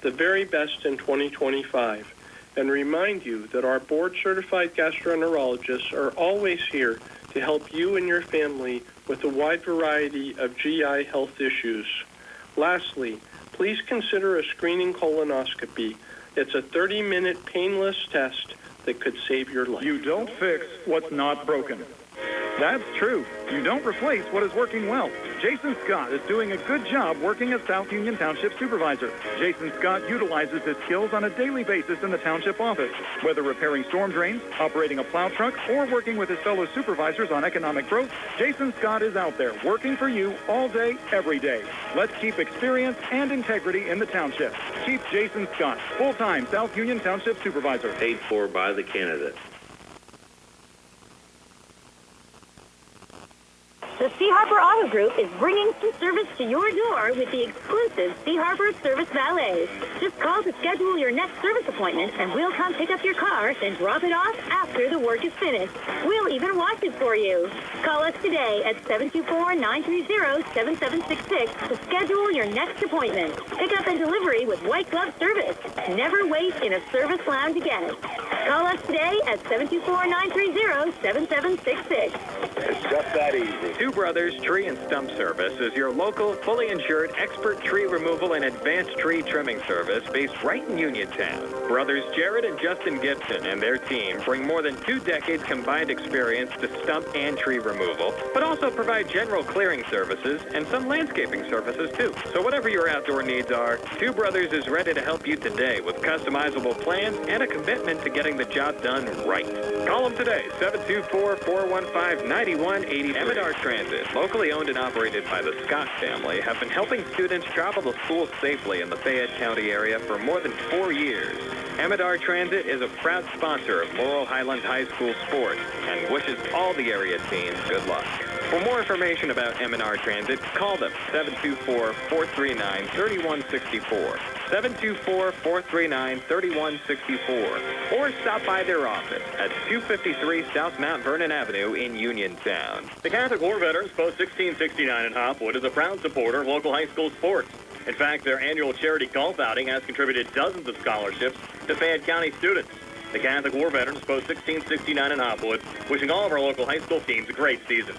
the very best in 2025, and remind you that our board-certified gastroenterologists are always here to help you and your family with a wide variety of GI health issues. Lastly, please consider a screening colonoscopy. It's a 30-minute painless test that could save your life. You don't fix what's not broken. That's true. You don't replace what is working well. Jason Scott is doing a good job working as South Union Township Supervisor. Jason Scott utilizes his skills on a daily basis in the Township office. Whether repairing storm drains, operating a plow truck, or working with his fellow supervisors on economic growth, Jason Scott is out there working for you all day, every day. Let's keep experience and integrity in the Township. Chief Jason Scott, full-time South Union Township Supervisor. Paid for by the candidate. The Sea Harbor Auto Group is bringing some service to your door with the exclusive Sea Harbor Service Valet. Just call to schedule your next service appointment, and we'll come pick up your car, then drop it off after the work is finished. We'll even wash it for you. Call us today at 724-930-7766 to schedule your next appointment. Pickup and delivery with white glove service. Never wait in a service lounge again. Call us today at 724-930-7766. It's just that easy. Two Brothers Tree and Stump Service is your local, fully insured, expert tree removal and advanced tree trimming service based right in Uniontown. Brothers Jared and Justin Gibson and their team bring more than 2 decades combined experience to stump and tree removal, but also provide general clearing services and some landscaping services too. So whatever your outdoor needs are, Two Brothers is ready to help you today with customizable plans and a commitment to getting the job done right. Call them today, 724-415-9180. Emidar Transit, locally owned and operated by the Scott family, have been helping students travel to school safely in the Fayette County area for more than 4 years. Emidar Transit is a proud sponsor of Laurel Highlands High School sports and wishes all the area teams good luck. For more information about Emidar Transit, call them 724-439-3164, 724-439-3164, or stop by their office at 253 South Mount Vernon Avenue in Uniontown. The Catholic War Veterans Post 1669 in Hopwood is a proud supporter of local high school sports. In fact, their annual charity golf outing has contributed dozens of scholarships to Fayette County students. The Catholic War Veterans Post 1669 in Hopwood, wishing all of our local high school teams a great season.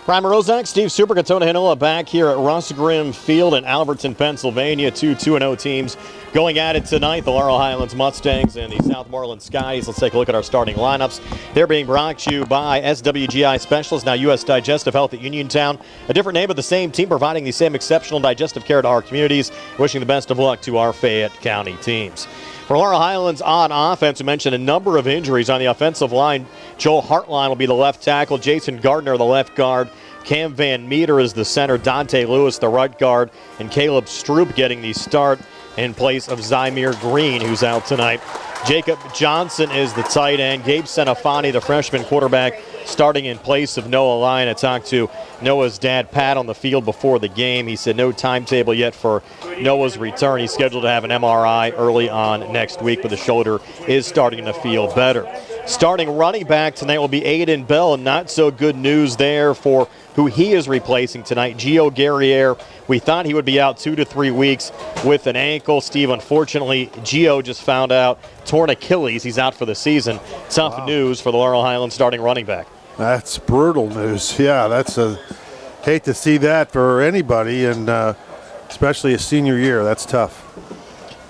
Primer Roszak, Steve Super, Katona Hinoa back here at Russ Grimm Field in Alberton, Pennsylvania. 2-2-0 teams going at it tonight. The Laurel Highlands Mustangs and the Southmoreland Skies. Let's take a look at our starting lineups. They're being brought to you by SWGI Specialists, now U.S. Digestive Health at Uniontown. A different name of the same team, providing the same exceptional digestive care to our communities. Wishing the best of luck to our Fayette County teams. For Laurel Highlands on offense, we mentioned a number of injuries on the offensive line. Joel Hartline will be the left tackle. Jason Gardner, the left guard. Cam Van Meter is the center. Dante Lewis, the right guard. And Caleb Stroop getting the start in place of Zymir Green, who's out tonight. Jacob Johnson is the tight end. Gabe Senafani, the freshman quarterback, starting in place of Noah Lyon. I talked to Noah's dad, Pat, on the field before the game. He said no timetable yet for Noah's return. He's scheduled to have an MRI early on next week, but the shoulder is starting to feel better. Starting running back tonight will be Aiden Bell. Not so good news there for who he is replacing tonight. Gio Guerriere, we thought he would be out 2 to 3 weeks with an ankle. Steve, unfortunately, Gio just found out torn Achilles. He's out for the season. Tough news for the Laurel Highlands starting running back. That's brutal news. Yeah, hate to see that for anybody, and especially a senior year. That's tough.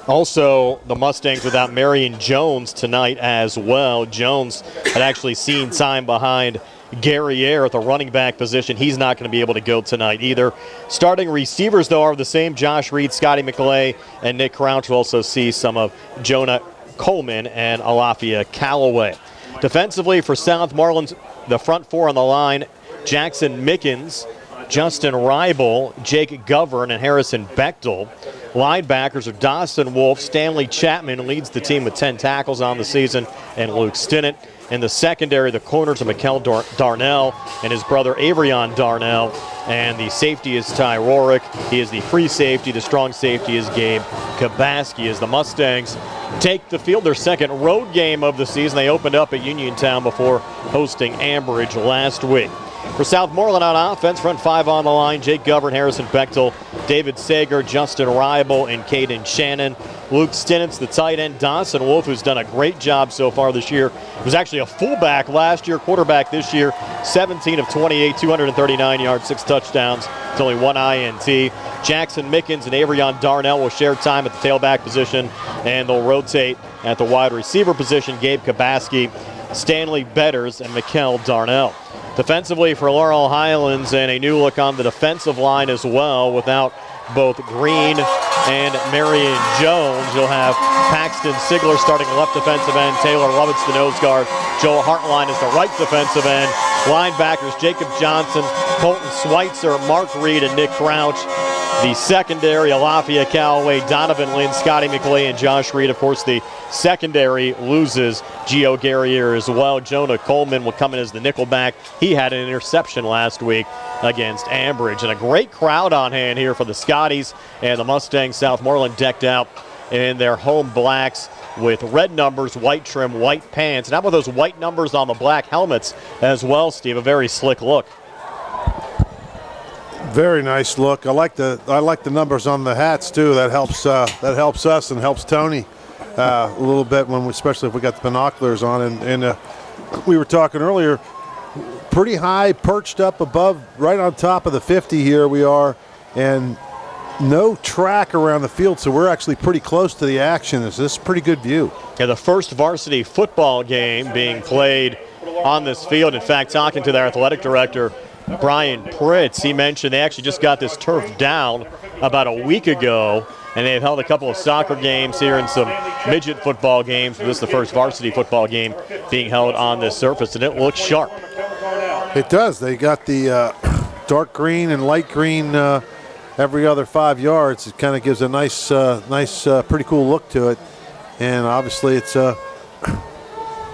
Also, the Mustangs without Marion Jones tonight as well. Jones had actually seen time behind Guerriere at the running back position. He's not going to be able to go tonight either. Starting receivers, though, are the same. Josh Reed, Scotty McClay, and Nick Crouch. Will also see some of Jonah Coleman and Alafia Callaway. Defensively for Southmoreland, the front four on the line, Jackson Mickens, Justin Reibel, Jake Govern, and Harrison Bechtel. Linebackers are Dawson Wolf, Stanley Chapman, who leads the team with 10 tackles on the season, and Luke Stinnett. In the secondary, the corners are Mikkel Darnell and his brother Avrion Darnell. And the safety is Ty Rorick. He is the free safety. The strong safety is Gabe Kabaski. As the Mustangs take the field, their second road game of the season. They opened up at Uniontown before hosting Ambridge last week. For Southmoreland on offense, front five on the line, Jake Govern, Harrison Bechtel, David Sager, Justin Reibel, and Caden Shannon. Luke Stinitz, the tight end, Dawson Wolf, who's done a great job so far this year. Was actually a fullback last year, quarterback this year, 17 of 28, 239 yards, 6 touchdowns. It's only 1 INT. Jackson Mickens and Avrion Darnell will share time at the tailback position, and they'll rotate at the wide receiver position, Gabe Kabaski, Stanley Betters, and Mikkel Darnell. Defensively for Laurel Highlands, and a new look on the defensive line as well, without both Green and Marion Jones. You'll have Paxton Sigler starting left defensive end, Taylor Lovitz the nose guard, Joel Hartline is the right defensive end. Linebackers Jacob Johnson, Colton Schweitzer, Mark Reed, and Nick Crouch. The secondary, Alafia Callaway, Donovan Lynn, Scotty McClay, and Josh Reed. Of course, the secondary loses Gio Guerrier as well. Jonah Coleman will come in as the nickelback. He had an interception last week against Ambridge. And a great crowd on hand here for the Scotties and the Mustangs. Southmoreland decked out in their home blacks with red numbers, white trim, white pants. And how about those white numbers on the black helmets as well, Steve? A very slick look. Very nice look. I like the numbers on the hats too. That helps us and helps Tony a little bit especially if we got the binoculars on. And we were talking earlier, pretty high, perched up above, right on top of the 50 here we are, and no track around the field, so we're actually pretty close to the action. This is a pretty good view. Yeah, the first varsity football game being played on this field. In fact, talking to their athletic director, Brian Pritz, he mentioned they actually just got this turf down about a week ago, and they've held a couple of soccer games here and some midget football games. This is the first varsity football game being held on this surface, and it looks sharp. It does. They got the dark green and light green every other 5 yards. It kind of gives a nice, pretty cool look to it, and obviously it's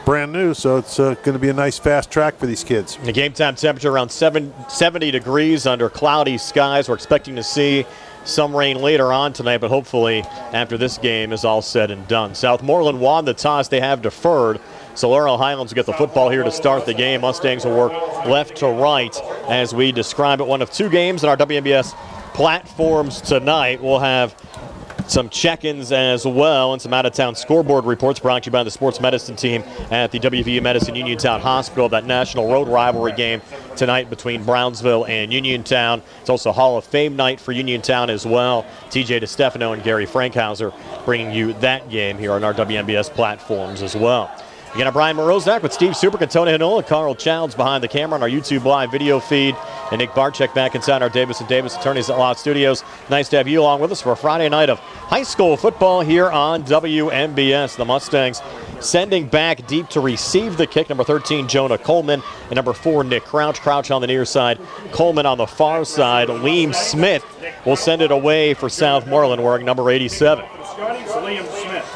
brand new, so it's going to be a nice fast track for these kids. The game time temperature around 70 degrees under cloudy skies. We're expecting to see some rain later on tonight, but hopefully after this game is all said and done. Southmoreland won the toss. They have deferred, so Laurel Highlands will get the football here to start the game. Mustangs will work left to right as we describe it. One of 2 games in our WNBS platforms tonight. We'll have some check-ins as well and some out-of-town scoreboard reports brought to you by the sports medicine team at the WVU Medicine Uniontown Hospital. That national road rivalry game tonight between Brownsville and Uniontown. It's also Hall of Fame night for Uniontown as well. TJ DeStefano and Gary Frankhauser bringing you that game here on our WNBS platforms as well. Again, I'm Brian Morozak with Steve Superk, Tony Hanola, Carl Childs behind the camera on our YouTube live video feed, and Nick Barczyk back inside our Davis & Davis Attorneys at Law studios. Nice to have you along with us for a Friday night of high school football here on WNBS. The Mustangs sending back deep to receive the kick, number 13, Jonah Coleman, and number 4, Nick Crouch. Crouch on the near side, Coleman on the far side. Liam Smith will send it away for Southmoreland, wearing number 87. Liam Smith.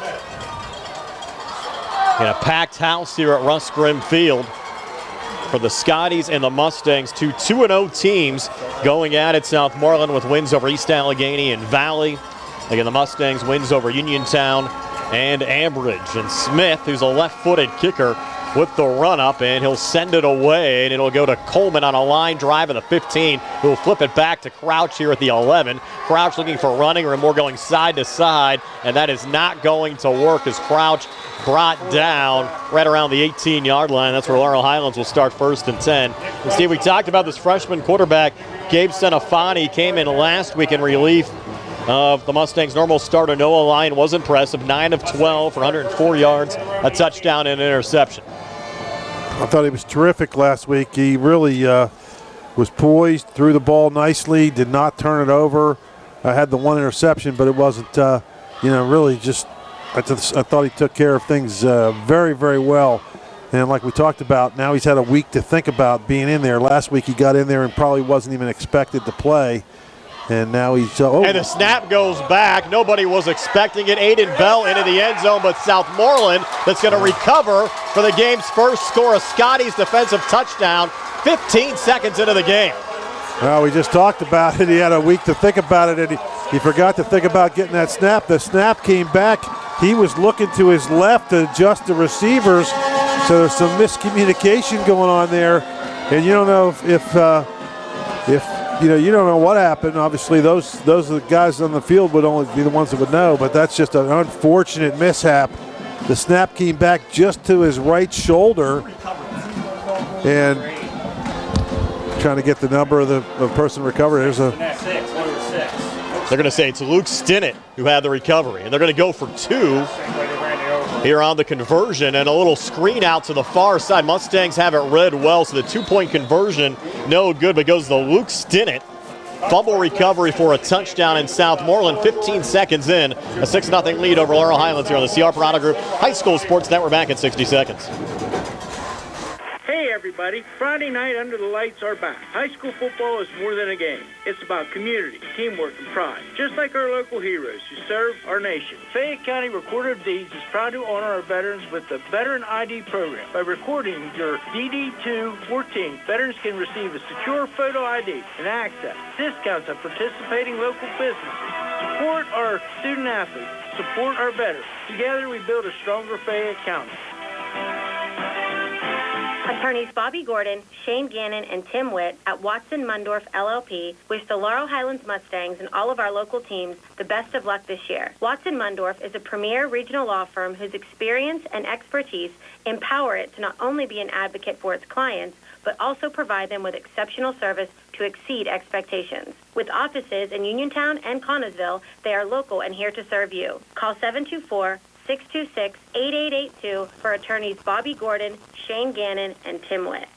In a packed house here at Russ Grimm Field for the Scotties and the Mustangs, 2 2-0 teams going at it. Southmoreland with wins over East Allegheny and Valley. Again, the Mustangs wins over Uniontown and Ambridge. And Smith, who's a left-footed kicker, with the run-up, and he'll send it away, and it'll go to Coleman on a line drive at the 15, who will flip it back to Crouch here at the 11. Crouch looking for running room, more going side to side, and that is not going to work as Crouch brought down right around the 18-yard line. That's where Laurel Highlands will start 1st and 10. And Steve, we talked about this freshman quarterback, Gabe Senafani, came in last week in relief of the Mustangs' normal starter. Noah Lyon was impressive, 9 of 12 for 104 yards, a touchdown and an interception. I thought he was terrific last week. He really was poised, threw the ball nicely, did not turn it over. I had the 1 interception, but it wasn't, really just, I thought he took care of things very, very well. And like we talked about, now he's had a week to think about being in there. Last week he got in there and probably wasn't even expected to play. And now he's and the snap goes back. Nobody was expecting it. Aiden Bell into the end zone, but Southmoreland that's going to recover for the game's first score, a Scotty's defensive touchdown 15 seconds into the game. Well, we just talked about it. He had a week to think about it, and he forgot to think about getting that snap. The snap came back. He was looking to his left to adjust the receivers, so there's some miscommunication going on there. And you don't know if you don't know what happened. Obviously, those are the guys on the field would only be the ones that would know. But that's just an unfortunate mishap. The snap came back just to his right shoulder, and trying to get the number of the person recovered. There's a. They're going to say it's Luke Stinnett who had the recovery, and they're going to go for 2 here on the conversion, and a little screen out to the far side. Mustangs have it read well, so the 2-point conversion no good, but goes to Luke Stinnett. Fumble recovery for a touchdown in Southmoreland. 15 seconds in, a 6-0 lead over Laurel Highlands here on the C. Harper Auto Group High School Sports Network. Back in 60 seconds. Hey everybody, Friday night under the lights are back. High school football is more than a game. It's about community, teamwork, and pride. Just like our local heroes who serve our nation. Fayette County Recorder of Deeds is proud to honor our veterans with the Veteran ID program. By recording your DD214, veterans can receive a secure photo ID and access discounts at participating local businesses. Support our student athletes. Support our veterans. Together we build a stronger Fayette County. Attorneys Bobby Gordon, Shane Gannon, and Tim Witt at Watson Mundorf LLP wish the Laurel Highlands Mustangs and all of our local teams the best of luck this year. Watson Mundorf is a premier regional law firm whose experience and expertise empower it to not only be an advocate for its clients, but also provide them with exceptional service to exceed expectations. With offices in Uniontown and Connellsville, they are local and here to serve you. Call 724-626-8882 for attorneys Bobby Gordon, Shane Gannon, and Tim Witt.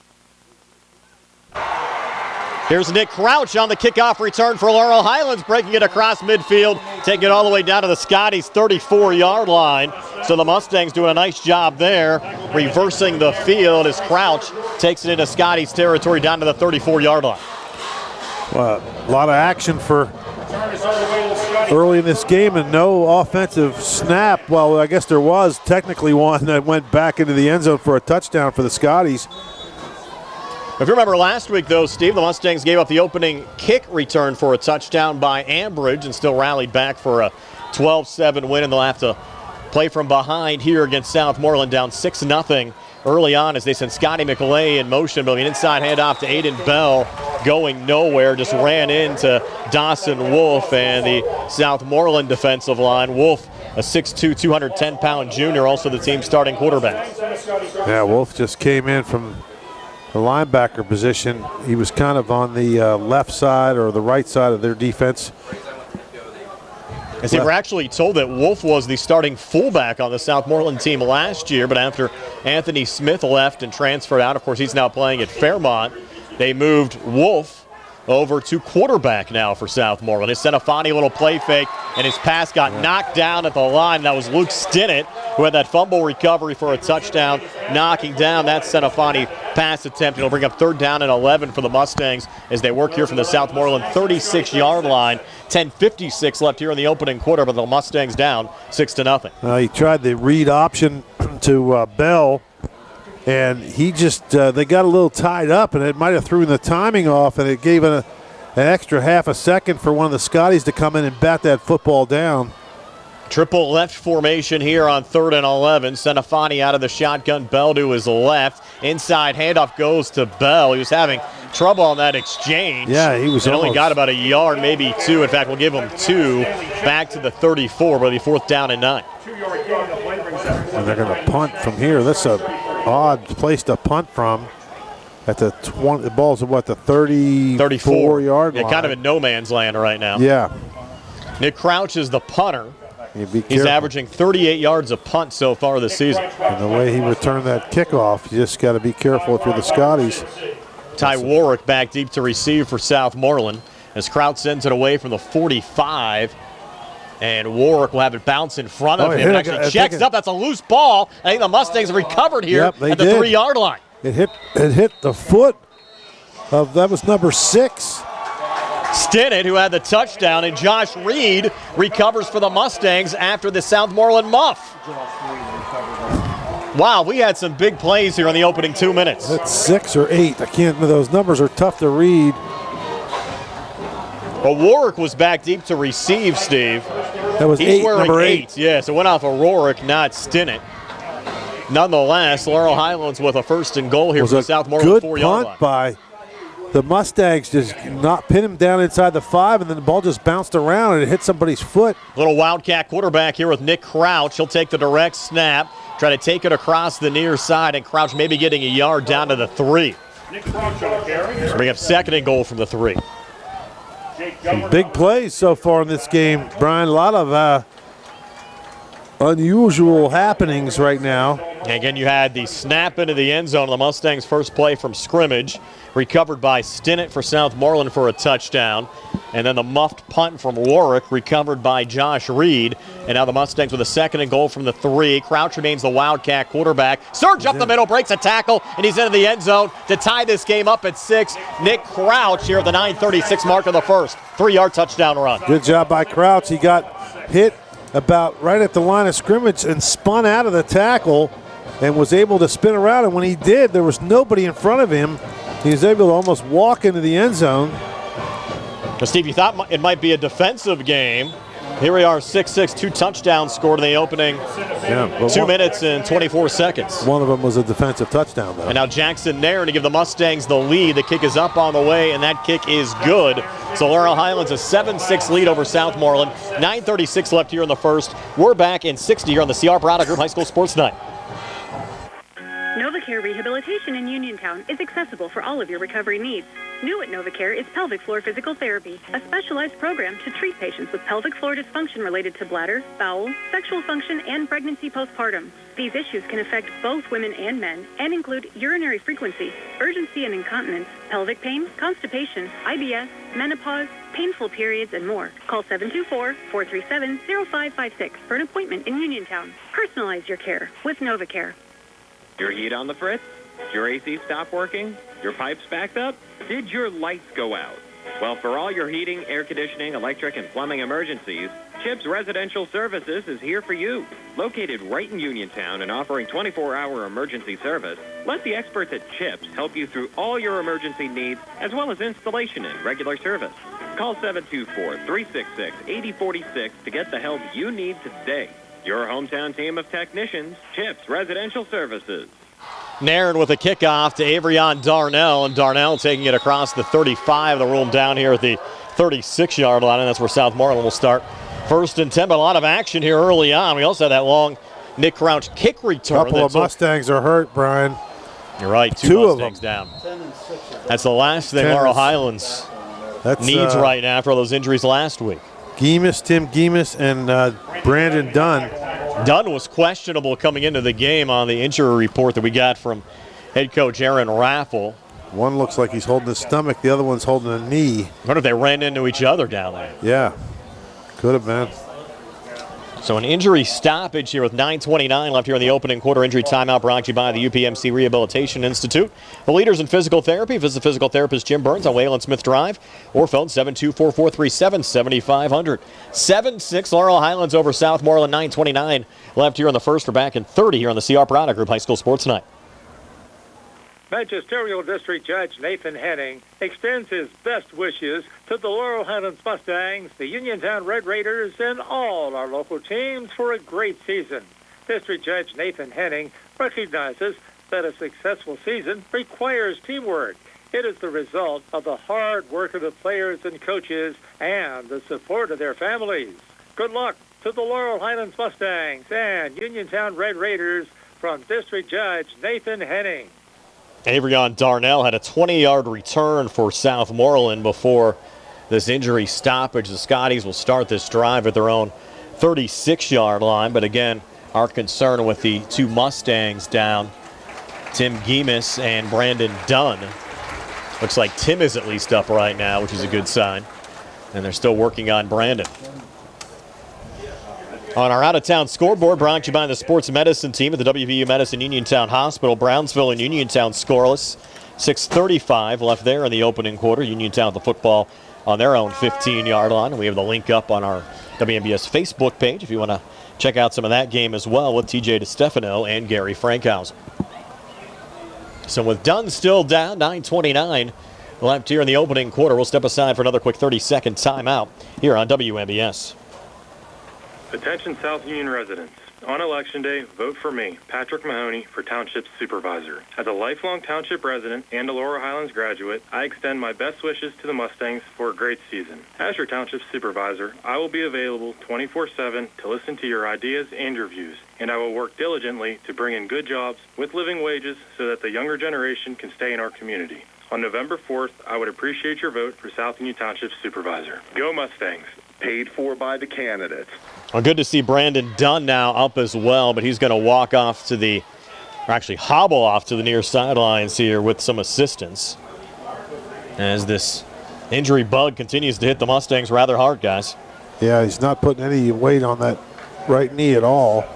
Here's Nick Crouch on the kickoff return for Laurel Highlands, breaking it across midfield, taking it all the way down to the Scotties' 34-yard line. So the Mustangs doing a nice job there, reversing the field as Crouch takes it into Scotties' territory down to the 34-yard line. Well, a lot of action for early in this game and no offensive snap. Well, I guess there was technically one that went back into the end zone for a touchdown for the Scotties. If you remember last week, though, Steve, the Mustangs gave up the opening kick return for a touchdown by Ambridge and still rallied back for a 12-7 win, and they'll have to play from behind here against Southmoreland, down 6-0 early on as they sent Scotty McLeay in motion, but an inside handoff to Aiden Bell going nowhere, just ran into Dawson Wolf and the Southmoreland defensive line. Wolf, a 6'2", 210-pound junior, also the team's starting quarterback. Yeah, Wolf just came in from the linebacker position. He was kind of on the left side or the right side of their defense. As they were actually told that Wolf was the starting fullback on the Southmoreland team last year, but after Anthony Smith left and transferred out, of course he's now playing at Fairmont, they moved Wolf over to quarterback now for Southmoreland. His sent a funny little play fake, and his pass got knocked down at the line. That was Luke Stinnett, who had that fumble recovery for a touchdown, knocking down that Senafani pass attempt. It'll bring up 3rd down and 11 for the Mustangs as they work here from the Southmoreland 36-yard line. 10:56 left here in the opening quarter, but the Mustangs down 6-0. He tried the read option to Bell, and he just they got a little tied up, and it might have thrown the timing off, and it gave an extra half a second for one of the Scotties to come in and bat that football down. Triple left formation here on 3rd and 11. Senafani out of the shotgun. Bell to his left. Inside handoff goes to Bell. He was having trouble on that exchange. Yeah, he was and only got about a yard, maybe 2. In fact, we'll give him 2 back to the 34, but the 4th down and 9. And they're going to punt from here. That's a odd place to punt from. At the 20, the ball's at what, the 34-yard line? Yeah, kind of in no man's land right now. Yeah. Nick Crouch is the punter. He's averaging 38 yards a punt so far this season. And the way he returned that kickoff, you just got to be careful if you're the Scotties. Ty Warwick back deep to receive for Southmoreland as Crouch sends it away from the 45. And Warwick will have it bounce in front of him. Actually checks up. That's a loose ball. I think the Mustangs have recovered here at the 3-yard line. It hit the foot of, that was number 6. Stinnett, who had the touchdown, and Josh Reed recovers for the Mustangs after the Southmoreland muff. Wow, we had some big plays here in the opening 2 minutes. That's 6 or 8. I can't. Those numbers are tough to read. Well, Warwick was back deep to receive, Steve. That was He's 8, wearing number 8. Yeah, so it went off of Warwick, not Stinnett. nonetheless, Laurel Highlands with a 1st and goal here from Southmoreland good 4-yard punt line. by the Mustangs, just not pin him down inside the 5, and then the ball just bounced around and it hit somebody's foot. Little Wildcat quarterback here with Nick Crouch. He'll take the direct snap, try to take it across the near side, and Crouch maybe getting a yard down to the 3. Nick Crouch on a carry. So we have 2nd and goal from the 3. Some big plays so far in this game, Brian. A lot of unusual happenings right now. And again, you had the snap into the end zone. The Mustangs' first play from scrimmage, recovered by Stinnett for Southmoreland for a touchdown. And then the muffed punt from Warwick, recovered by Josh Reed. And now the Mustangs with a 2nd and goal from the 3. Crouch remains the Wildcat quarterback. Surge up the middle, breaks a tackle, and he's into the end zone to tie this game up at 6. Nick Crouch here at the 9:36 mark of the 1st. 3-yard touchdown run. Good job by Crouch. He got hit about right at the line of scrimmage and spun out of the tackle and was able to spin around. And when he did, there was nobody in front of him. He was able to almost walk into the end zone. Now, Steve, you thought it might be a defensive game. Here we are, 6-6, 2 touchdowns scored in the opening 2 minutes and 24 seconds. One of them was a defensive touchdown, though. And now Jackson Nairn to give the Mustangs the lead. The kick is up on the way, and that kick is good. So Laurel Highlands a 7-6 lead over Southmoreland. 9:36 left here in the 1st. We're back in 60 here on the CR Product Group High School Sports Night. NovaCare Rehabilitation in Uniontown is accessible for all of your recovery needs. New at NovaCare is pelvic floor physical therapy, a specialized program to treat patients with pelvic floor dysfunction related to bladder, bowel, sexual function, and pregnancy postpartum. These issues can affect both women and men and include urinary frequency, urgency and incontinence, pelvic pain, constipation, IBS, menopause, painful periods, and more. Call 724-437-0556 for an appointment in Uniontown. Personalize your care with NovaCare. Your heat on the fritz? Your AC stop working? Your pipes backed up? Did your lights go out? Well, for all your heating, air conditioning, electric, and plumbing emergencies, CHIPS Residential Services is here for you. Located right in Uniontown and offering 24-hour emergency service, let the experts at CHIPS help you through all your emergency needs as well as installation and regular service. Call 724-366-8046 to get the help you need today. Your hometown team of technicians, CHIPS Residential Services. Nairn with a kickoff to Avrion Darnell, and Darnell taking it across the 35. They'll roll him down here at the 36-yard line, and that's where Southmoreland will start. 1st and 10, but a lot of action here early on. We also had that long Nick Crouch kick return. A couple of Mustangs are hurt, Brian. You're right, two Mustangs down. That's the last thing Laurel Highlands needs right now after all those injuries last week. Tim Gemus, and Brandon Dunn. Dunn was questionable coming into the game on the injury report that we got from head coach Aaron Raffle. One looks like he's holding his stomach, the other one's holding a knee. I wonder if they ran into each other down there. Yeah, could have been. So an injury stoppage here with 9:29 left here in the opening quarter. Injury timeout brought to you by the UPMC Rehabilitation Institute. The leaders in physical therapy. Visit physical therapist Jim Burns on Wayland Smith Drive or phone 724-437-7500. 7-6 Laurel Highlands over Southmoreland. 9:29 left here in the 1st. We're back in 30 here on the CR Product Group High School Sports Night. Magisterial District Judge Nathan Henning extends his best wishes to the Laurel Highlands Mustangs, the Uniontown Red Raiders, and all our local teams for a great season. District Judge Nathan Henning recognizes that a successful season requires teamwork. It is the result of the hard work of the players and coaches and the support of their families. Good luck to the Laurel Highlands Mustangs and Uniontown Red Raiders from District Judge Nathan Henning. Avrion Darnell had a 20-yard return for Southmoreland before this injury stoppage. The Scotties will start this drive at their own 36-yard line. But again, our concern with the two Mustangs down, Tim Gemus and Brandon Dunn. Looks like Tim is at least up right now, which is a good sign. And they're still working on Brandon. On our out-of-town scoreboard, brought to you by the sports medicine team at the WVU Medicine Uniontown Hospital. Brownsville and Uniontown scoreless. 6:35 left there in the opening quarter. Uniontown with the football on their own 15-yard line. And we have the link up on our WMBS Facebook page if you want to check out some of that game as well with TJ DeStefano and Gary Frankhauser. So with Dunn still down, 9:29 left here in the opening quarter. We'll step aside for another quick 30-second timeout here on WMBS. Attention South Union residents. On Election Day, vote for me, Patrick Mahoney, for Township Supervisor. As a lifelong Township resident and a Laurel Highlands graduate, I extend my best wishes to the Mustangs for a great season. As your Township Supervisor, I will be available 24/7 to listen to your ideas and your views, and I will work diligently to bring in good jobs with living wages so that the younger generation can stay in our community. On November 4th, I would appreciate your vote for South Union Township Supervisor. Go Mustangs. Paid for by the candidates. Well, good to see Brandon Dunn now up as well, but he's going to walk off to the, or actually hobble off to the near sidelines here with some assistance. As this injury bug continues to hit the Mustangs rather hard, guys. Yeah, he's not putting any weight on that right knee at all.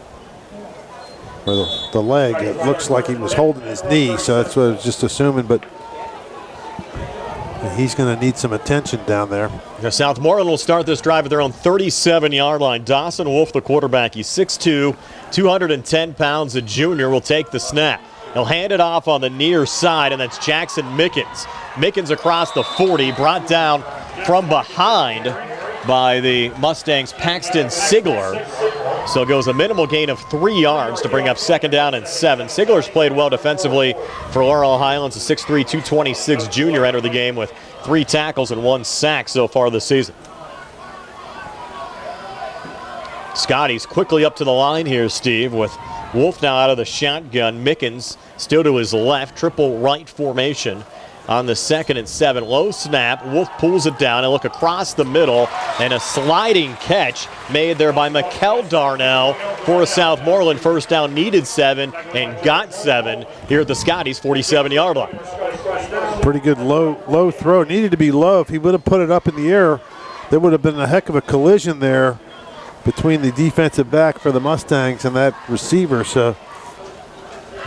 Or the leg. It looks like he was holding his knee, so that's what I was just assuming, but he's going to need some attention down there. Now, Southmoreland will start this drive at their own 37-yard line. Dawson Wolf, the quarterback. He's 6'2", 210 pounds. A junior will take the snap. He'll hand it off on the near side, and that's Jackson Mickens. Mickens across the 40, brought down from behind by the Mustangs' Paxton Sigler. So it goes a minimal gain of 3 yards to bring up 2nd down and 7. Sigler's played well defensively for Laurel Highlands. A 6'3", 226 junior entered the game with 3 tackles and 1 sack so far this season. Scotty's quickly up to the line here, Steve, with Wolf now out of the shotgun. Mickens still to his left, triple right formation. On the 2nd and 7, low snap. Wolf pulls it down and look across the middle, and a sliding catch made there by Mikkel Darnell for a Southmoreland first down. Needed 7 and got 7 here at the Scotties' 47-yard line. Pretty good low throw. Needed to be low. If he would have put it up in the air, there would have been a heck of a collision there between the defensive back for the Mustangs and that receiver. So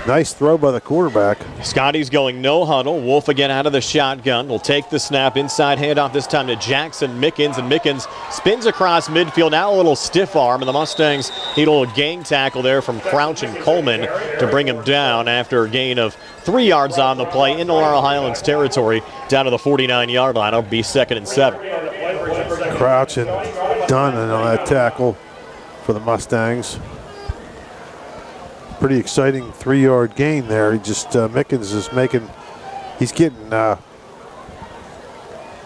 nice throw by the quarterback. Scotty's going no huddle. Wolf again out of the shotgun. Will take the snap. Inside handoff this time to Jackson Mickens. And Mickens spins across midfield. Now a little stiff arm. And the Mustangs need a little gang tackle there from Crouch and Coleman to bring him down after a gain of 3 yards on the play into Laurel Highlands territory down to the 49-yard line. It'll be 2nd and 7. Crouch and Dunn on that tackle for the Mustangs. Pretty exciting 3-yard gain there. He just Mickens is he's getting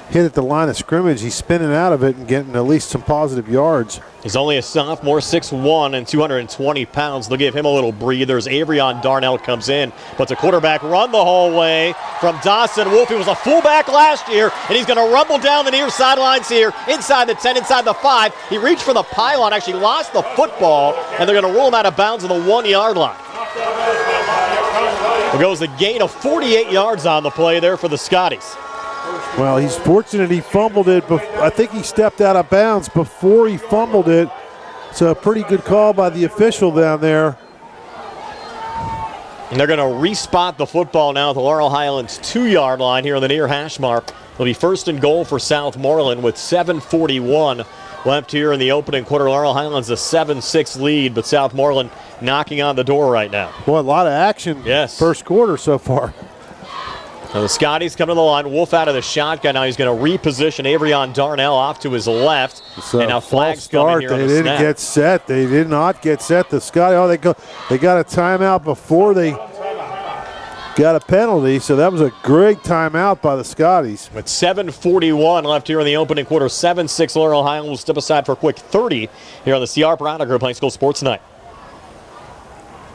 hit at the line of scrimmage. He's spinning out of it and getting at least some positive yards. He's only a sophomore, 6'1" and 220 pounds. They'll give him a little breather as Avrion Darnell comes in. But the quarterback run the whole way from Dawson Wolf. He was a fullback last year, and he's going to rumble down the near sidelines here, inside the 10, inside the 5. He reached for the pylon, actually lost the football, and they're going to rule him out of bounds on the 1-yard line. It goes a gain of 48 yards on the play there for the Scotties. Well, he's fortunate he fumbled it. I think he stepped out of bounds before he fumbled it. So a pretty good call by the official down there. And they're going to respot the football now at the Laurel Highlands 2-yard line here on the near hash mark. It'll be 1st and goal for Southmoreland with 7:41 left here in the opening quarter. Laurel Highlands a 7-6 lead, but Southmoreland knocking on the door right now. Boy, a lot of action first quarter so far. Now the Scotties come to the line. Wolf out of the shotgun. Now he's going to reposition Avrion Darnell off to his left. And now flags coming here on the snap. They didn't get set. They did not get set. The Scotties, they got a timeout before they got a penalty. So that was a great timeout by the Scotties. With 7:41 left here in the opening quarter, 7-6 Laurel Highlands will step aside for a quick 30 here on the CR Piranha Group High School Sports Night.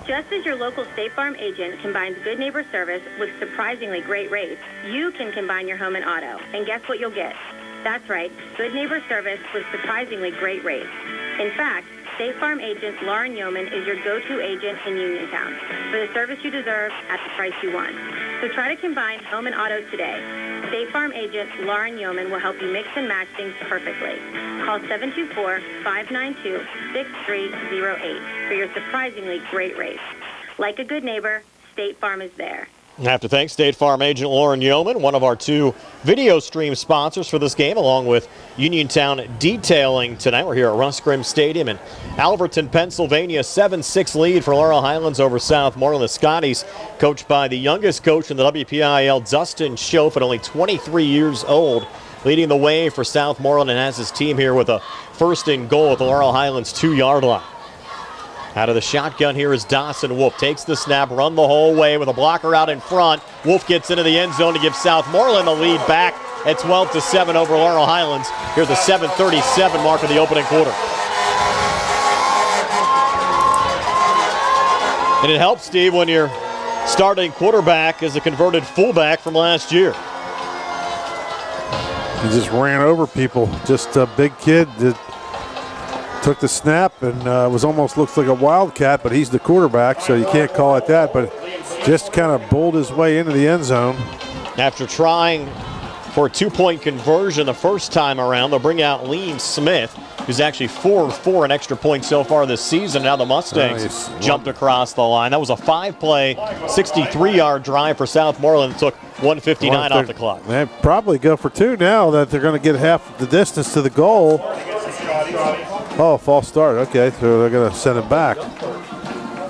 Just as your local State Farm agent combines good neighbor service with surprisingly great rates, you can combine your home and auto. And guess what you'll get? That's right, good neighbor service with surprisingly great rates. In fact, State Farm agent Lauren Yohman is your go-to agent in Uniontown for the service you deserve at the price you want. So try to combine home and auto today. State Farm agent Lauren Yohman will help you mix and match things perfectly. Call 724-592-6308 for your surprisingly great rates. Like a good neighbor, State Farm is there. I have to thank State Farm agent Lauren Yohman, one of our 2 video stream sponsors for this game, along with Uniontown Detailing tonight. We're here at Russ Grimm Stadium in Alverton, Pennsylvania. 7-6 lead for Laurel Highlands over Southmoreland. The Scotties, coached by the youngest coach in the WPIAL, Dustin Schoaf, at only 23 years old. leading the way for Southmoreland and has his team here with a first and goal at the Laurel Highlands 2-yard line. Out of the shotgun here is Dawson Wolf. Takes the snap, run the whole way with a blocker out in front. Wolf gets into the end zone to give Southmoreland the lead back at 12-7 over Laurel Highlands. Here's the 7:37 mark of the opening quarter. And it helps, Steve, when your starting quarterback is a converted fullback from last year. He just ran over people. Just a big kid that took the snap and was almost looks like a wildcat, but he's the quarterback, so you can't call it that. But just kind of bowled his way into the end zone. After trying for a 2-point conversion the first time around, they'll bring out Liam Smith, who's actually 4 of 4 in extra points so far this season. Now the Mustangs jumped across the line. That was a 5-play, 63-yard drive for Southmoreland. It took 1:59 off the clock. They probably go for 2 now that they're going to get half the distance to the goal. Oh, false start. Okay, so they're going to send it back.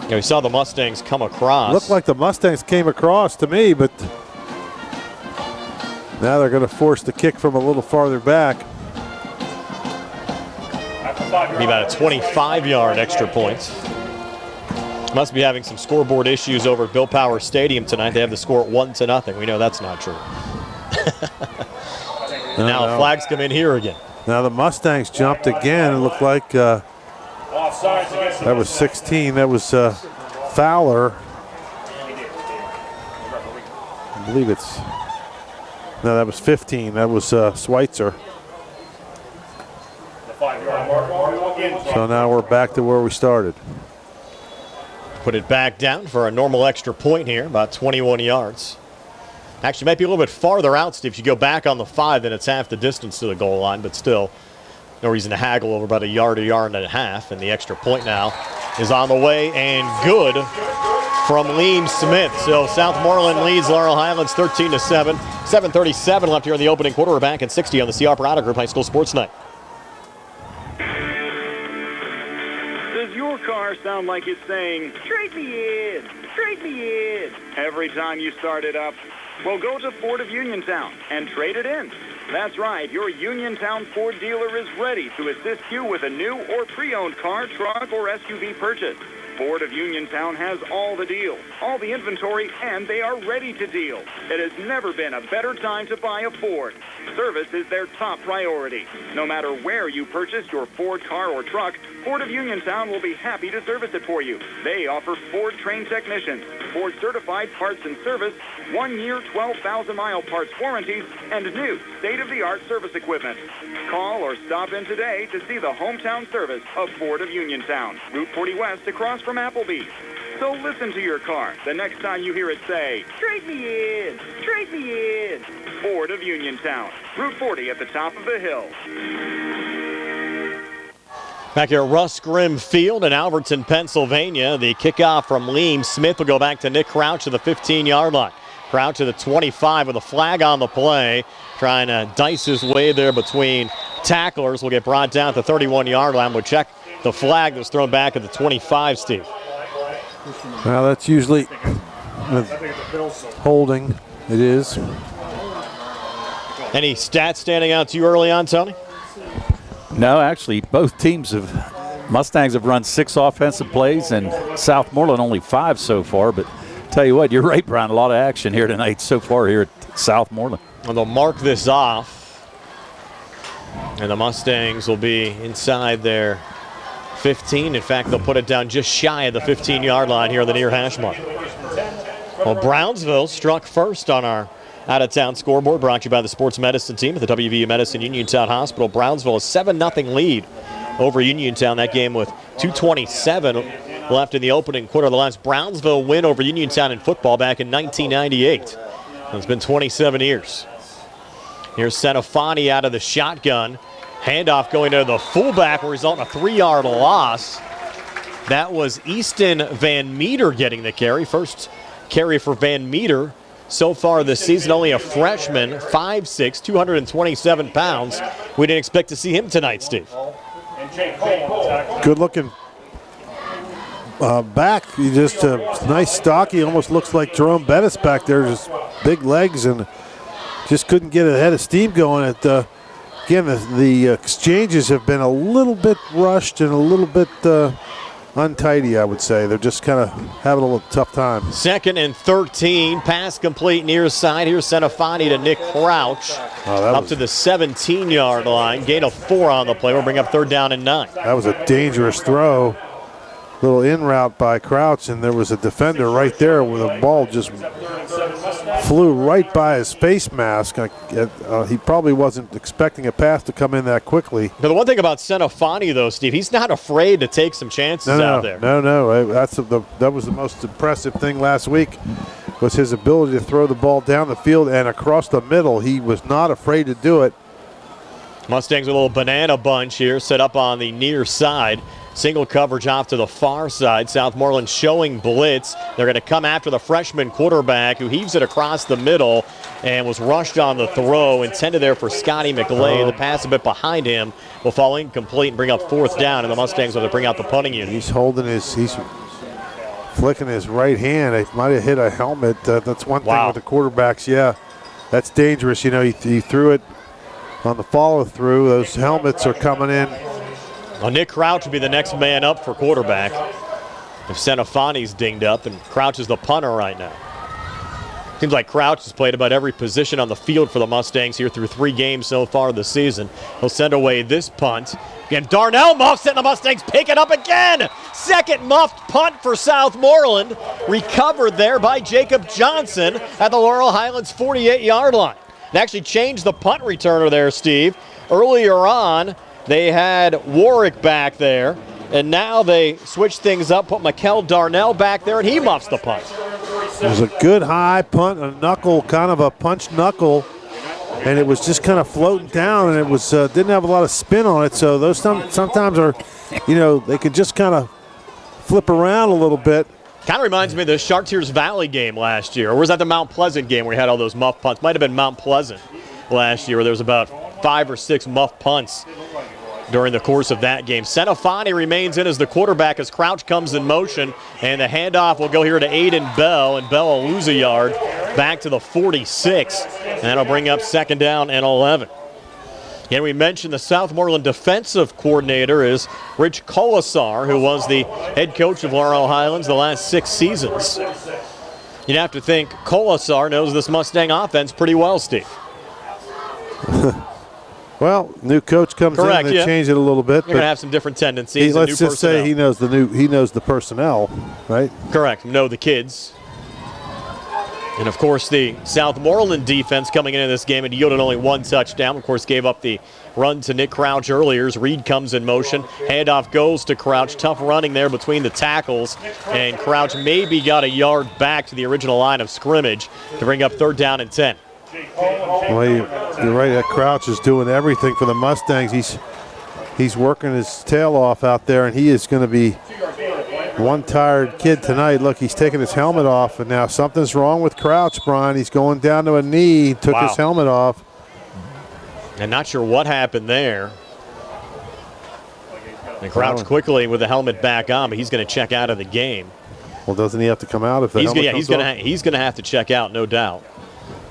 Yeah, we saw the Mustangs come across. Looked like the Mustangs came across to me, but now they're going to force the kick from a little farther back. Be about a 25-yard extra points. Must be having some scoreboard issues over at Bill Power Stadium tonight. They have the score at 1-0. We know that's not true. Now flags come in here again. Now the Mustangs jumped again. It looked like that was 16. That was Fowler. I believe it's... No, that was 15. That was Schweitzer. So now we're back to where we started. Put it back down for a normal extra point here, about 21 yards. Actually, might be a little bit farther out, Steve. If you go back on the 5, then it's half the distance to the goal line, but still no reason to haggle over about a yard and a half. And the extra point now is on the way and good from Liam Smith. So Southmoreland leads Laurel Highlands 13-7. 7:37 left here in the opening quarter. We're back at 60 on the CR Parada Group High School Sports Night. Does your car sound like it's saying, "Trade me in, trade me in," every time you start it up? Well, go to Ford of Uniontown and trade it in. That's right, your Uniontown Ford dealer is ready to assist you with a new or pre-owned car, truck, or SUV purchase. Ford of Uniontown has all the deals, all the inventory, and they are ready to deal. It has never been a better time to buy a Ford. Service is their top priority. No matter where you purchase your Ford car or truck, Ford of Uniontown will be happy to service it for you. They offer Ford-trained technicians, Ford-certified parts and service, 1-year, 12,000-mile parts warranties, and new state-of-the-art service equipment. Call or stop in today to see the hometown service of Ford of Uniontown, Route 40 West across from Applebee's. So listen to your car the next time you hear it say, "Trade me in, trade me in." Ford of Uniontown, Route 40 at the top of the hill. Back here at Russ Grimm Field in Alberton, Pennsylvania. The kickoff from Liam Smith will go back to Nick Crouch to the 15-yard line. Crouch to the 25 with a flag on the play. Trying to dice his way there between tacklers. Will get brought down at the 31-yard line. We'll check the flag that was thrown back at the 25, Steve. Well, that's usually holding. It is. Any stats standing out to you early on, Tony? No, actually, both teams Mustangs have run 6 offensive plays, and Southmoreland only 5 so far. But tell you what, you're right, Brian. A lot of action here tonight so far here at Southmoreland. Well, they'll mark this off, and the Mustangs will be inside their 15. In fact, they'll put it down just shy of the 15-yard line here on the near hash mark. Well, Brownsville struck first on our out-of-town scoreboard, brought to you by the sports medicine team at the WVU Medicine Uniontown Hospital. Brownsville a 7-0 lead over Uniontown. That game with 2:27 left in the opening quarter. The last Brownsville win over Uniontown in football back in 1998. It's been 27 years. Here's Senafani out of the shotgun. Handoff going to the fullback, will result in a 3-yard loss. That was Easton Van Meter getting the carry. First carry for Van Meter so far this season, only a freshman, 5'6", 227 pounds. We didn't expect to see him tonight, Steve. Good looking back. He just nice stocky. Almost looks like Jerome Bettis back there. Just big legs and just couldn't get a head of steam going. Again, the exchanges have been a little bit rushed and a little bit untidy, I would say. They're just kind of having a little tough time. 2nd and 13. Pass complete near side. Here's Senafani to Nick Crouch. Up to the 17-yard line. Gain of 4 on the play. We'll bring up 3rd down and 9. That was a dangerous throw. Little in route by Crouch, and there was a defender right there where the ball just flew right by his face mask. He probably wasn't expecting a pass to come in that quickly. Now, the one thing about Senafani, though, Steve, he's not afraid to take some chances out there. No. That was the most impressive thing last week, was his ability to throw the ball down the field and across the middle. He was not afraid to do it. Mustangs with a little banana bunch here, set up on the near side. Single coverage off to the far side. Southmoreland showing blitz. They're going to come after the freshman quarterback who heaves it across the middle and was rushed on the throw. Intended there for Scotty McLeay. The pass a bit behind him will fall incomplete and bring up 4th down. And the Mustangs will bring out the punting unit. He's flicking his right hand. It might have hit a helmet. That's one thing with the quarterbacks. Yeah, that's dangerous. You know, he threw it on the follow through. Those helmets are coming in. Well, Nick Crouch would be the next man up for quarterback if Senafani's dinged up, and Crouch is the punter right now. Seems like Crouch has played about every position on the field for the Mustangs here through 3 games so far this season. He'll send away this punt. Again, Darnell muffs it, and the Mustangs pick it up again. Second muffed punt for Southmoreland. Recovered there by Jacob Johnson at the Laurel Highlands 48-yard line. They actually changed the punt returner there, Steve. Earlier on, they had Warwick back there, and now they switch things up, put Mikel Darnell back there, and he muffs the punt. It was a good high punt, a knuckle, kind of a punch knuckle, and it was just kind of floating down, and it was didn't have a lot of spin on it, so those sometimes are, you know, they could just kind of flip around a little bit. Kind of reminds me of the Chartiers Valley game last year, or was that the Mount Pleasant game where we had all those muff punts? Might have been Mount Pleasant last year where there was about 5 or 6 muff punts during the course of that game. Senafani remains in as the quarterback as Crouch comes in motion, and the handoff will go here to Aiden Bell, and Bell will lose a yard back to the 46, and that'll bring up 2nd down and 11. And we mentioned the Southmoreland defensive coordinator is Rich Colasar, who was the head coach of Laurel Highlands the last 6 seasons. You'd have to think Colasar knows this Mustang offense pretty well, Steve. Well, new coach comes in and they change it a little bit. You're going to have some different tendencies. Let's just say he knows the personnel, right? Correct. Know the kids. And, of course, the Southmoreland defense coming into this game and yielded only 1 touchdown. Of course, gave up the run to Nick Crouch earlier as Reed comes in motion. Handoff goes to Crouch. Tough running there between the tackles. And Crouch maybe got a yard back to the original line of scrimmage to bring up 3rd down and 10. Well, you're right. That Crouch is doing everything for the Mustangs. He's working his tail off out there, and he is going to be one tired kid tonight. Look, he's taking his helmet off, and now something's wrong with Crouch, Brian. He's going down to a knee, took his helmet off. And not sure what happened there. And Crouch quickly with the helmet back on, but he's going to check out of the game. Well, doesn't he have to come out if the helmet comes off? He's going to have to check out, no doubt.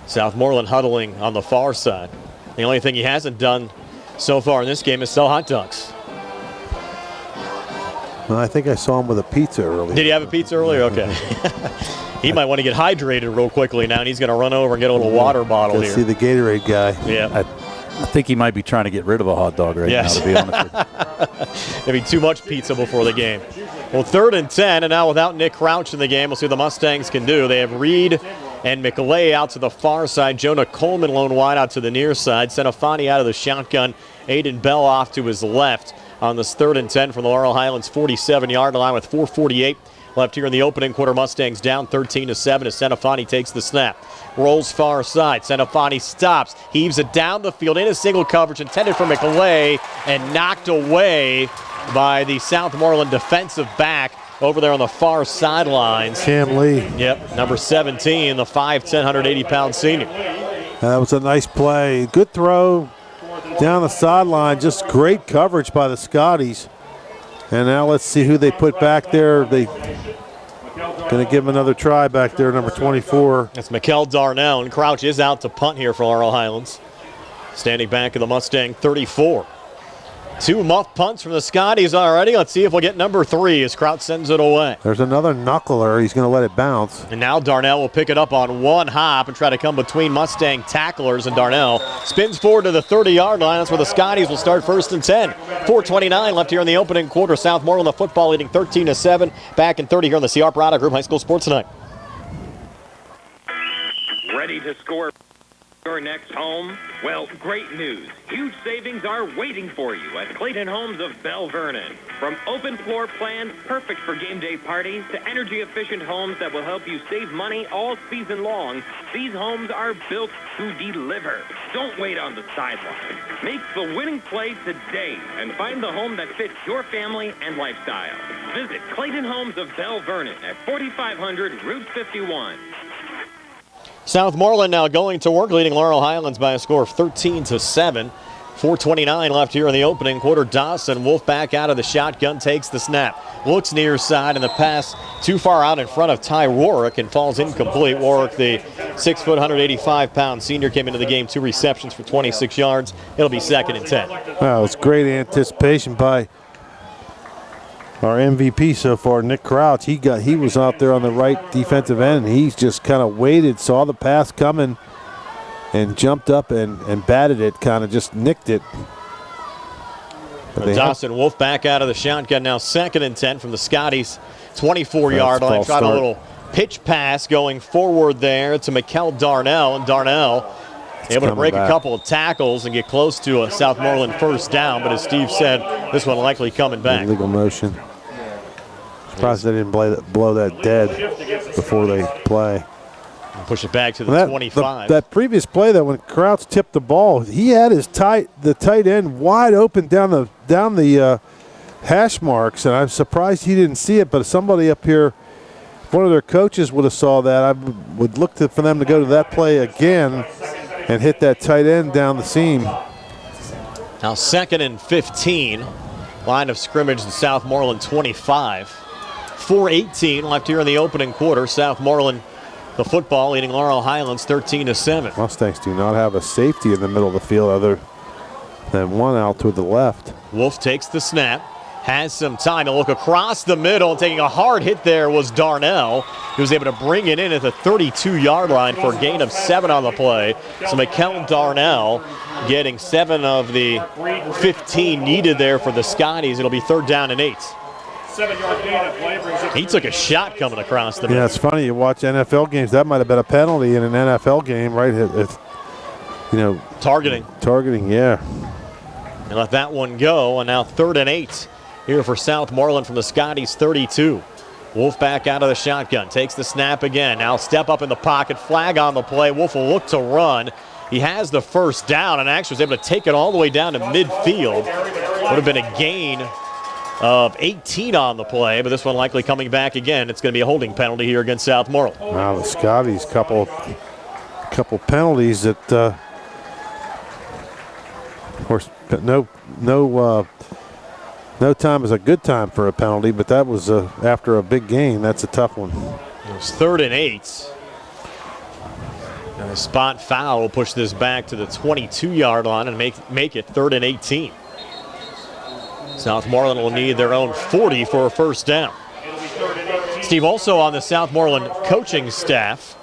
Southmoreland huddling on the far side. The only thing he hasn't done so far in this game is sell hot dogs. Well, I think I saw him with a pizza earlier. Did he have a pizza earlier? Okay. He might want to get hydrated real quickly now, and he's going to run over and get a little water bottle here. See the Gatorade guy. Yeah. I think he might be trying to get rid of a hot dog now, to be honest with you. Maybe too much pizza before the game. Well, 3rd and 10, and now without Nick Crouch in the game, we'll see what the Mustangs can do. They have Reed and McLeay out to the far side. Jonah Coleman lone wide out to the near side. Senafani out of the shotgun. Aiden Bell off to his left on this 3rd and 10 from the Laurel Highlands 47-yard line with 4:48 left here in the opening quarter. Mustangs down 13-7 as Senafani takes the snap. Rolls far side. Senafani stops. Heaves it down the field in a single coverage intended for McLeay and knocked away by the Southmoreland defensive back over there on the far sidelines. Cam Lee. Yep, number 17, the 5'10", 180-pound senior. That was a nice play. Good throw down the sideline. Just great coverage by the Scotties. And now let's see who they put back there. They Going to give him another try back there, number 24. That's Mikkel Darnell, and Crouch is out to punt here for Laurel Highlands. Standing back of the Mustang 34. 2 muff punts from the Scotties already. Let's see if we'll get number 3 as Crouch sends it away. There's another knuckler. He's going to let it bounce. And now Darnell will pick it up on one hop and try to come between Mustang tacklers, and Darnell spins forward to the 30-yard line. That's where the Scotties will start 1st and 10. 4:29 left here in the opening quarter. Southmoreland the football leading 13-7. Back in 30 here on the CR Product Group High School Sports Tonight. Ready to score your next home? Well, great news. Huge savings are waiting for you at Clayton Homes of Bell Vernon. From open floor plan, perfect for game day parties, to energy-efficient homes that will help you save money all season long, these homes are built to deliver. Don't wait on the sidelines. Make the winning play today and find the home that fits your family and lifestyle. Visit Clayton Homes of Bell Vernon at 4500 Route 51. Southmoreland now going to work, leading Laurel Highlands by a score of 13-7. 4:29 left here in the opening quarter. Dawson Wolf back out of the shotgun, takes the snap, looks near side, and the pass too far out in front of Ty Warwick and falls incomplete. Warwick, the 6', 185-pound senior, came into the game 2 receptions for 26 yards. It'll be 2nd and 10. Wow, it's great anticipation by our MVP so far, Nick Crouch. He was out there on the right defensive end. He's just kind of waited, saw the pass coming, and jumped up and batted it, kind of just nicked it. Dawson Wolf back out of the shotgun now, 2nd and 10 from the Scotties 24-yard line. Tried a little pitch pass going forward there to Mikkel Darnell, and Darnell able to break a couple of tackles and get close to a Southmoreland 1st down, but as Steve said, this one likely coming back. Illegal motion. Surprised they didn't blow that dead before they play. And push it back to the 25. That previous play, though, when Crouch tipped the ball, he had his tight end wide open down the hash marks, and I'm surprised he didn't see it. But somebody up here, one of their coaches would have saw that. I would look for them to go to that play again and hit that tight end down the seam. Now 2nd and 15. Line of scrimmage, the Southmoreland 25. 4:18 left here in the opening quarter. Southmoreland, the football, leading Laurel Highlands 13-7. Mustangs do not have a safety in the middle of the field other than one out to the left. Wolf takes the snap, has some time to look across the middle, and taking a hard hit there was Darnell. He was able to bring it in at the 32-yard line for a gain of 7 on the play. So Mikkel Darnell getting 7 of the 15 needed there for the Scotties. It'll be 3rd down and 8. 7-yard gain of play brings it. He took a shot coming across the middle. Yeah, it's funny. You watch NFL games. That might have been a penalty in an NFL game, right? Targeting, yeah. And let that one go, and now 3rd and 8 here for Southmoreland from the Scotties 32. Wolf back out of the shotgun, takes the snap again. Now step up in the pocket, flag on the play. Wolf will look to run. He has the 1st down and actually was able to take it all the way down to midfield. Would have been a gain of 18 on the play, but this one likely coming back again. It's going to be a holding penalty here against Southmoreland. Wow, the Scotties, couple penalties that, of course, no time is a good time for a penalty, but that was after a big gain. That's a tough one. It was 3rd and 8. And a spot foul will push this back to the 22-yard line and make it 3rd and 18. Southmoreland will need their own 40 for a 1st down. Steve, also on the Southmoreland coaching staff,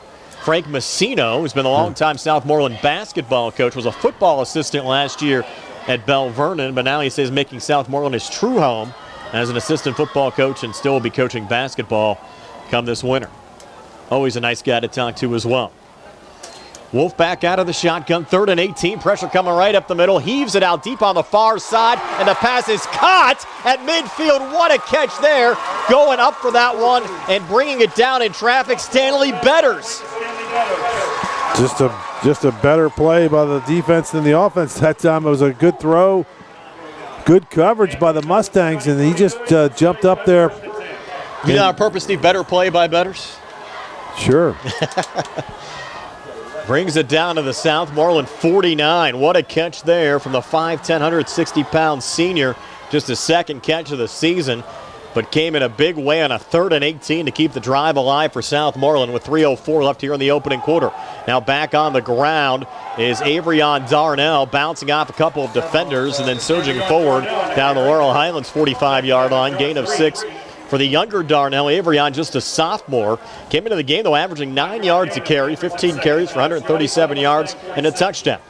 Frank Messino, who's been a long-time Southmoreland basketball coach, was a football assistant last year at Bell Vernon, but now he says making Southmoreland his true home as an assistant football coach and still will be coaching basketball come this winter. Always a nice guy to talk to as well. Wolf back out of the shotgun, 3rd and 18. Pressure coming right up the middle. Heaves it out deep on the far side, and the pass is caught at midfield. What a catch there. Going up for that one and bringing it down in traffic, Stanley Betters. Just a better play by the defense than the offense. That time it was a good throw. Good coverage by the Mustangs, and he just jumped up there. You know on purpose, Steve, better play by Betters? Sure. Brings it down to the Southmoreland 49. What a catch there from the 5'10", 160-pound senior. Just his 2nd catch of the season. but came in a big way on a 3rd and 18 to keep the drive alive for Southmoreland with 3:04 left here in the opening quarter. Now back on the ground is Avrion Darnell, bouncing off a couple of defenders and then surging forward down the Laurel Highlands 45-yard line, gain of 6 for the younger Darnell. Avrion, just a sophomore, came into the game, though, averaging 9 yards a carry, 15 carries for 137 yards and a touchdown.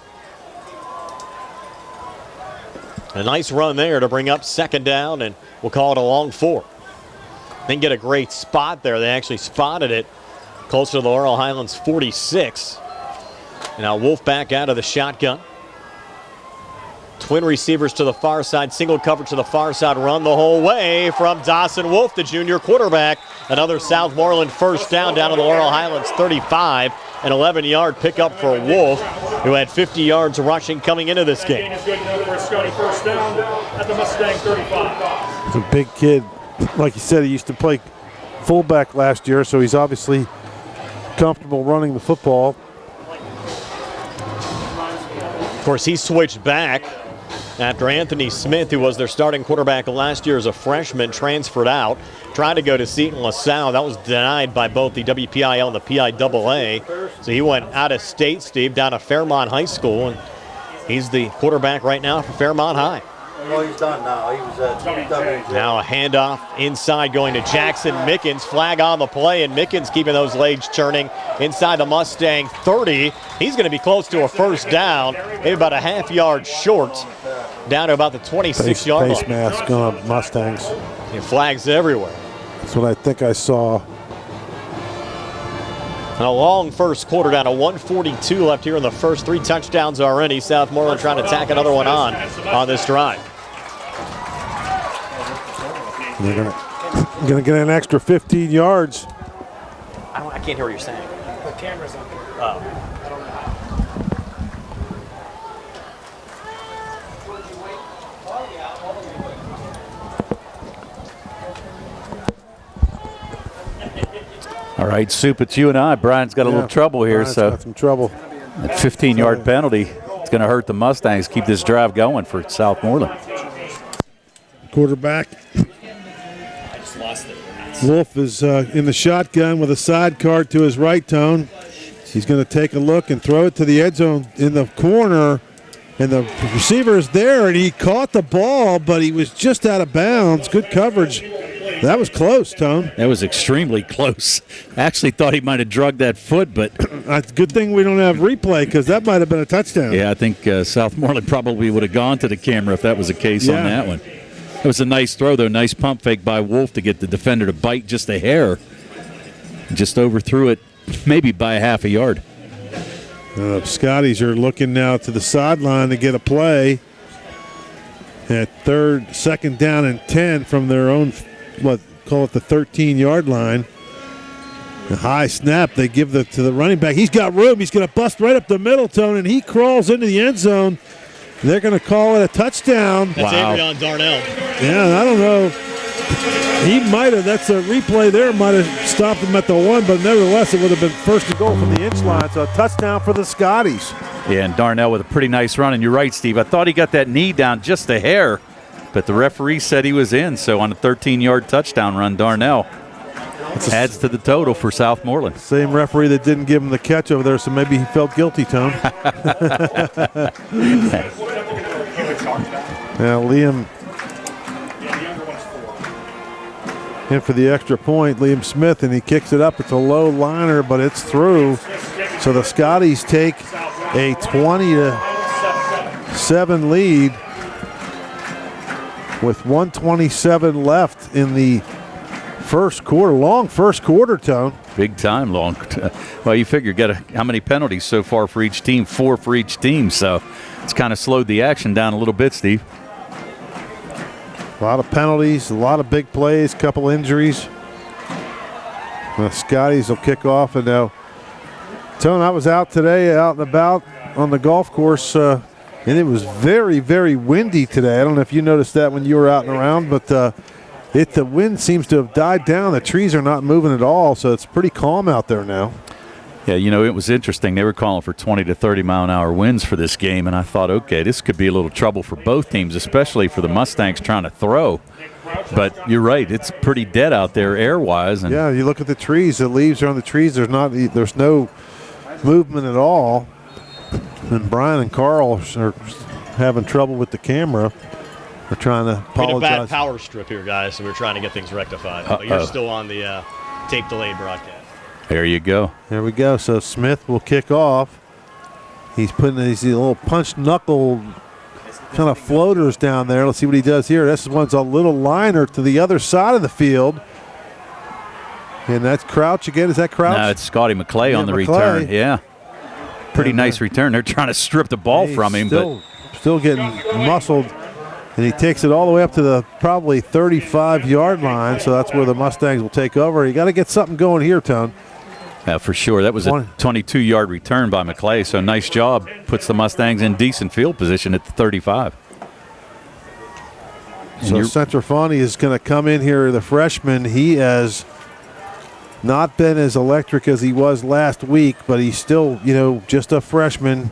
A nice run there to bring up 2nd down, and we'll call it a long 4. Didn't get a great spot there. They actually spotted it closer to the Laurel Highlands 46. And now Wolf back out of the shotgun. Twin receivers to the far side, single coverage to the far side, run the whole way from Dawson Wolf, the junior quarterback. Another Southmoreland first down to the Laurel Highlands 35. An 11-yard pickup for Wolf, who had 50 yards rushing coming into this game. Is good enough for a Scotty first down at the Mustang 35. He's a big kid. Like you said, he used to play fullback last year, so he's obviously comfortable running the football. Of course, he switched back after Anthony Smith, who was their starting quarterback last year as a freshman, transferred out. Tried to go to Seton LaSalle. That was denied by both the WPIAL and the PIAA. So he went out of state, Steve, down to Fairmont High School, and he's the quarterback right now for Fairmont High. Well, he's done now. He was at WPIAL. Now a handoff inside going to Jackson Mickens. Flag on the play, and Mickens keeping those legs churning inside the Mustang 30. He's going to be close to a first down, maybe about a half-yard short, down to about the 26-yard line. Face mask on Mustangs. And flags everywhere. That's what I think I saw. And a long first quarter, down to 1:42 left here in the first. 3 touchdowns already. Southmoreland trying to tack another one on this drive. They're gonna get an extra 15 yards. I can't hear what you're saying. The camera's on there. Oh. All right, Soup, it's you and I. Brian's got a little trouble here. Brian's So got some trouble. That 15-yard penalty, it's going to hurt the Mustangs. Keep this drive going for Southmoreland. Quarterback. I just lost it. Wolf is in the shotgun with a side card to his right, Tone. He's going to take a look and throw it to the end zone in the corner. And the receiver is there, and he caught the ball, but he was just out of bounds. Good coverage. That was close, Tone. That was extremely close. I actually thought he might have drugged that foot, but good thing we don't have replay because that might have been a touchdown. Yeah, I think Southmoreland probably would have gone to the camera if that was the case on that one. It was a nice throw, though. Nice pump fake by Wolf to get the defender to bite just a hair. Just overthrew it maybe by a half a yard. Scotties are looking now to the sideline to get a play. At 2nd down and 10 from their own, call it the 13-yard line. A high snap, they give to the running back. He's got room. He's going to bust right up the middle, Tone, and he crawls into the end zone. They're going to call it a touchdown. That's Avrion Darnell. Yeah, I don't know. He might have, that's a replay there, might have stopped him at the 1, but nevertheless, it would have been 1st and goal from the inch line. So a touchdown for the Scotties. Yeah, and Darnell with a pretty nice run. And you're right, Steve. I thought he got that knee down just a hair, but the referee said he was in. So on a 13-yard touchdown run, Darnell adds to the total for Southmoreland. Same referee that didn't give him the catch over there, so maybe he felt guilty, Tom. Now Liam in for the extra point, Liam Smith, and he kicks it up. It's a low liner, but it's through. So the Scotties take a 20-7 lead with 1:27 left in the first quarter. Long first quarter, Tone. Big time long. Well, you figure how many penalties so far for each team? 4 for each team. So it's kind of slowed the action down a little bit, Steve. A lot of penalties, a lot of big plays, couple injuries. The Scotties will kick off, and now, Tone, I was out today, out and about on the golf course, and it was very, very windy today. I don't know if you noticed that when you were out and around, but the wind seems to have died down. The trees are not moving at all, so it's pretty calm out there now. Yeah, it was interesting. They were calling for 20 to 30-mile-an-hour winds for this game, and I thought, okay, this could be a little trouble for both teams, especially for the Mustangs trying to throw. But you're right, it's pretty dead out there air-wise. And yeah, you look at the trees. The leaves are on the trees. There's no movement at all. And Brian and Carl are having trouble with the camera. They're trying to apologize. We had a bad power strip here, guys, so we're trying to get things rectified. But you're still on the tape delay broadcast. There you go. There we go. So Smith will kick off. He's putting these little punch knuckle kind of floaters down there. Let's see what he does here. This one's a little liner to the other side of the field. And that's Crouch again. Is that Crouch? No, it's Scotty McClay on the return. Yeah. Pretty nice return. They're trying to strip the ball from him. Still getting muscled. And he takes it all the way up to the probably 35-yard line. So that's where the Mustangs will take over. You got to get something going here, Tone. Yeah, for sure. That was a 22-yard return by McClay, so nice job. Puts the Mustangs in decent field position at the 35. So Centrafani is going to come in here, the freshman. He has not been as electric as he was last week, but he's still, just a freshman.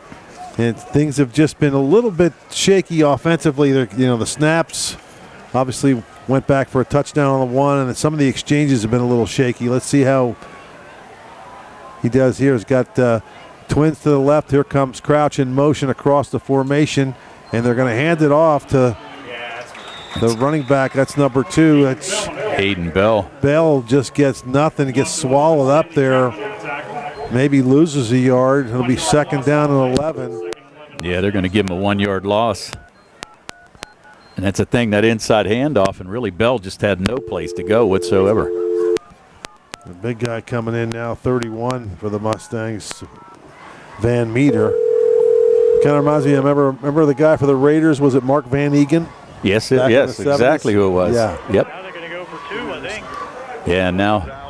And things have just been a little bit shaky offensively. The snaps obviously went back for a touchdown on the one, and some of the exchanges have been a little shaky. Let's see how he does here. He's got twins to the left. Here comes Crouch in motion across the formation, and they're going to hand it off to the running back. That's number 2. That's Hayden Bell. Bell just gets nothing, gets swallowed up there. Maybe loses a yard. It'll be second down and 11. Yeah, they're going to give him a 1-yard loss. And that's a thing, that inside handoff, and really Bell just had no place to go whatsoever. The big guy coming in now, 31 for the Mustangs, Van Meter. Kind of reminds me, remember the guy for the Raiders? Was it Mark Van Egan? Yes, exactly who it was. Yeah. Yep. Now they're going to go for 2, I think. Yeah, now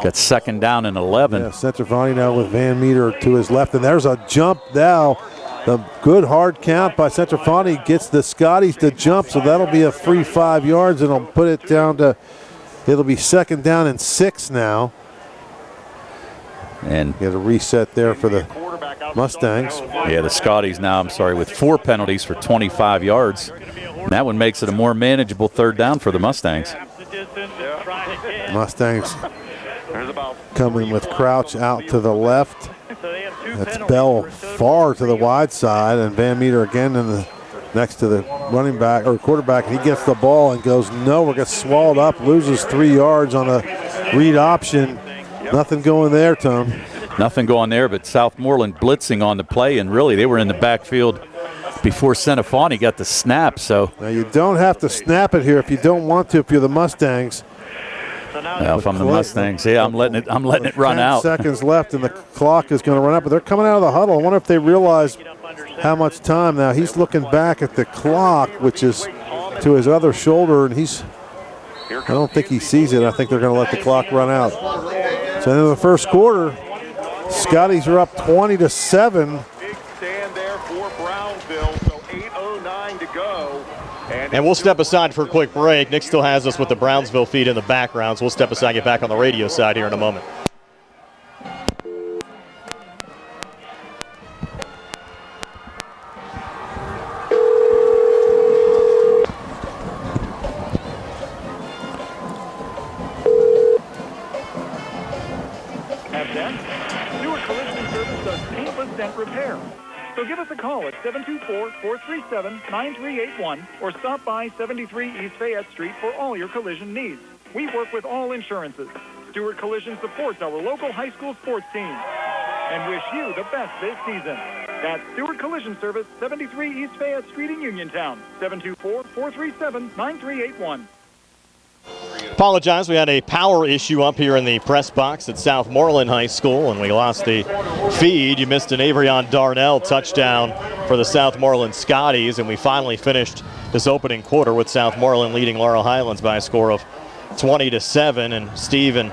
got second down and 11. Yeah, Centrafani now with Van Meter to his left, and there's a jump now. The good hard count by Centrafani gets the Scotties to jump, so that'll be a free 5 yards, and it'll put it down to. It'll be second down and 6 now. And get a reset there for the Mustangs. Yeah, the Scotties now, with 4 penalties for 25 yards. And that one makes it a more manageable third down for the Mustangs. Mustangs coming with Crouch out to the left. That's Bell far to the wide side, and Van Meter again next to the running back or quarterback. He gets the ball and goes nowhere, gets swallowed up, loses 3 yards on a read option. Nothing going there, Tom. Nothing going there, but Southmoreland blitzing on the play, and really they were in the backfield before Centrafani got the snap. So now you don't have to snap it here if you don't want to. If you're the Mustangs. Well, if I'm the Mustangs, yeah, I'm letting it run out. 10 seconds left, and the clock is going to run out. But they're coming out of the huddle. I wonder if they realize how much time now. He's looking back at the clock, which is to his other shoulder, and I don't think he sees it. I think they're going to let the clock run out. So in the first quarter, Scotties are up 20-7. Big stand there for Brownsville, so 8:09 to go. And we'll step aside for a quick break. Nick still has us with the Brownsville feed in the background, so we'll step aside and get back on the radio side here in a moment. Repair. So give us a call at 724-437-9381 or stop by 73 East Fayette Street for all your collision needs. We work with all insurances. Stewart Collision supports our local high school sports team and wish you the best this season. That's Stewart Collision Service, 73 East Fayette Street in Uniontown, 724-437-9381. Apologize, we had a power issue up here in the press box at Southmoreland High School, and we lost the feed. You missed an Avrion Darnell touchdown for the Southmoreland Scotties, and we finally finished this opening quarter with Southmoreland leading Laurel Highlands by a score of 20-7. And Steve and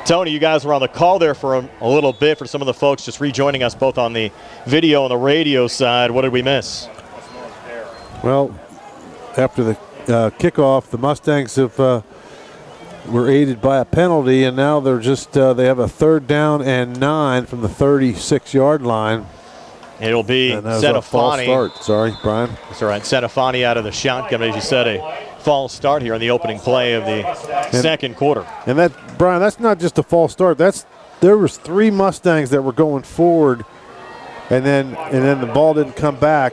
Tony, you guys were on the call there for a little bit. For some of the folks just rejoining us both on the video and the radio side, what did we miss? Well, after the kickoff, the Mustangs were aided by a penalty, and now they're just they have a 3rd down and 9 from the 36-yard line. It'll be Centrafani. Start. Sorry, Brian. That's all right. Centrafani out of the shotgun, as you said, a false start here in the opening play of the second quarter. And that, Brian, that's not just a false start. There was 3 Mustangs that were going forward, and then the ball didn't come back,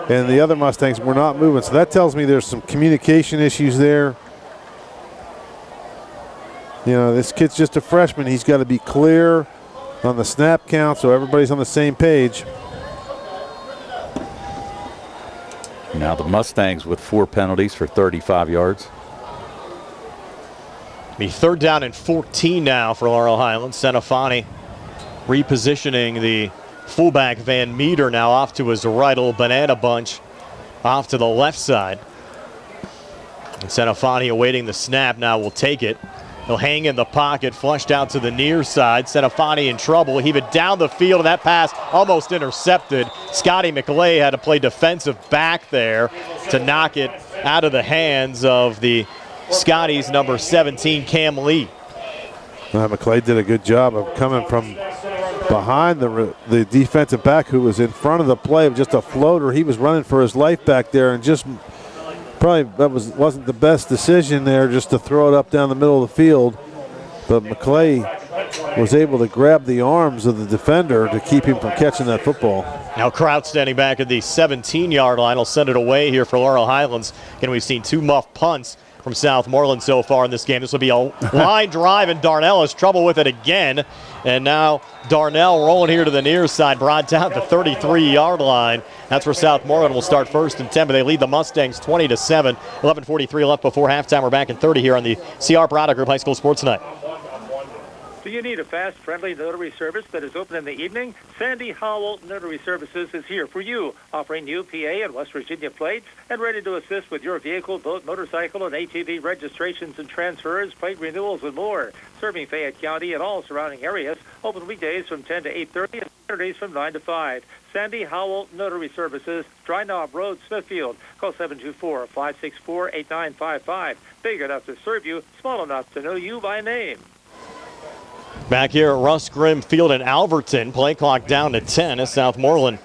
and the other Mustangs were not moving. So that tells me there's some communication issues there. You know, this kid's just a freshman. He's got to be clear on the snap count so everybody's on the same page. Now the Mustangs with 4 penalties for 35 yards. Be 3rd down and 14 now for Laurel Highlands. Senafani repositioning the fullback Van Meter now off to his right. Little banana bunch off to the left side. And Senafani awaiting the snap now will take it. He'll hang in the pocket, flushed out to the near side. Senafani in trouble. Heave it down the field, and that pass almost intercepted. Scotty McLay had to play defensive back there to knock it out of the hands of the Scotty's number 17, Cam Lee. McLay did a good job of coming from behind the defensive back who was in front of the play of just a floater. He was running for his life back there, and just probably that wasn't the best decision there just to throw it up down the middle of the field. But McLay was able to grab the arms of the defender to keep him from catching that football. Now Kraut standing back at the 17-yard line will send it away here for Laurel Highlands. Again, we've seen 2 muff punts from Southmoreland so far in this game. This will be a line drive, and Darnell has trouble with it again. And now Darnell rolling here to the near side, brought down the 33-yard line. That's where Southmoreland will start 1st and 10, but they lead the Mustangs 20-7. 11:43 left before halftime. We're back in 30 here on the CR Product Group High School Sports Night. Do you need a fast, friendly notary service that is open in the evening? Sandy Howell Notary Services is here for you, offering UPA and West Virginia plates and ready to assist with your vehicle, boat, motorcycle, and ATV registrations and transfers, plate renewals, and more. Serving Fayette County and all surrounding areas, open weekdays from 10 to 8:30 and Saturdays from 9 to 5. Sandy Howell Notary Services, Dry Knob Road, Smithfield. Call 724-564-8955. Big enough to serve you, small enough to know you by name. Back here at Russ Grimm Field in Alverton, play clock down to 10 as Southmoreland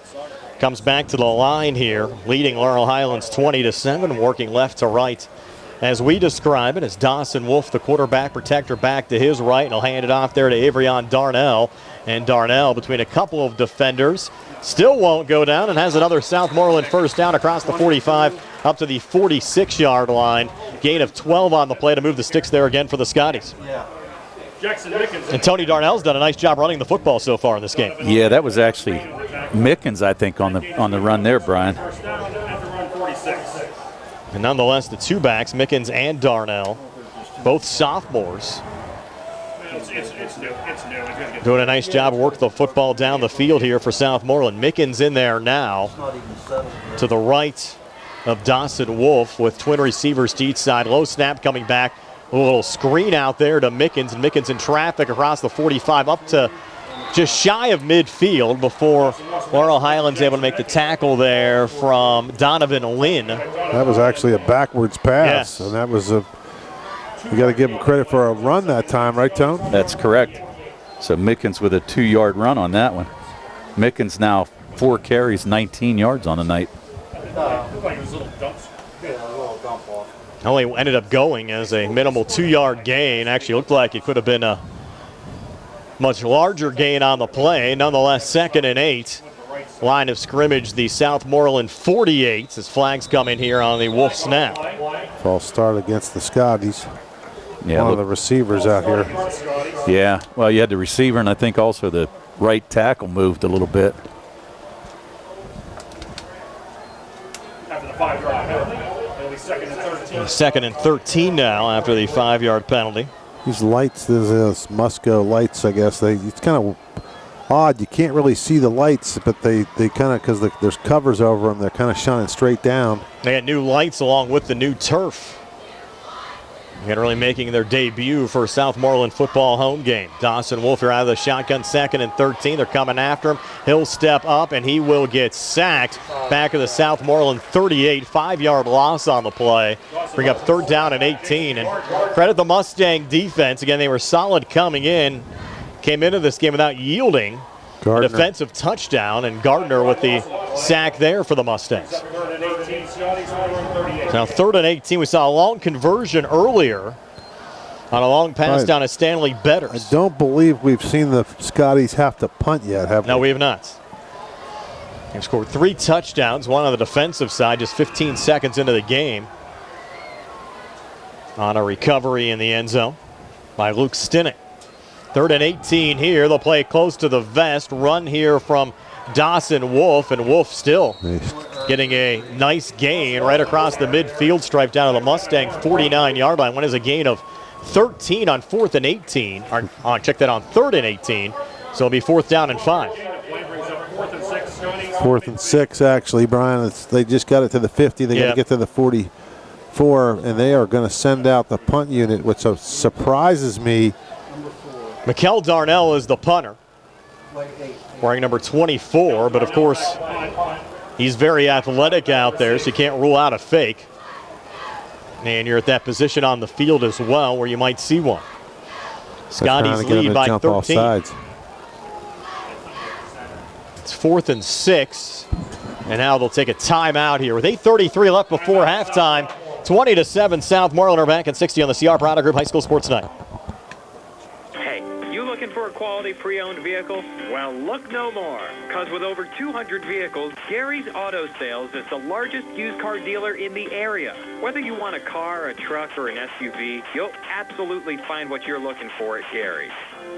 comes back to the line here, leading Laurel Highlands 20-7, working left to right. As we describe it, as Dawson Wolf, the quarterback protector, back to his right, and he'll hand it off there to Avrion Darnell. And Darnell, between a couple of defenders, still won't go down and has another Southmoreland first down across the 45 up to the 46-yard line. Gain of 12 on the play to move the sticks there again for the Scotties. Yeah. And Tony Darnell's done a nice job running the football so far in this game. Yeah, that was actually Mickens, I think, on the run there, Brian. And nonetheless, the 2 backs, Mickens and Darnell, both sophomores, doing a nice job working the football down the field here for Southmoreland. Mickens in there now to the right of Dawson Wolf with twin receivers to each side. Low snap coming back. A little screen out there to Mickens, and Mickens in traffic across the 45 up to just shy of midfield before Laurel Highlands able to make the tackle there from Donovan Lynn. That was actually a backwards pass, and that was you got to give him credit for a run that time, right, Tone? That's correct. So Mickens with a 2-yard run on that one. Mickens now 4 carries, 19 yards on the night. Only ended up going as a minimal 2-yard gain. Actually looked like it could have been a much larger gain on the play. Nonetheless, 2nd and 8. Line of scrimmage, the Southmoreland 48 as flags come in here on the Wolf snap. False start against the Scotties. Yeah, one of the receivers out here. Yeah, well, you had the receiver, and I think also the right tackle moved a little bit. After the 5-yard penalty, it'll be 2nd and 13. 2nd and 13 now after the 5-yard penalty. These lights, these Musco lights, I guess, it's kind of odd. You can't really see the lights, but they kind of, because there's covers over them, they're kind of shining straight down. They had new lights along with the new turf. And really making their debut for Southmoreland football home game. Dawson Wolf here out of the shotgun, 2nd and 13. They're coming after him. He'll step up, and he will get sacked. Back of the Southmoreland 38, 5-yard loss on the play. Bring up 3rd down and 18. And credit the Mustang defense. Again, they were solid coming in. Came into this game without yielding. A defensive touchdown, and Gardner with the sack there for the Mustangs. 3rd and 18, Now 3rd and 18. We saw a long conversion earlier on a long pass down to Stanley Betters. I don't believe we've seen the Scotties have to punt yet, have we? No, we have not. They've scored 3 touchdowns, one on the defensive side, just 15 seconds into the game. On a recovery in the end zone by Luke Stinnick. 3rd and 18 here. They'll play close to the vest. Run here from Dawson Wolf, and Wolf still getting a nice gain right across the midfield stripe down to the Mustang 49-yard line. One is a gain of 13 on 4th and 18. Check that on 3rd and 18. So it'll be 4th down and 5. 4th and 6, actually, Brian. They just got it to the 50. They got to get to the 44, and they are going to send out the punt unit, which surprises me. Mikel Darnell is the punter, wearing number 24, but of course, he's very athletic out there, so you can't rule out a fake. And you're at that position on the field as well where you might see one. Scotty's lead by 13. It's 4th and 6, and now they'll take a timeout here with 8:33 left before halftime. 20-7, Southmoreland are back at 60 on the CR Product Group High School Sports Night. Hey, you looking for a quality pre-owned vehicle? Well, look no more, because with over 200 vehicles, Gary's Auto Sales is the largest used car dealer in the area. Whether you want a car, a truck, or an SUV, you'll absolutely find what you're looking for at Gary's.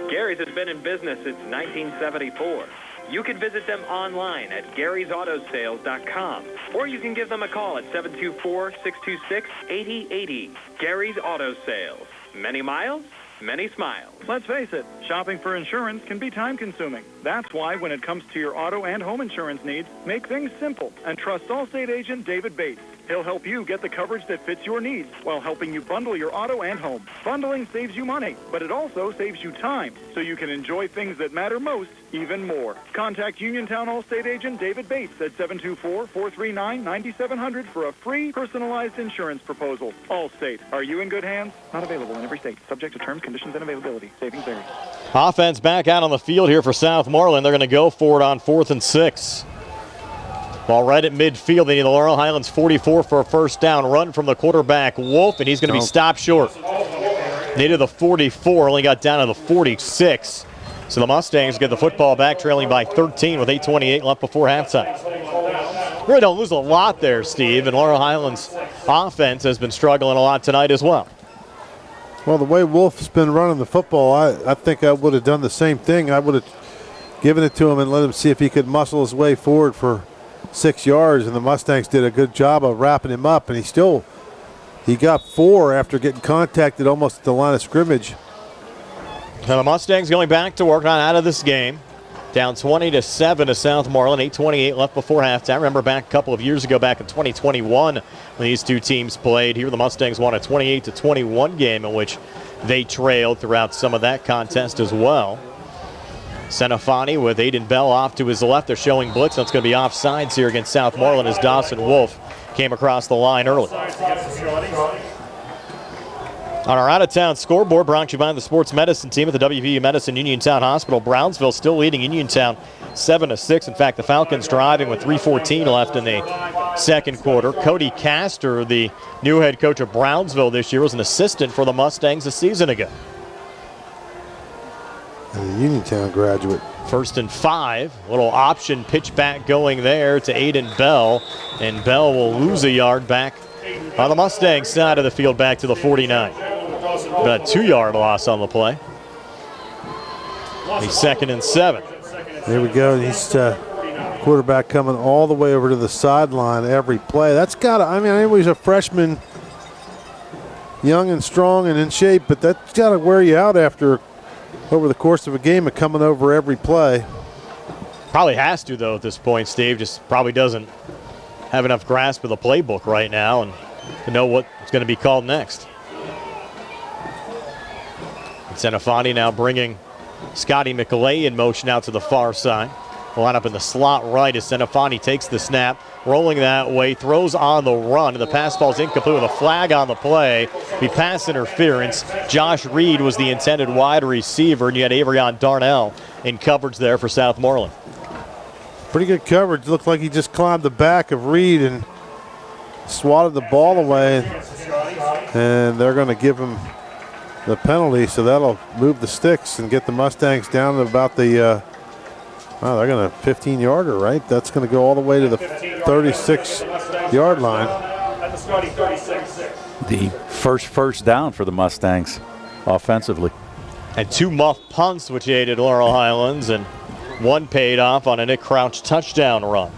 Gary's has been in business since 1974. You can visit them online at Gary'sAutoSales.com, or you can give them a call at 724-626-8080. Gary's Auto Sales. Many miles, many smiles. Let's face it, shopping for insurance can be time-consuming. That's why when it comes to your auto and home insurance needs, make things simple and trust Allstate agent David Bates. He'll help you get the coverage that fits your needs while helping you bundle your auto and home. Bundling saves you money, but it also saves you time, so you can enjoy things that matter most even more. Contact Uniontown Allstate agent David Bates at 724-439-9700 for a free personalized insurance proposal. Allstate, are you in good hands? Not available in every state. Subject to terms, conditions, and availability. Savings vary. Offense back out on the field here for Southmoreland. They're going to go for it on 4th and 6. Ball right at midfield. They need the Laurel Highlands 44 for a first down. Run from the quarterback, Wolf, and he's going to be stopped short. Needed the 44, only got down to the 46. So the Mustangs get the football back, trailing by 13 with 8:28 left before halftime. Really don't lose a lot there, Steve, and Laurel Highlands offense has been struggling a lot tonight as well. Well, the way Wolf's been running the football, I think I would have done the same thing. I would have given it to him and let him see if he could muscle his way forward for 6 yards, and the Mustangs did a good job of wrapping him up, and he got 4 after getting contacted almost at the line of scrimmage. Now the Mustangs going back to work on out of this game. Down 20-7 to Southmoreland, 8:28 left before halftime. Remember back a couple of years ago, back in 2021, when these two teams played here, the Mustangs won a 28-21 game in which they trailed throughout some of that contest as well. Senafani with Aiden Bell off to his left. They're showing blitz. That's going to be offsides here against Southmoreland as Dawson Wolf came across the line early. On our out-of-town scoreboard, brought to you by the sports medicine team at the WPIAL Medicine Uniontown Hospital. Brownsville still leading Uniontown 7-6. In fact, the Falcons driving with 3:14 left in the second quarter. Cody Castor, the new head coach of Brownsville this year, was an assistant for the Mustangs a season ago. And a Uniontown graduate. 1st and 5. Little option pitch back going there to Aiden Bell. And Bell will lose a yard back on the Mustang side of the field back to the 49. About a 2-yard loss on the play. He's 2nd and 7. There we go. He's quarterback coming all the way over to the sideline every play. That's got to, I know he's a freshman, young and strong and in shape, but that's got to wear you out over the course of a game of coming over every play. Probably has to, though, at this point, Steve. Just probably doesn't have enough grasp of the playbook right now and to know what's going to be called next. Senafani now bringing Scotty McLay in motion out to the far side. Line up in the slot right as Senafani takes the snap, rolling that way, throws on the run, and the pass falls incomplete with a flag on the play. Be pass interference. Josh Reed was the intended wide receiver, and you had Averion Darnell in coverage there for Southmoreland. Pretty good coverage. Looked like he just climbed the back of Reed and swatted the ball away, and they're going to give him the penalty, so that'll move the sticks and get the Mustangs down to about the, they're going to 15-yarder, right? That's going to go all the way to the 36-yard line. The first down for the Mustangs offensively. And 2 muff punts, which aided Laurel Highlands, and 1 paid off on a Nick Crouch touchdown run.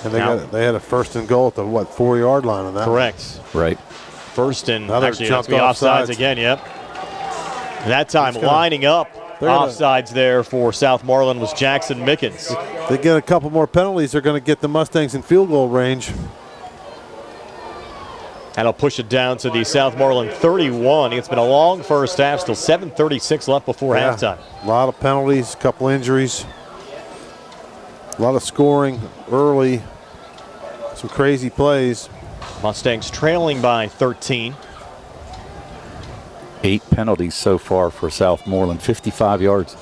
And they had a 1st and goal at the, 4-yard line on that? Correct. Right. 1st and actually jumped offsides again, yep. And that time lining up offsides there for Southmoreland was Jackson Mickens. They get a couple more penalties, they're going to get the Mustangs in field goal range. That'll push it down to the Southmoreland 31. It's been a long first half, still 7:36 left before halftime. A lot of penalties, a couple injuries, a lot of scoring early, some crazy plays. Mustangs trailing by 13. 8 penalties so far for Southmoreland, 55 yards.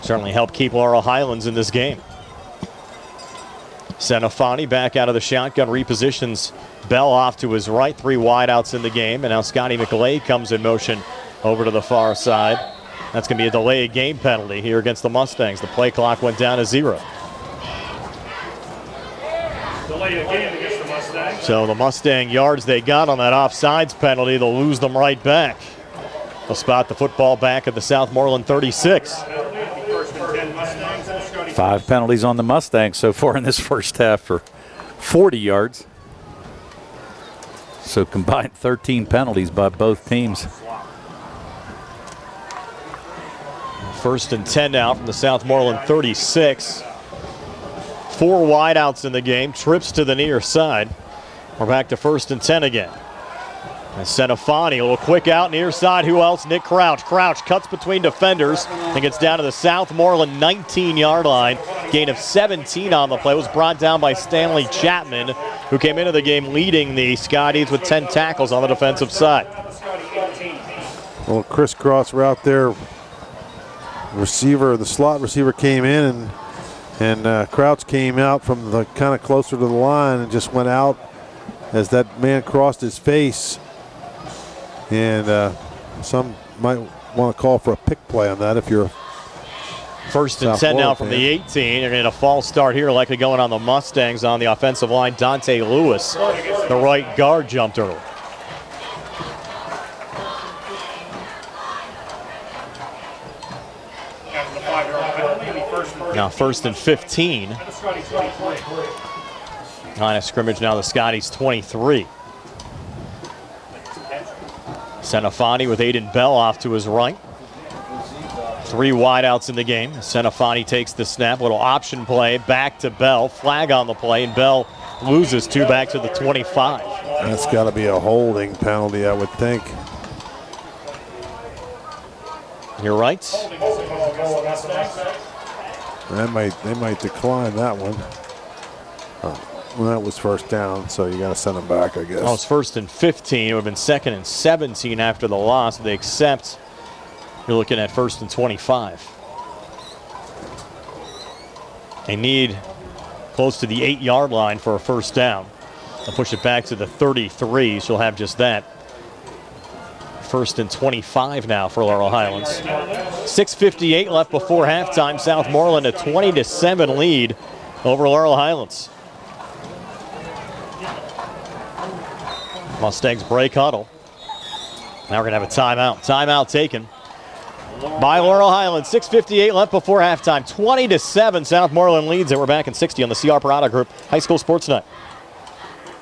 Certainly helped keep Laurel Highlands in this game. Senafani back out of the shotgun, repositions Bell off to his right. 3 wideouts in the game, and now Scotty McLeay comes in motion over to the far side. That's going to be a delayed game penalty here against the Mustangs. The play clock went down to 0. Delayed game against the Mustangs. So the Mustang yards they got on that offsides penalty, they'll lose them right back. They'll spot the football back at the Southmoreland 36. 5 penalties on the Mustangs so far in this first half for 40 yards. So combined 13 penalties by both teams. 1st and 10 now from the Southmoreland 36. 4 wideouts in the game, trips to the near side. We're back to 1st and 10 again. And Senafani, a little quick out near side. Who else? Nick Crouch. Crouch cuts between defenders and gets down to the Southmoreland 19-yard line. Gain of 17 on the play. Was brought down by Stanley Chapman, who came into the game leading the Scotties with 10 tackles on the defensive side. A little crisscross route there. The slot receiver came in, and Crouch came out from the kind of closer to the line and just went out as that man crossed his face. And some might want to call for a pick play on that if you're 1st and 10 now from the 18. You're going to get a false start here, likely going on the Mustangs on the offensive line. Dante Lewis, the right guard, jumped early. Now 1st and 15. Line of scrimmage now the Scotties 23. Senafani with Aiden Bell off to his right. 3 wideouts in the game. Senafani takes the snap, little option play, back to Bell. Flag on the play, and Bell loses 2 back to the 25. That's got to be a holding penalty, I would think. You're right. They might decline that one. Well, that was 1st down, so you got to send them back, I guess. Oh, it's 1st and 15. It would have been 2nd and 17 after the loss. If they accept, you're looking at 1st and 25. They need close to the 8-yard line for a 1st down. They'll push it back to the 33. She'll have just that. 1st and 25 now for Laurel Highlands. 6:58 left before halftime. Southmoreland a 20-7 lead over Laurel Highlands. Mustangs break huddle. Now we're going to have a timeout. Timeout taken by Laurel Highlands. 6:58 left before halftime. 20-7. Southmoreland leads it. We're back in 60 on the CR Parada Group High School Sports Night.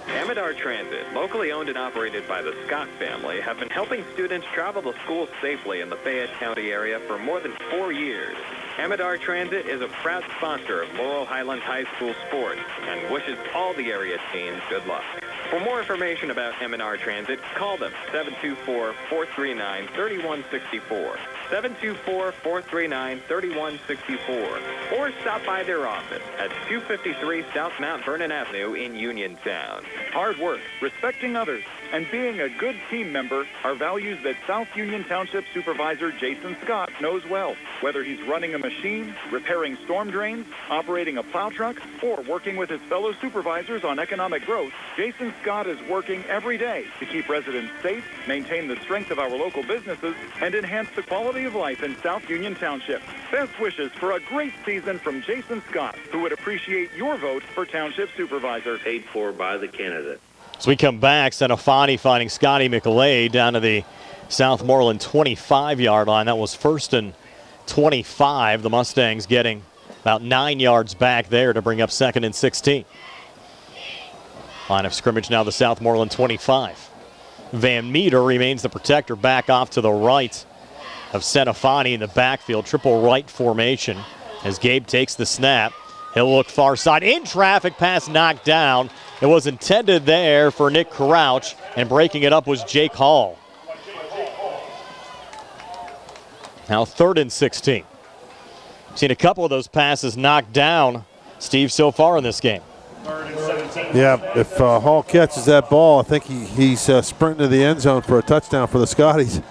Amidar Transit, locally owned and operated by the Scott family, have been helping students travel to school safely in the Fayette County area for more than 4 years. Amidar Transit is a proud sponsor of Laurel Highlands High School sports and wishes all the area teams good luck. For more information about Amidar Transit, call them 724-439-3164, 724-439-3164, or stop by their office at 253 South Mount Vernon Avenue in Uniontown. Hard work, respecting others, and being a good team member are values that South Union Township Supervisor Jason Scott knows well. Whether he's running a machine, repairing storm drains, operating a plow truck, or working with his fellow supervisors on economic growth, Jason Scott is working every day to keep residents safe, maintain the strength of our local businesses, and enhance the quality of life in South Union Township. Best wishes for a great season from Jason Scott, who would appreciate your vote for Township Supervisor. Paid for by the candidate. As we come back, Senafani finding Scotty McLeay down to the Southmoreland 25-yard line. That was 1st and 25. The Mustangs getting about 9 yards back there to bring up 2nd and 16. Line of scrimmage now the Southmoreland 25. Van Meter remains the protector back off to the right of Senafani in the backfield. Triple right formation as Gabe takes the snap. He'll look far side. In traffic, pass knocked down. It was intended there for Nick Crouch, and breaking it up was Jake Hall. Now 3rd and 16. Seen a couple of those passes knocked down, Steve, so far in this game. Yeah, if Hall catches that ball, I think he's sprinting to the end zone for a touchdown for the Scotties.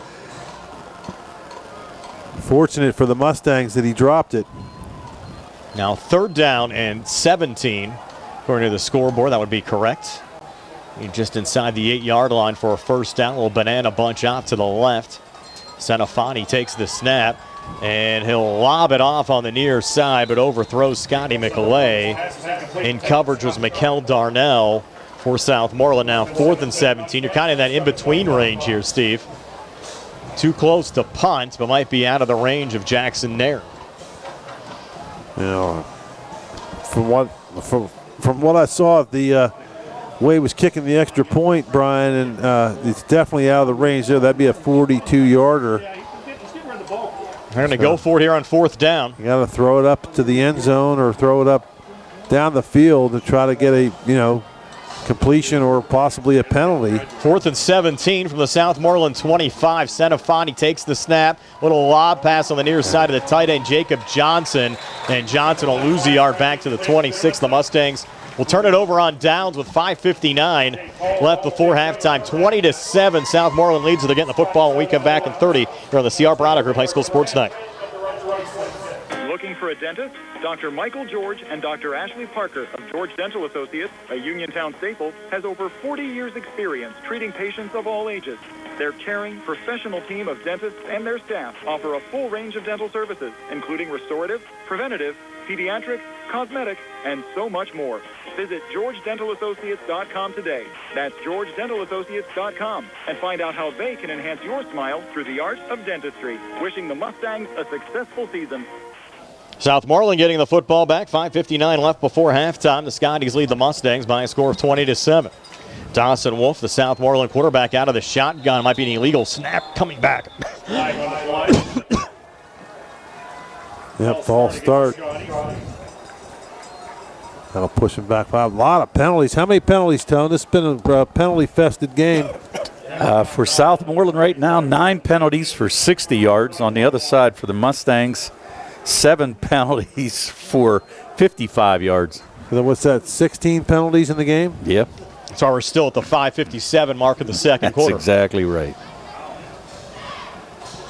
Fortunate for the Mustangs that he dropped it. Now 3rd down and 17. According to the scoreboard, that would be correct. Just inside the 8-yard line for a 1st down. A little banana bunch out to the left. Senafani takes the snap, and he'll lob it off on the near side, but overthrows Scotty McLeay. In coverage was Mikel Darnell for Southmoreland. Now 4th and 17. You're kind of in that in-between range here, Steve. Too close to punt, but might be out of the range of Jackson Nair. You know, from what I saw of the way he was kicking the extra point, Brian, and it's definitely out of the range there. That'd be a 42-yarder. They're going to go for it here on 4th down. You got to throw it up to the end zone or throw it up down the field to try to get a, completion or possibly a penalty. 4th and 17 from the Southmoreland 25. Senafani takes the snap. Little lob pass on the near side of the tight end, Jacob Johnson. And Johnson will lose the yard back to the 26. The Mustangs will turn it over on downs with 5:59 left before halftime. 20-7, Southmoreland leads. So they're getting the football when we come back in 30 here on the CR Brada Group High School Sports Night. Looking for a dentist? Dr. Michael George and Dr. Ashley Parker of George Dental Associates, a Uniontown staple, has over 40 years' experience treating patients of all ages. Their caring, professional team of dentists and their staff offer a full range of dental services, including restorative, preventative, pediatric, cosmetic, and so much more. Visit GeorgeDentalAssociates.com today. That's GeorgeDentalAssociates.com, and find out how they can enhance your smile through the art of dentistry. Wishing the Mustangs a successful season. Southmoreland getting the football back. 5:59 left before halftime. The Scotties lead the Mustangs by a score of 20-7. Dawson Wolf, the Southmoreland quarterback, out of the shotgun. Might be an illegal snap coming back. Yep, false start. That'll push him back 5. A lot of penalties. How many penalties, Tone? This has been a penalty-fested game. For Southmoreland right now, 9 penalties for 60 yards. On the other side for the Mustangs, 7 penalties for 55 yards. So what's that, 16 penalties in the game? Yep. So we're still at the 5:57 mark of the second quarter. That's exactly right.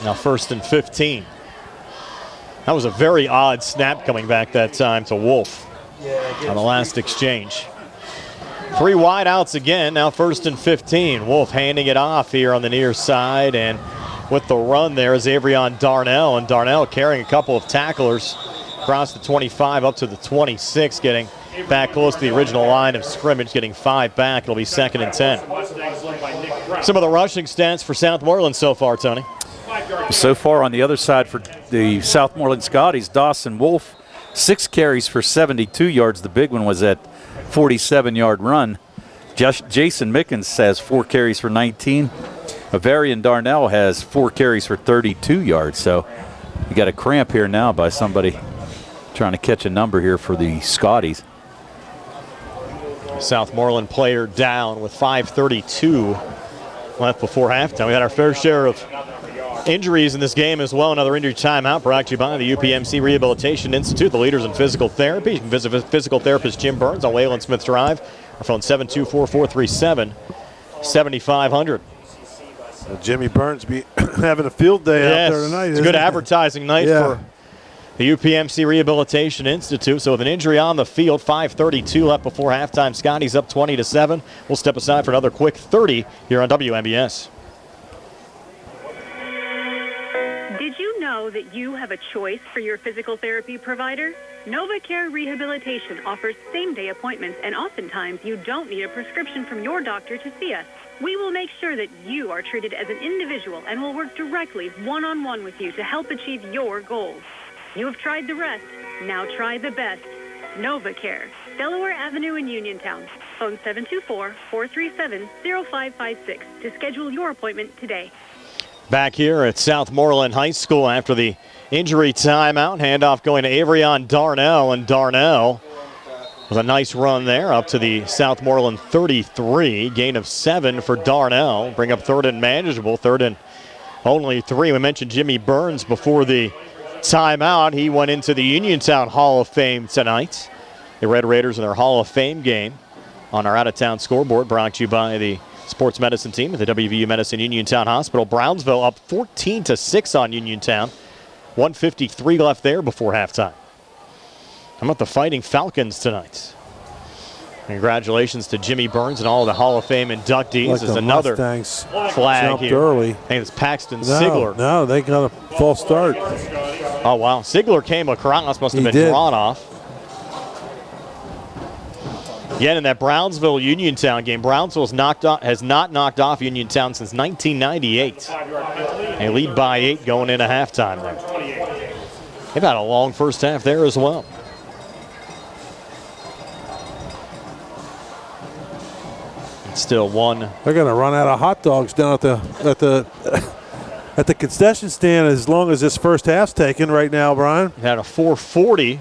Now 1st and 15. That was a very odd snap coming back that time to Wolf on the last exchange. 3 wide outs again. Now 1st and 15. Wolf handing it off here on the near side, and with the run there is Avrion Darnell, and Darnell carrying a couple of tacklers across the 25 up to the 26, getting back close to the original line of scrimmage, getting 5 back. It'll be 2nd and 10. Some of the rushing stats for Southmoreland so far, Tony. So far on the other side for the Southmoreland Scotties, Dawson Wolf, 6 carries for 72 yards. The big one was that 47-yard run. Jason Mickens has 4 carries for 19. Avarian Darnell has 4 carries for 32 yards. So you got a cramp here now by somebody trying to catch a number here for the Scotties. Southmoreland player down with 5:32 left before halftime. We had our fair share of injuries in this game as well. Another injury timeout brought to you by the UPMC Rehabilitation Institute, the leaders in physical therapy. You can visit physical therapist Jim Burns on Wayland Smith Drive. Our phone 724-437. 7,500. Jimmy Burns be having a field day out there tonight. It's a good advertising night for the UPMC Rehabilitation Institute. So with an injury on the field, 5:32 left before halftime. Scotty's up 20-7. We'll step aside for another quick 30 here on WMBS. Did you know that you have a choice for your physical therapy provider? NovaCare Rehabilitation offers same-day appointments, and oftentimes you don't need a prescription from your doctor to see us. We will make sure that you are treated as an individual and will work directly one-on-one with you to help achieve your goals. You have tried the rest. Now try the best. NovaCare, Delaware Avenue in Uniontown. Phone 724-437-0556 to schedule your appointment today. Back here at Southmoreland High School after the injury timeout. Handoff going to Avrion Darnell, and Darnell with a nice run there up to the Southmoreland 33. Gain of 7 for Darnell. Bring up third and manageable, third and only 3. We mentioned Jimmy Burns before the timeout. He went into the Uniontown Hall of Fame tonight. The Red Raiders in their Hall of Fame game on our out-of-town scoreboard, brought to you by the sports medicine team at the WVU Medicine Uniontown Hospital. Brownsville up 14-6 on Uniontown. 1:53 left there before halftime. How about the Fighting Falcons tonight? Congratulations to Jimmy Burns and all of the Hall of Fame inductees. Like There's the another Mustangs flag jumped here. early. I think it's Paxton Sigler. No, they got a false start. Oh, wow. Sigler came across, must have been drawn off. Again, in that Brownsville-Uniontown game, Brownsville has not knocked off Uniontown since 1998. They lead by 8 going into halftime there. They've had a long first half there as well. It's still one. They're going to run out of hot dogs down at the concession stand as long as this first half's taken right now, Brian. Had a 4:40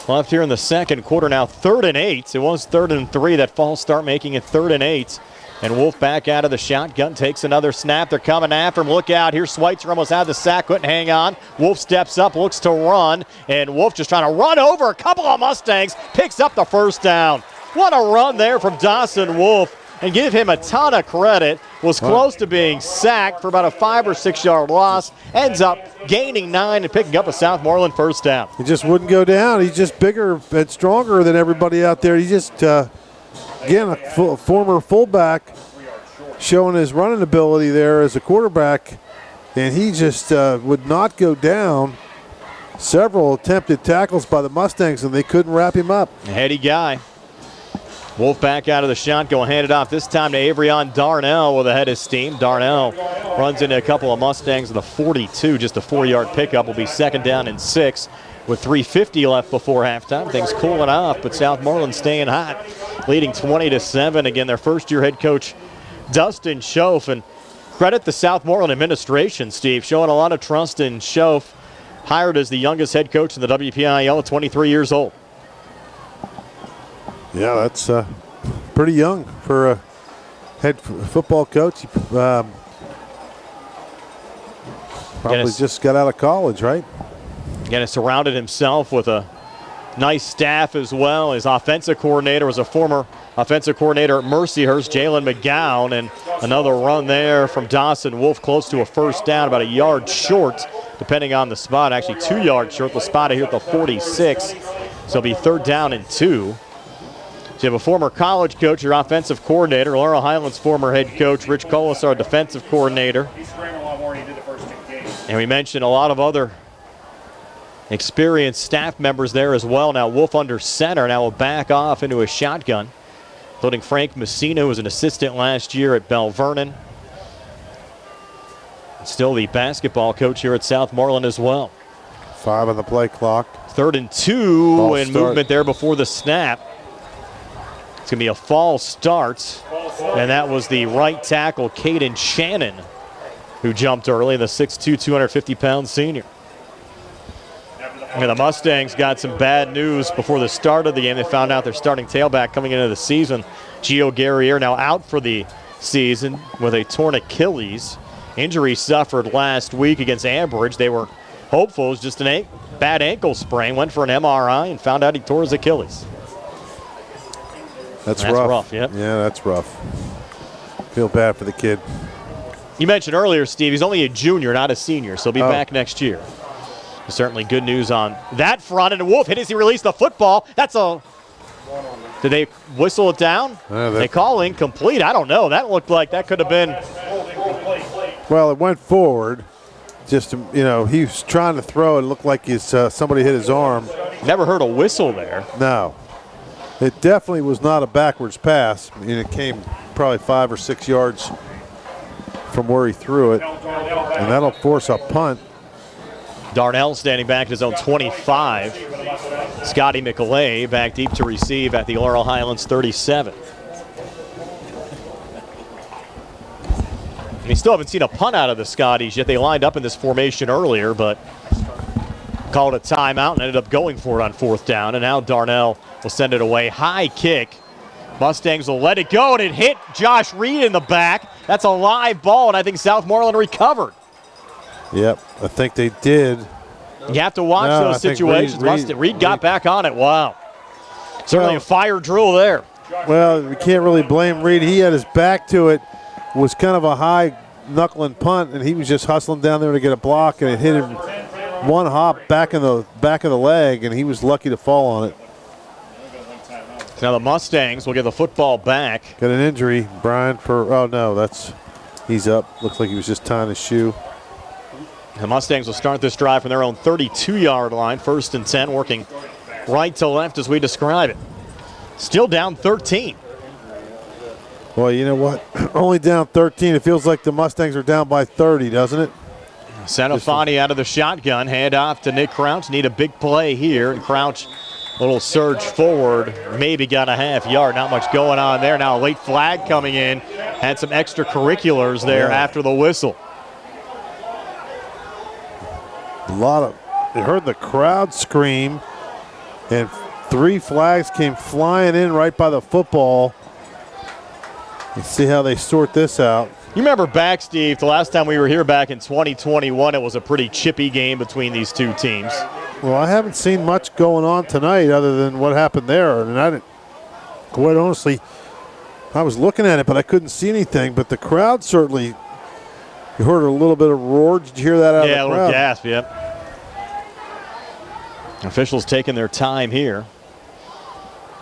left here in the second quarter. Now 3rd and 8. It was 3rd and 3. That false start making it 3rd and 8. And Wolf back out of the shotgun, takes another snap. They're coming after him. Look out here. Schweitzer almost had the sack, couldn't hang on. Wolf steps up, looks to run, and Wolf just trying to run over a couple of Mustangs, picks up the first down. What a run there from Dawson Wolf, and give him a ton of credit. Was close to being sacked for about a 5 or 6 yard loss. Ends up gaining 9 and picking up a Southmoreland first down. He just wouldn't go down. He's just bigger and stronger than everybody out there. He just, again, a former fullback showing his running ability there as a quarterback, and he just would not go down. Several attempted tackles by the Mustangs, and they couldn't wrap him up. A heady guy. Wolf back out of the shotgun, hand it off this time to Avrion Darnell with a head of steam. Darnell runs into a couple of Mustangs with a 42, just a 4-yard pickup. Will be 2nd down and 6 with 3:50 left before halftime. Things cooling off, but Southmoreland staying hot, leading 20-7. Again, their first-year head coach, Dustin Schoaf, and credit the Southmoreland administration, Steve, showing a lot of trust in Schoaf, hired as the youngest head coach in the WPIAL at 23 years old. Yeah, that's pretty young for a head football coach. Probably just got out of college, right? Again, has surrounded himself with a nice staff as well. His offensive coordinator was a former offensive coordinator at Mercyhurst, Jalen McGowan, and another run there from Dawson Wolf, close to a first down, about a yard short, depending on the spot. Actually, 2 yards short. The spot here at the 46. So it'll be 3rd down and 2. So you have a former college coach, your offensive coordinator. Laurel Highlands former head coach. Rich Colas, our defensive coordinator. And we mentioned a lot of other experienced staff members there as well. Now Wolf under center. Now will back off into a shotgun, including Frank Messina, who was an assistant last year at Bell Vernon. Still the basketball coach here at Southmoreland as well. 5 on the play clock. 3rd and 2, and movement there before the snap. It's going to be a false start, and that was the right tackle, Caden Shannon, who jumped early, the 6'2", 250-pound senior. And the Mustangs got some bad news before the start of the game. They found out their starting tailback coming into the season, Gio Guerriere, now out for the season with a torn Achilles. Injury suffered last week against Ambridge. They were hopeful it was just a bad ankle sprain, went for an MRI, and found out he tore his Achilles. That's rough. Yep. Yeah, that's rough. Feel bad for the kid. You mentioned earlier, Steve, he's only a junior, not a senior, so he'll be back next year. Certainly good news on that front. And Wolf hit as he released the football. That's a... Did they whistle it down? They call incomplete. I don't know. That looked like that could have been... Well, it went forward. Just, he was trying to throw. It looked like somebody hit his arm. Never heard a whistle there. No. It definitely was not a backwards pass. It came probably 5 or 6 yards from where he threw it. And that'll force a punt. Darnell standing back at his own 25. Scotty McAlay back deep to receive at the Laurel Highlands 37. We still haven't seen a punt out of the Scotties yet. They lined up in this formation earlier, but called a timeout and ended up going for it on 4th down. And now Darnell will send it away. High kick. Mustangs will let it go, and it hit Josh Reed in the back. That's a live ball, and I think Southmoreland recovered. Yep, I think they did. You have to watch those situations. Reed got back on it. Wow. Certainly a fire drill there. Well, we can't really blame Reed. He had his back to it. Was kind of a high knuckling punt, and he was just hustling down there to get a block, and it hit him one hop back in the leg, and he was lucky to fall on it. Now the Mustangs will get the football back. Got an injury, Brian, he's up. Looks like he was just tying his shoe. The Mustangs will start this drive from their own 32-yard line. 1st and 10, working right to left as we describe it. Still down 13. Well, you know what? Only down 13. It feels like the Mustangs are down by 30, doesn't it? Sanofani out of the shotgun. Hand off to Nick Crouch. Need a big play here. And Crouch, a little surge forward. Maybe got a half yard. Not much going on there. Now a late flag coming in. Had some extracurriculars there after the whistle. You heard the crowd scream, and 3 flags came flying in right by the football. Let's see how they sort this out. You remember back, Steve, the last time we were here back in 2021, it was a pretty chippy game between these two teams. Well, I haven't seen much going on tonight other than what happened there. And quite honestly, I was looking at it, but I couldn't see anything. But the crowd certainly, you heard a little bit of roar. Did you hear that out of the crowd? Yeah, a little gasp, yep. Officials taking their time here.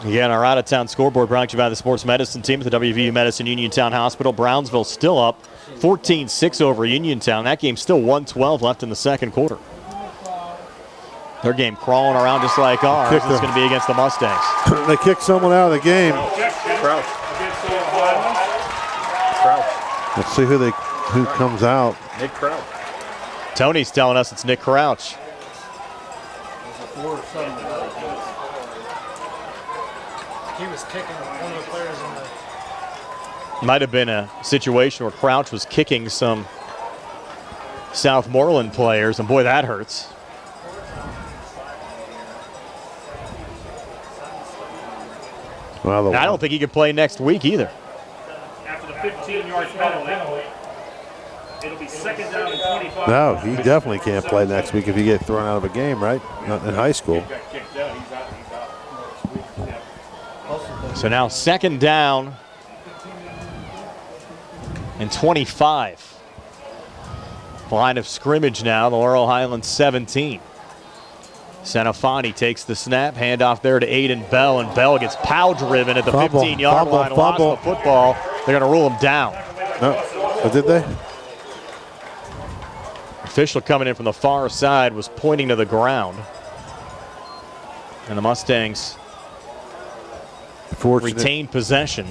Again, our out-of-town scoreboard brought to you by the sports medicine team at the WVU Medicine Uniontown Hospital. Brownsville still up 14-6 over Uniontown. That game's still 1:12 left in the second quarter. Their game crawling around just like ours. It's going to be against the Mustangs. They kicked someone out of the game. Crouch. Let's see who comes out. Nick Crouch. Tony's telling us it's Nick Crouch. He was kicking one of the players in the... Might have been a situation where Crouch was kicking some Southmoreland players, and boy, that hurts. Well, I don't think he could play next week either. After the 15-yard penalty, it'll be 2nd down and 25. No, he definitely can't play next week if you get thrown out of a game, right? Not in high school. So now 2nd down and 25. Line of scrimmage now, the Laurel Highlands 17. Sanofani takes the snap, handoff there to Aiden Bell, and Bell gets pow-driven at the 15-yard line, lost the football. They're going to rule him down. No, did they? Official coming in from the far side was pointing to the ground. And the Mustangs retained possession.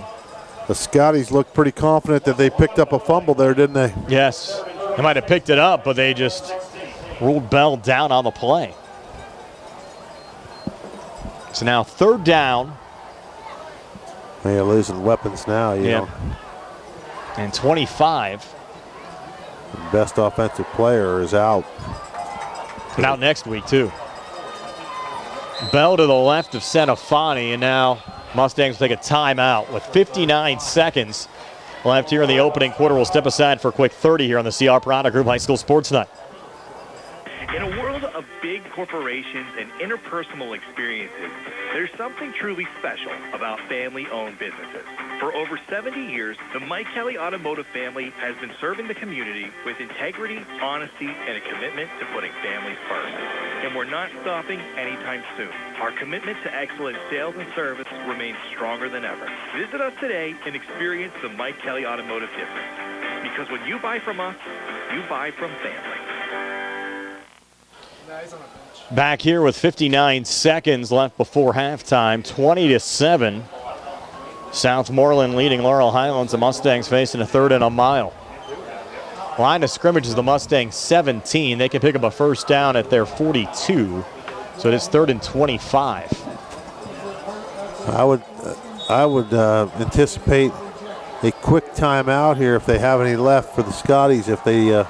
The Scotties looked pretty confident that they picked up a fumble there, didn't they? Yes. They might have picked it up, but they just ruled Bell down on the play. So now 3rd down. They're losing weapons now, you know. And 25. The best offensive player is out. And out next week, too. Bell to the left of Sanofani, and now Mustangs will take a timeout with 59 seconds left here in the opening quarter. We'll step aside for a quick 30 here on the CR Product Group High School Sports Night. In a world of big corporations and interpersonal experiences, there's something truly special about family-owned businesses. For over 70 years, the Mike Kelly Automotive family has been serving the community with integrity, honesty, and a commitment to putting families first. And we're not stopping anytime soon. Our commitment to excellent sales and service remains stronger than ever. Visit us today and experience the Mike Kelly Automotive difference. Because when you buy from us, you buy from family. Back here with 59 seconds left before halftime, 20-7. Southmoreland leading Laurel Highlands. The Mustangs facing a 3rd and a mile. Line of scrimmage is the Mustangs 17. They can pick up a first down at their 42. So it is 3rd and 25. I would anticipate a quick timeout here if they have any left for the Scotties, if they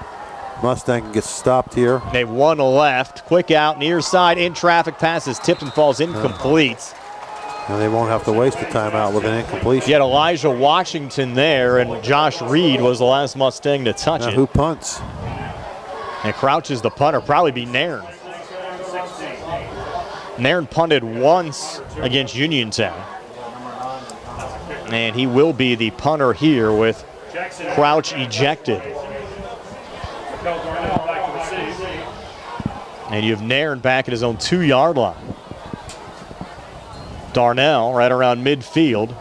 Mustang gets stopped here. They have one left. Quick out near side in traffic. Passes tipped and falls incomplete. And they won't have to waste the timeout with an incompletion. You had Elijah Washington there, and Josh Reed was the last Mustang to touch it. Who punts? And Crouch is the punter. Probably be Nairn. Nairn punted once against Uniontown. And he will be the punter here with Crouch ejected. And you have Nairn back at his own 2-yard line. Darnell right around midfield.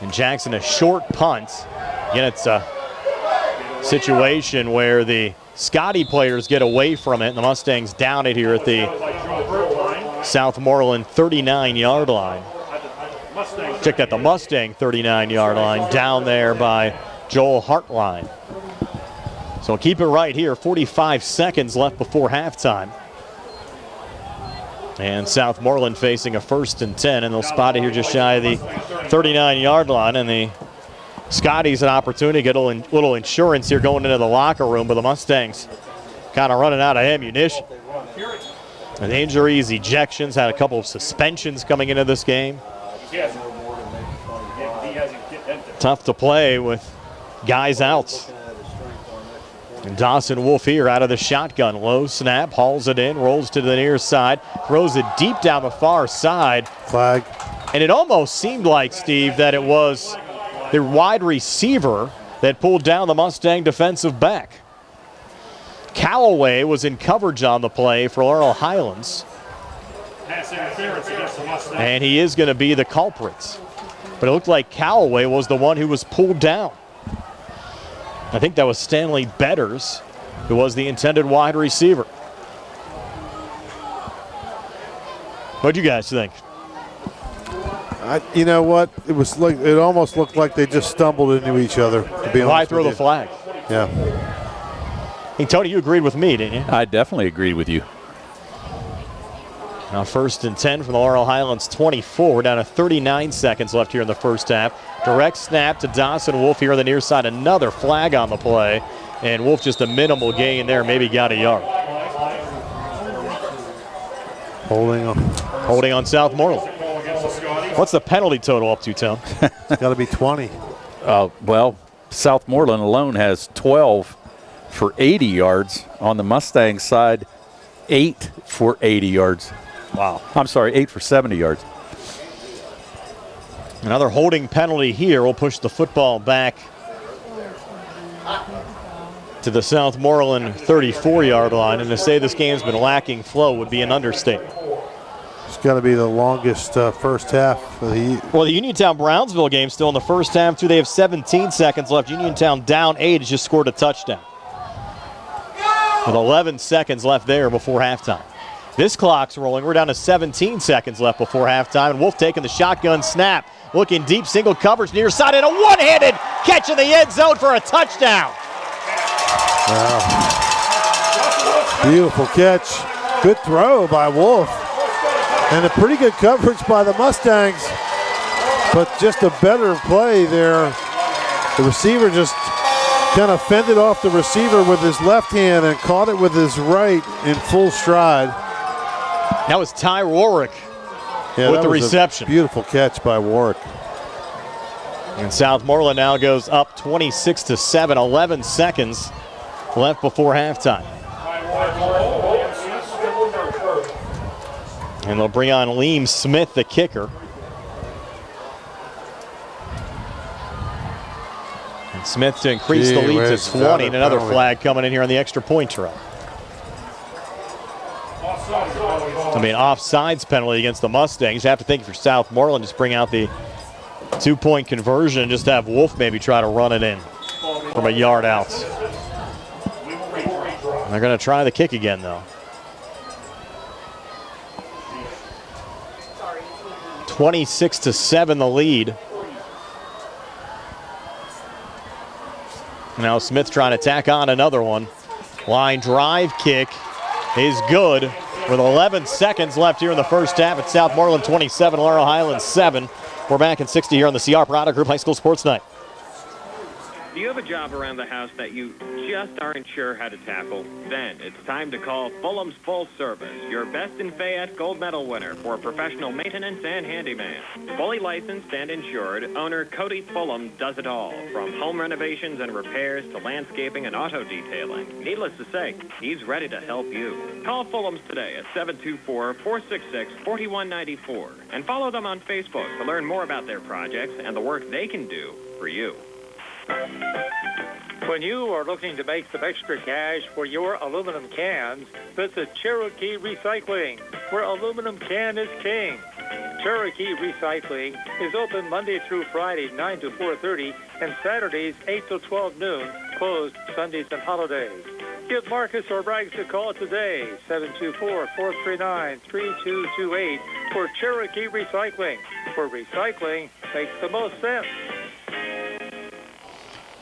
And Jackson a short punt. Again, it's a situation where the Scotty players get away from it, and the Mustangs down it here at the Southmoreland 39-yard line. Check that, the Mustang 39-yard line down there by Joel Hartline. So keep it right here, 45 seconds left before halftime. And Southmoreland facing a 1st and 10, and they'll spot it here just shy of the 39-yard line. And the Scotties an opportunity to get a little insurance here going into the locker room, but the Mustangs kind of running out of ammunition. And injuries, ejections, had a couple of suspensions coming into this game. Tough to play with guys out. And Dawson Wolf here out of the shotgun. Low snap, hauls it in, rolls to the near side, throws it deep down the far side. Flag. And it almost seemed like, Steve, that it was the wide receiver that pulled down the Mustang defensive back. Callaway was in coverage on the play for Laurel Highlands. And he is going to be the culprit. But it looked like Callaway was the one who was pulled down. I think that was Stanley Betters, who was the intended wide receiver. What'd you guys think? You know what? It almost looked like they just stumbled into each other. To be honest, why throw the flag? Yeah. Hey, Tony, you agreed with me, didn't you? I definitely agreed with you. Now 1st and 10 from the Laurel Highlands 24. We're down to 39 seconds left here in the first half. Direct snap to Dawson Wolf here on the near side. Another flag on the play. And Wolf just a minimal gain there, maybe got a yard. Holding on Southmoreland. What's the penalty total up to, Tom? It's got to be 20. Well, Southmoreland alone has 12 for 80 yards. On the Mustang side, 8 for 80 yards. Wow. I'm sorry, 8 for 70 yards. Another holding penalty here will push the football back to the Southmoreland 34-yard line. And to say this game's been lacking flow would be an understatement. It's got to be the longest first half of the year. Well, the Uniontown-Brownsville game still in the first half, too. They have 17 seconds left. Uniontown down 8 has just scored a touchdown. With 11 seconds left there before halftime. This clock's rolling. We're down to 17 seconds left before halftime. And Wolf taking the shotgun snap. Looking deep, single coverage near side, and a one-handed catch in the end zone for a touchdown. Wow. Beautiful catch. Good throw by Wolf. And a pretty good coverage by the Mustangs. But just a better play there. The receiver just kind of fended off the receiver with his left hand and caught it with his right in full stride. That was Ty Warwick with the reception. Beautiful catch by Warwick. And Southmoreland now goes up 26-7, 11 seconds left before halftime. And they'll bring on Liam Smith, the kicker. Smith to increase the lead to 20, and another flag coming in here on the extra point try. I mean, offsides penalty against the Mustangs. You have to think if you're Southmoreland, just bring out the 2-point conversion and just have Wolf maybe try to run it in from a yard out. They're going to try the kick again, though. 26-7 the lead. Now Smith trying to tack on another one. Line drive kick is good with 11 seconds left here in the first half. It's Southmoreland 27, Laurel Highlands 7. We're back in 60 here on the CR Product Group High School Sports Night. Do you have a job around the house that you just aren't sure how to tackle? Then it's time to call Fulham's Full Service, your Best in Fayette Gold Medal winner for professional maintenance and handyman. Fully licensed and insured, owner Cody Fulham does it all, from home renovations and repairs to landscaping and auto detailing. Needless to say, he's ready to help you. Call Fulham's today at 724-466-4194 and follow them on Facebook to learn more about their projects and the work they can do for you. When you are looking to make some extra cash for your aluminum cans, visit Cherokee Recycling, where aluminum can is king. Cherokee Recycling is open Monday through Friday, 9 to 4:30, and Saturdays, 8 to 12 noon, closed Sundays and holidays. Give Marcus or Braggs a call today, 724-439-3228, for Cherokee Recycling, where recycling makes the most sense.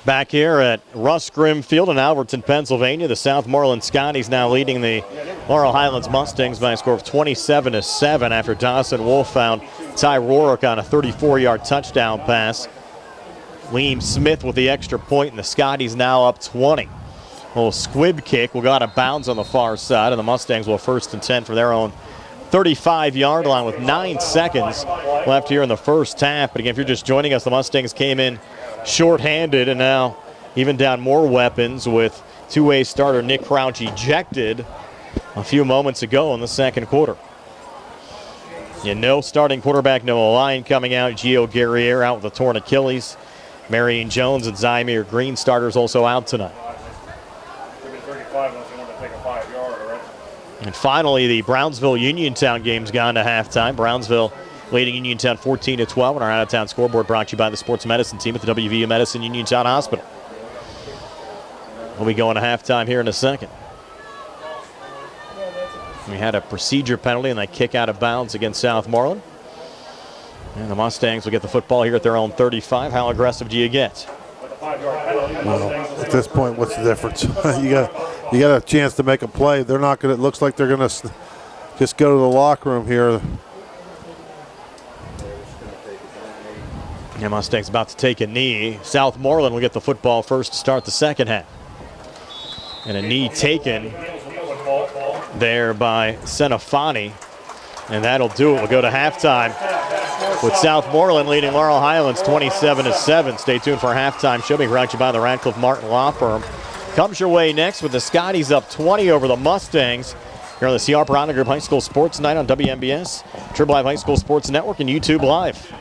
Back here at Russ Grimm Field in Alberton, Pennsylvania, the Southmoreland Scotties now leading the Laurel Highlands Mustangs by a score of 27-7 after Dawson Wolf found Ty Rorick on a 34-yard touchdown pass. Liam Smith with the extra point, and the Scotties now up 20. A little squib kick will go out of bounds on the far side, and the Mustangs will first and 10 from their own 35-yard line with 9 seconds left here in the first half. But again, if you're just joining us, the Mustangs came in short-handed and now even down more weapons with two-way starter Nick Crouch ejected a few moments ago in the second quarter. Starting quarterback Noah Lyon coming out. Gio Guerriere out with a torn Achilles. Marion Jones and Zymir Green starters also out tonight. And finally, the Brownsville-Uniontown game's gone to halftime. Brownsville leading Uniontown 14-12, and our out-of-town scoreboard brought to you by the sports medicine team at the WVU Medicine Uniontown Hospital. We'll be going to halftime here in a second. We had a procedure penalty, and they kick out of bounds against Southmoreland. And the Mustangs will get the football here at their own 35. How aggressive do you get? Well, at this point, what's the difference? you got a chance to make a play. They're not going to. It looks like they're going to just go to the locker room here. Yeah, Mustangs about to take a knee. Southmoreland will get the football first to start the second half. And a knee taken there by Senafani. And that'll do it. We'll go to halftime with Southmoreland leading Laurel Highlands 27-7. Stay tuned for our halftime show being brought to you by the Radcliffe Martin Law Firm. Comes your way next with the Scotties up 20 over the Mustangs here on the CR Product Group High School Sports Night on WMBS, Triple Live High School Sports Network, and YouTube Live.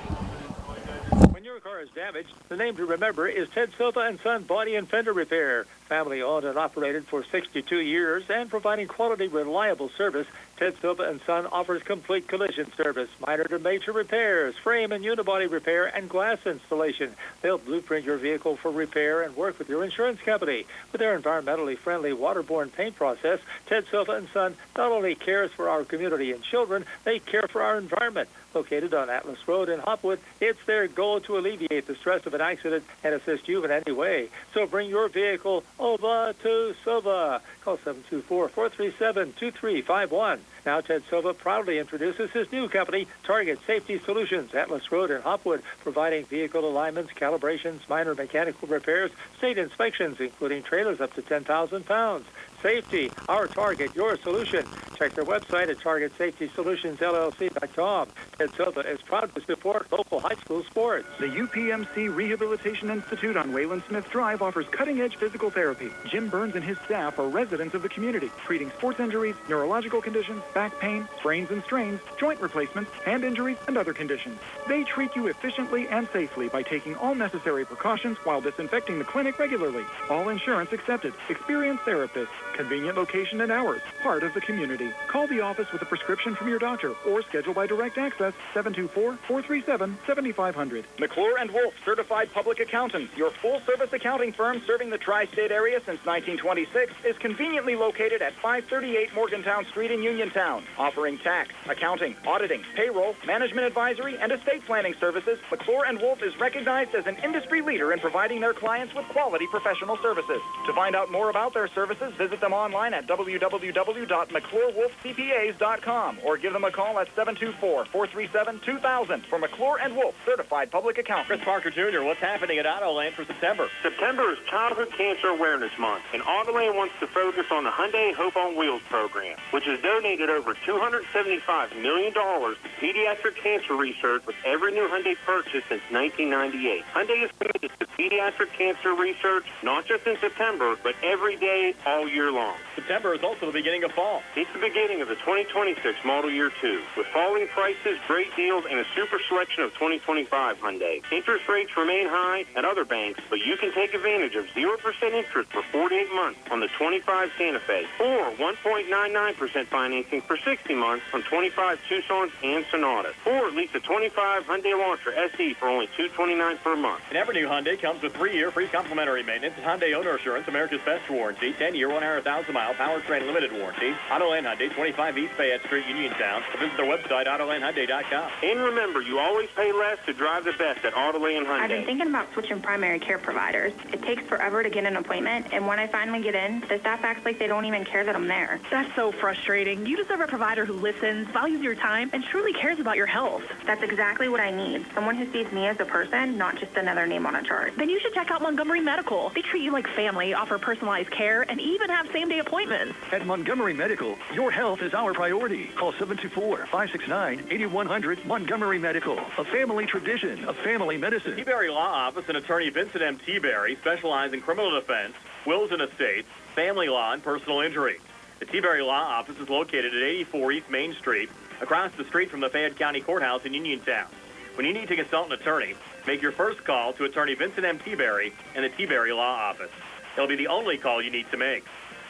Is damaged, the name to remember is Ted Silva & Son Body and Fender Repair. Family owned and operated for 62 years and providing quality, reliable service. Ted Silva & Son offers complete collision service, minor to major repairs, frame and unibody repair, and glass installation. They'll blueprint your vehicle for repair and work with your insurance company. With their environmentally friendly waterborne paint process, Ted Silva & Son not only cares for our community and children, they care for our environment. Located on Atlas Road in Hopwood, it's their goal to alleviate the stress of an accident and assist you in any way. So bring your vehicle over to Silva. Call 724-437-2351. Now Ted Silva proudly introduces his new company, Target Safety Solutions, Atlas Road in Hopwood, providing vehicle alignments, calibrations, minor mechanical repairs, state inspections, including trailers up to 10,000 pounds. Safety, our target, your solution. Check their website at targetsafetysolutionsllc.com. Minnesota is proud to support local high school sports. The UPMC Rehabilitation Institute on Wayland Smith Drive offers cutting-edge physical therapy. Jim Burns and his staff are residents of the community, treating sports injuries, neurological conditions, back pain, sprains and strains, joint replacements, hand injuries, and other conditions. They treat you efficiently and safely by taking all necessary precautions while disinfecting the clinic regularly. All insurance accepted. Experienced therapists. Convenient location and hours. Part of the community. Call the office with a prescription from your doctor or schedule by direct access 724-437-7500. McClure & Wolf, certified public accountants. Your full-service accounting firm serving the tri-state area since 1926 is conveniently located at 538 Morgantown Street in Uniontown. Offering tax, accounting, auditing, payroll, management advisory, and estate planning services, McClure & Wolf is recognized as an industry leader in providing their clients with quality professional services. To find out more about their services, visit them online at www.mcclurewolfcpas.com or give them a call at 724-437-2000 for McClure & Wolf, certified public accountants. Chris Parker Jr., what's happening at Autoland for September? September is Childhood Cancer Awareness Month, and Autoland wants to focus on the Hyundai Hope on Wheels program, which has donated over $275 million to pediatric cancer research with every new Hyundai purchase since 1998. Hyundai is committed to pediatric cancer research, not just in September, but every day, all year long. September is also the beginning of fall. It's the beginning of the 2026 Model Year 2, with falling prices, great deals, and a super selection of 2025 Hyundai. Interest rates remain high at other banks, but you can take advantage of 0% interest for 48 months on the 25 Santa Fe, or 1.99% financing for 60 months on 25 Tucsons and Sonatas, or lease a 25 Hyundai Elantra SE for only $229 per month. And every new Hyundai comes with 3-year free complimentary maintenance, Hyundai owner assurance, America's best warranty, 10-year, 100,000-mile powertrain limited warranty. Autoland Hyundai, 25 East Fayette Street, Uniontown. Visit their website, AutolandHyundai.com. And remember, you always pay less to drive the best at Autoland Hyundai. I've been thinking about switching primary care providers. It takes forever to get an appointment, and when I finally get in, the staff acts like they don't even care that I'm there. That's so frustrating. You deserve a provider who listens, values your time, and truly cares about your health. That's exactly what I need. Someone who sees me as a person, not just another name on a chart. Then you should check out Montgomery Medical. They treat you like family, offer personalized care, and even have same-day appointments. At Montgomery Medical, your health is our priority. Call 724-569-8100 Montgomery Medical, a family tradition of family medicine. T-Berry Law Office and attorney Vincent M. T-Berry specialize in criminal defense, wills and estates, family law, and personal injury. The T-Berry Law Office is located at 84 East Main Street, across the street from the Fayette County Courthouse in Uniontown. When you need to consult an attorney, make your first call to attorney Vincent M. T-Berry and the T-Berry Law Office. It'll be the only call you need to make.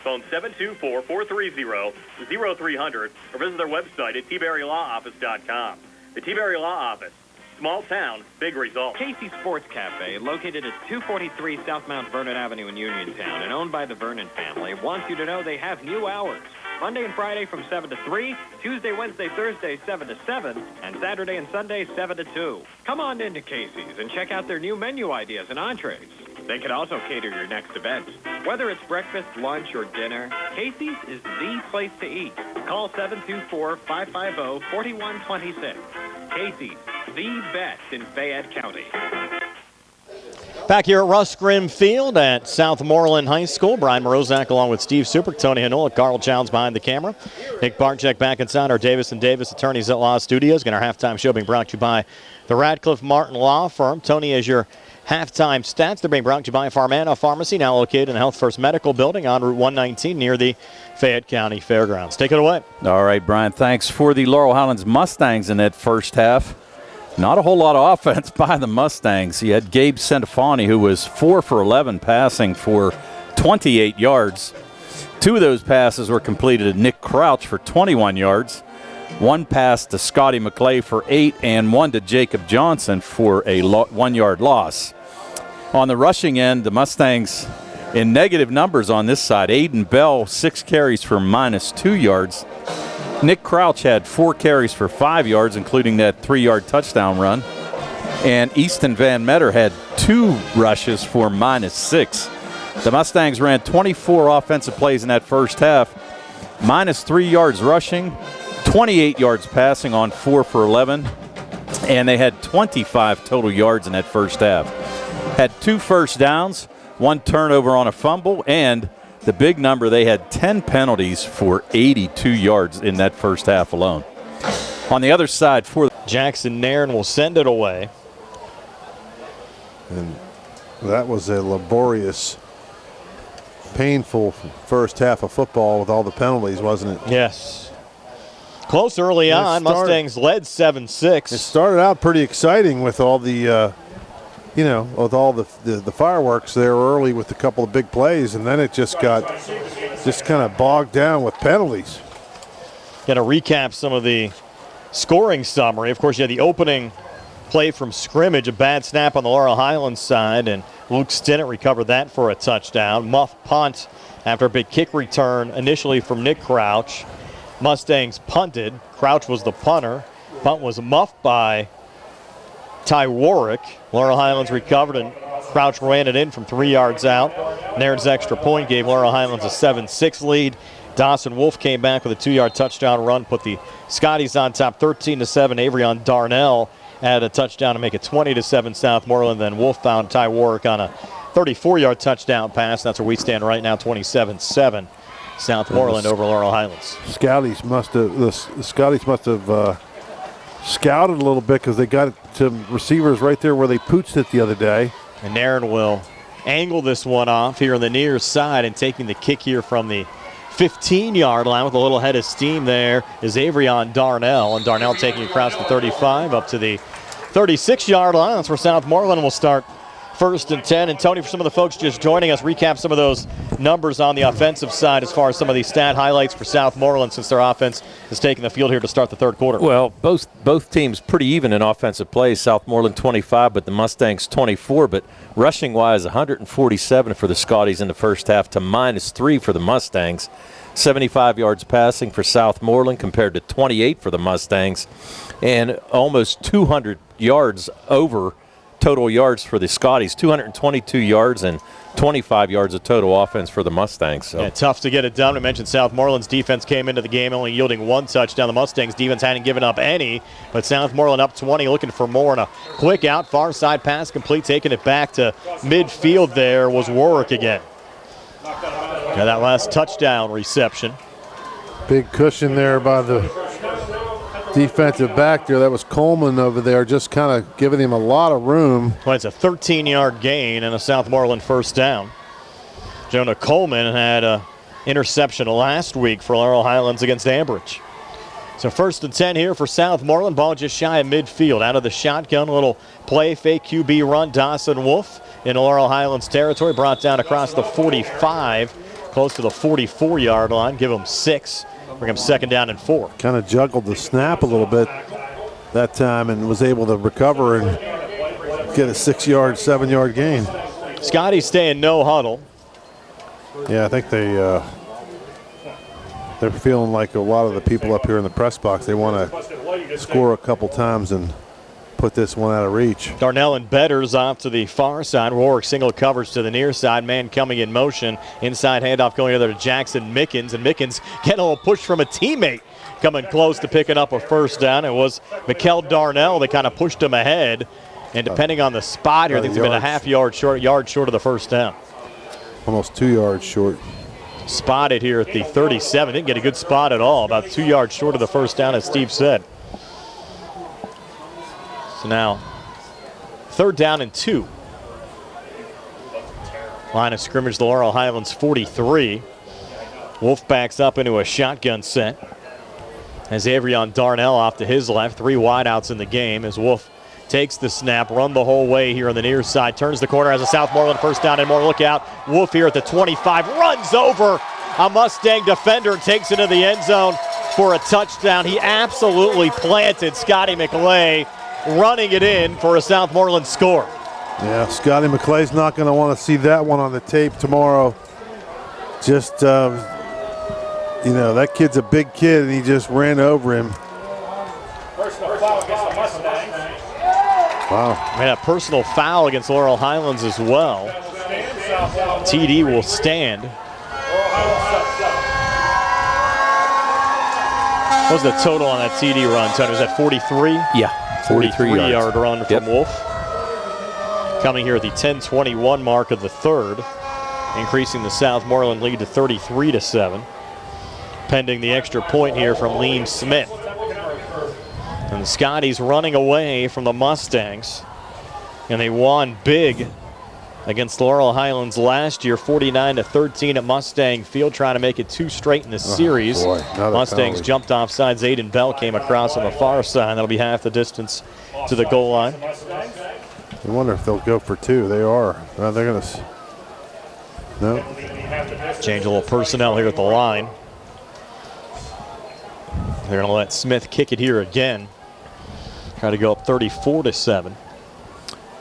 Phone 724-430-0300 or visit their website at tberrylawoffice.com. The T-Berry Law Office. Small town, big results. Casey's Sports Cafe, located at 243 South Mount Vernon Avenue in Uniontown and owned by the Vernon family, wants you to know they have new hours. Monday and Friday from 7 to 3, Tuesday, Wednesday, Thursday, 7 to 7, and Saturday and Sunday, 7 to 2. Come on into Casey's and check out their new menu ideas and entrees. They can also cater your next event. Whether it's breakfast, lunch, or dinner, Casey's is the place to eat. Call 724-550-4126. Casey's, the best in Fayette County. Back here at Russ Grimm Field at Southmoreland High School, Brian Morozak along with Steve Super, Tony Hanola, Carl Childs behind the camera. Nick Barczyk back inside our Davis & Davis Attorneys at Law Studios. Our halftime show being brought to you by the Radcliffe Martin Law Firm. Tony, as your halftime stats, they're being brought to you by Farmana Pharmacy, now located in the Health First Medical Building on Route 119 near the Fayette County Fairgrounds. Take it away. All right, Brian, thanks. For the Laurel Highlands Mustangs in that first half, not a whole lot of offense by the Mustangs. You had Gabe Centofanti, who was 4 for 11 passing for 28 yards. 2 of those passes were completed to Nick Crouch for 21 yards. 1 pass to Scotty McClay for 8, and 1 to Jacob Johnson for a 1-yard loss. On the rushing end, the Mustangs in negative numbers on this side. Aiden Bell, 6 carries for -2 yards. Nick Crouch had 4 carries for 5 yards, including that 3-yard touchdown run. And Easton Van Meter had 2 rushes for -6. The Mustangs ran 24 offensive plays in that first half, -3 yards rushing, 28 yards passing on 4 for 11, and they had 25 total yards in that first half. Had 2 first downs, 1 turnover on a fumble, and the big number, they had 10 penalties for 82 yards in that first half alone. On the other side, for Jackson Nairn will send it away. And that was a laborious, painful first half of football with all the penalties, wasn't it? Yes. Close early on. Mustangs led 7-6. It started out pretty exciting with all the, with all the fireworks there early with a couple of big plays, and then it just got kind of bogged down with penalties. Got to recap some of the scoring summary. Of course, you had the opening play from scrimmage, a bad snap on the Laurel Highlands side, and Luke Stinnett recovered that for a touchdown. Muff punt after a big kick return initially from Nick Crouch. Mustangs punted. Crouch was the punter. Punt was muffed by Ty Warwick. Laurel Highlands recovered, and Crouch ran it in from 3 yards out. Nairn's extra point gave Laurel Highlands a 7-6 lead. Dawson Wolf came back with a 2-yard touchdown run, put the Scotties on top 13-7. Avery Darnell added a touchdown to make it 20-7 Southmoreland. Then Wolf found Ty Warwick on a 34-yard touchdown pass. That's where we stand right now, 27-7. Southmoreland over Laurel Highlands. The Scotties must have scouted a little bit because they got some receivers right there where they pooched it the other day. And Nairn will angle this one off here on the near side, and taking the kick here from the 15-yard line with a little head of steam there is Avery Darnell. And Darnell taking across the 35 up to the 36-yard line. That's where Southmoreland will start first and 10. And Tony, for some of the folks just joining us, recap some of those numbers on the offensive side as far as some of these stat highlights for Southmoreland since their offense is taking the field here to start the third quarter. Well, both teams pretty even in offensive plays. Southmoreland 25, but the Mustangs 24. But rushing-wise, 147 for the Scotties in the first half to -3 for the Mustangs. 75 yards passing for Southmoreland compared to 28 for the Mustangs. And almost 200 yards over total yards for the Scotties, 222 yards and 25 yards of total offense for the Mustangs. So. Yeah, tough to get it done. We mentioned Southmoreland's defense came into the game only yielding 1 touchdown. The Mustangs' defense hadn't given up any, but Southmoreland up 20, looking for more. And a quick out, far side pass complete, taking it back to midfield there was Warwick again. Yeah, that last touchdown reception. Big cushion there by the defensive back there. That was Coleman over there, just kind of giving him a lot of room. Well, it's a 13-yard gain and a Southmoreland first down. Jonah Coleman had an interception last week for Laurel Highlands against Ambridge. So first and 10 here for Southmoreland. Ball just shy of midfield. Out of the shotgun, little play, fake QB run. Dawson Wolf in Laurel Highlands territory, brought down across the 45, close to the 44-yard line. Give him 6. Bring him second down and 4. Kind of juggled the snap a little bit that time and was able to recover and get a 6-yard, 7-yard gain. Scotty staying no huddle. Yeah, I think they're feeling like a lot of the people up here in the press box. They want to score a couple times and put this one out of reach. Darnell and Betters off to the far side. Warwick single coverage to the near side. Man coming in motion. Inside handoff going over to Jackson Mickens. And Mickens getting a little push from a teammate coming close to picking up a first down. It was Mikkel Darnell that kind of pushed him ahead. And depending on the spot here, I think it's been a half yard short of the first down. Almost 2 yards short. Spotted here at the 37. Didn't get a good spot at all. About 2 yards short of the first down, as Steve said. So now, third down and 2. Line of scrimmage, the Laurel Highlands 43. Wolf backs up into a shotgun set. As Avery Darnell off to his left. 3 wideouts in the game as Wolf takes the snap, run the whole way here on the near side. Turns the corner, has a Southmoreland first down and more. Look out. Wolf here at the 25. Runs over a Mustang defender and takes it into the end zone for a touchdown. He absolutely planted Scotty McLay, running it in for a Southmoreland score. Yeah, Scotty McClay's not going to want to see that one on the tape tomorrow. Just, that kid's a big kid, and he just ran over him. Personal foul against the Mustangs. Wow. And a personal foul against Laurel Highlands as well. TD will stand. What was the total on that TD run, Tony? Was that 43? Yeah. 43-yard run from Wolf. Coming here at the 10:21 mark of the third, increasing the Southmoreland lead to 33-7. Pending the extra point here from Liam Smith. And the Scotties running away from the Mustangs. And they won big against Laurel Highlands last year, 49-13 at Mustang Field, trying to make it 2 straight in the series. Mustangs jumped off sides. Aiden Bell came across on the far side. That'll be half the distance to the goal line. I wonder if they'll go for 2. They are. They're going to. No. Change a little personnel here at the line. They're going to let Smith kick it here again. Try to go up 34-7.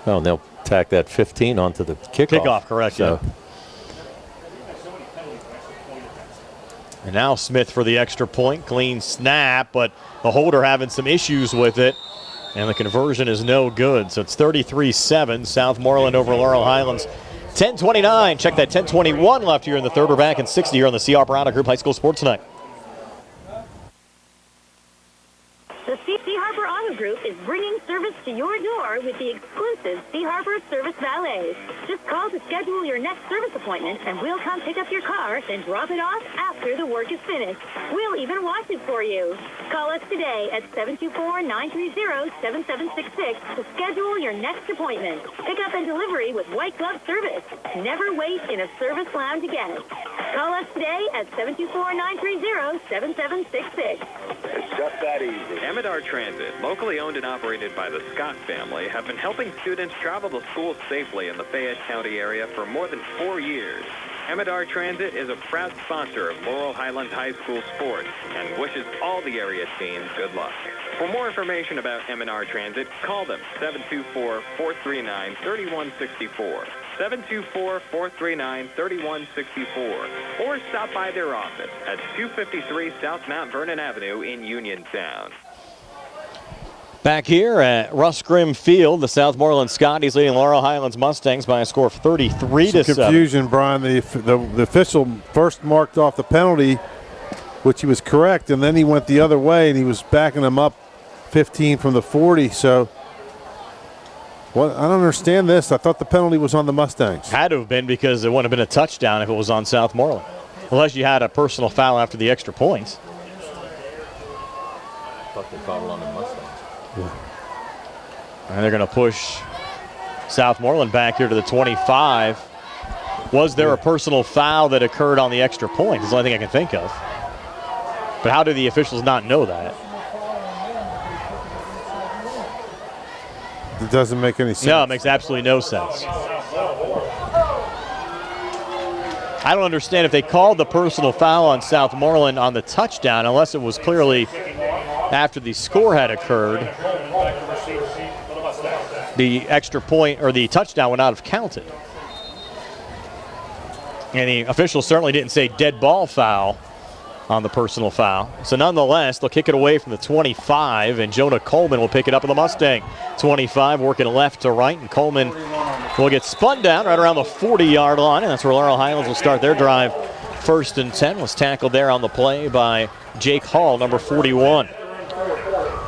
Oh, and they'll tack that 15 onto the kickoff. Kickoff, correct, so. Yeah. And now Smith for the extra point. Clean snap, but the holder having some issues with it. And the conversion is no good. So it's 33-7. Southmoreland over Laurel Highlands. 10:29. Check that. 10:21 left here in the third. We're back in 60 here on the C. Harper Auto Group High School Sports Tonight. The C. Harper Auto Group is bringing service to your door with the exclusive C. Harper Service Valet. Just call to schedule your next service appointment, and we'll come pick up your car, then drop it off after the work is finished. We'll even wash it for you. Call us today at 724-930-7766 to schedule your next appointment. Pickup and delivery with white glove service. Never wait in a service lounge again. Call us today at 724-930-7766. It's just that easy. Amidar Transit, locally owned and operated by the Scott family, have been helping students travel to school safely in the Fayette County area for more than 4 years. Amidar Transit is a proud sponsor of Laurel Highlands High School sports and wishes all the area teams good luck. For more information about Amidar Transit, call them 724-439-3164. 724-439-3164, or stop by their office at 253 South Mount Vernon Avenue in Uniontown. Back here at Russ Grimm Field, the Southmoreland Scotties leading Laurel Highlands Mustangs by a score of 33-7. Confusion, Brian. The official first marked off the penalty, which he was correct, and then he went the other way, and he was backing them up 15 from the 40. So, what? I don't understand this. I thought the penalty was on the Mustangs. Had to have been, because it wouldn't have been a touchdown if it was on Southmoreland, unless you had a personal foul after the extra points. I thought they fouled on the Mustangs. Yeah. And they're going to push Southmoreland back here to the 25. Was there a personal foul that occurred on the extra point? That's the only thing I can think of. But how do the officials not know that? It doesn't make any sense. No, it makes absolutely no sense. I don't understand if they called the personal foul on Southmoreland on the touchdown, unless it was clearly after the score had occurred. The extra point or the touchdown would not have counted. And the officials certainly didn't say dead ball foul on the personal foul. So nonetheless, they'll kick it away from the 25, and Jonah Coleman will pick it up in the Mustang 25, working left to right, and Coleman will get spun down right around the 40-yard line, and that's where Laurel Highlands will start their drive. 1st and 10 was tackled there on the play by Jake Hall, number 41.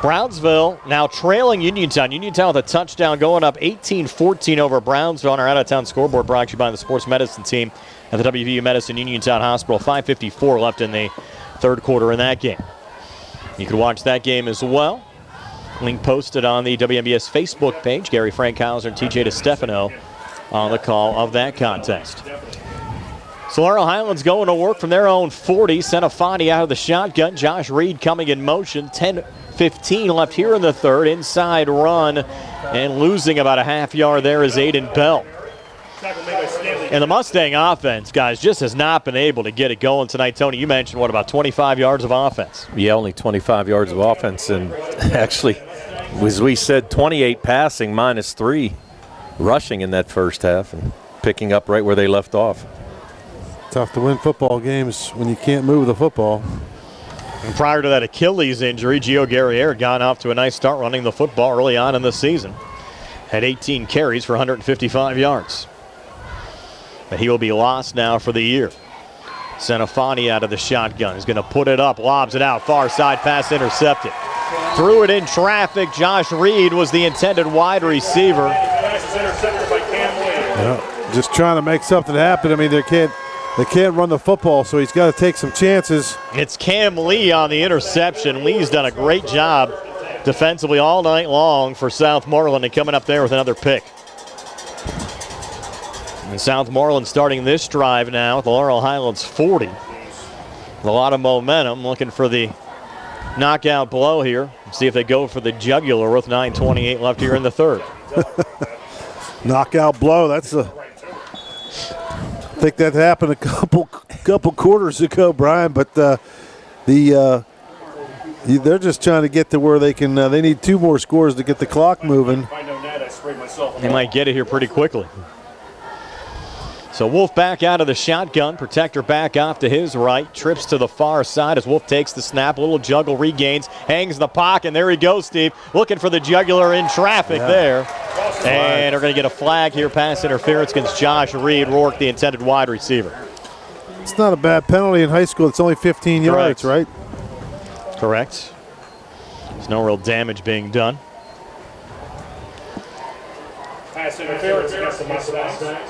Brownsville now trailing Uniontown. Uniontown with a touchdown, going up 18-14 over Brownsville on our out-of-town scoreboard, brought to you by the sports medicine team at the WVU Medicine Uniontown Hospital. 5:54 left in the third quarter in that game. You can watch that game as well. Link posted on the WMBS Facebook page. Gary Frankhauser and TJ DeStefano on the call of that contest. So Laurel Highlands going to work from their own 40. Senafani out of the shotgun. Josh Reed coming in motion. 10:15 left here in the third. Inside run, and losing about a half yard there is Aiden Bell. And the Mustang offense, guys, just has not been able to get it going tonight. Tony, you mentioned, what, about 25 yards of offense? Yeah, only 25 yards of offense. And actually, as we said, 28 passing, -3 rushing in that first half, and picking up right where they left off. Tough to win football games when you can't move the football. And prior to that Achilles injury, Gio Guerriere had gone off to a nice start running the football early on in the season. Had 18 carries for 155 yards. But he will be lost now for the year. Senafani out of the shotgun. He's going to put it up, lobs it out, far side pass intercepted. Threw it in traffic. Josh Reed was the intended wide receiver. Yeah, just trying to make something happen. I mean, they can't run the football, so he's got to take some chances. It's Cam Lee on the interception. Lee's done a great job defensively all night long for Southmoreland, and coming up there with another pick. And Southmoreland starting this drive now with the Laurel Highlands 40. With a lot of momentum, looking for the knockout blow here. See if they go for the jugular with 9:28 left here in the third. Knockout blow. That's a. I think that happened a couple quarters ago, Brian. But they're just trying to get to where they can. They need 2 more scores to get the clock moving. They might get it here pretty quickly. So Wolf back out of the shotgun. Protector back off to his right. Trips to the far side as Wolf takes the snap. A little juggle, regains, hangs in the pocket. And there he goes, Steve. Looking for the jugular in traffic there. And they're going to get a flag here. Pass interference against Josh Reed. Rourke, the intended wide receiver. It's not a bad penalty in high school. It's only 15 yards, right? Correct. There's no real damage being done. Pass interference against the Mustangs.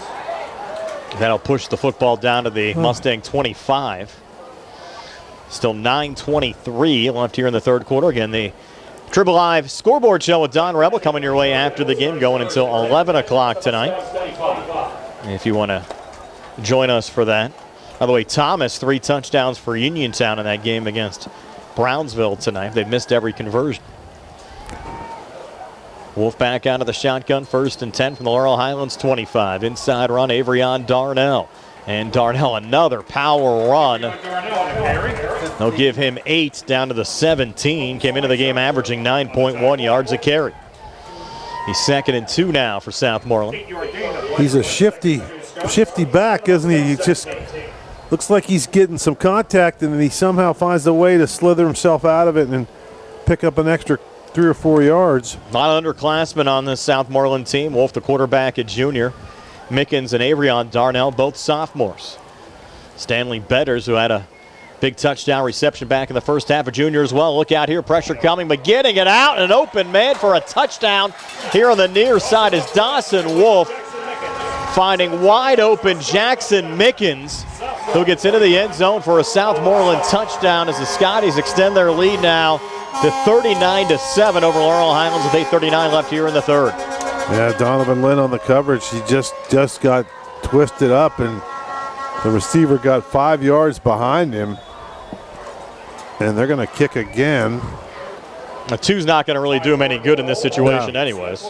That'll push the football down to the Mustang 25. Still 9:23 left here in the third quarter. Again, the Triple Live scoreboard show with Don Rebel coming your way after the game, going until 11 o'clock tonight. If you want to join us for that. By the way, Thomas, 3 touchdowns for Uniontown in that game against Brownsville tonight. They've missed every conversion. Wolf back out of the shotgun, 1st and 10 from the Laurel Highlands 25. Inside run, Avery on Darnell. And Darnell another power run. They'll give him 8 down to the 17. Came into the game averaging 9.1 yards a carry. He's 2nd and 2 now for Southmoreland. He's a shifty back, isn't he? He just looks like he's getting some contact, and then he somehow finds a way to slither himself out of it and pick up an extra 3 or 4 yards. A lot of underclassmen on this Southmoreland team. Wolf, the quarterback, a junior. Mickens and Avery on Darnell, both sophomores. Stanley Betters, who had a big touchdown reception back in the first half, a junior as well. Look out here, pressure coming, but getting it out, and an open man for a touchdown. Here on the near side is Dawson Wolf, finding wide open Jackson Mickens, who gets into the end zone for a Southmoreland touchdown as the Scotties extend their lead now to 39-7 over Laurel Highlands with 8:39 left here in the third. Yeah, Donovan Lynn on the coverage. He just got twisted up, and the receiver got 5 yards behind him. And they're going to kick again. A 2's not going to really do him any good in this situation anyways.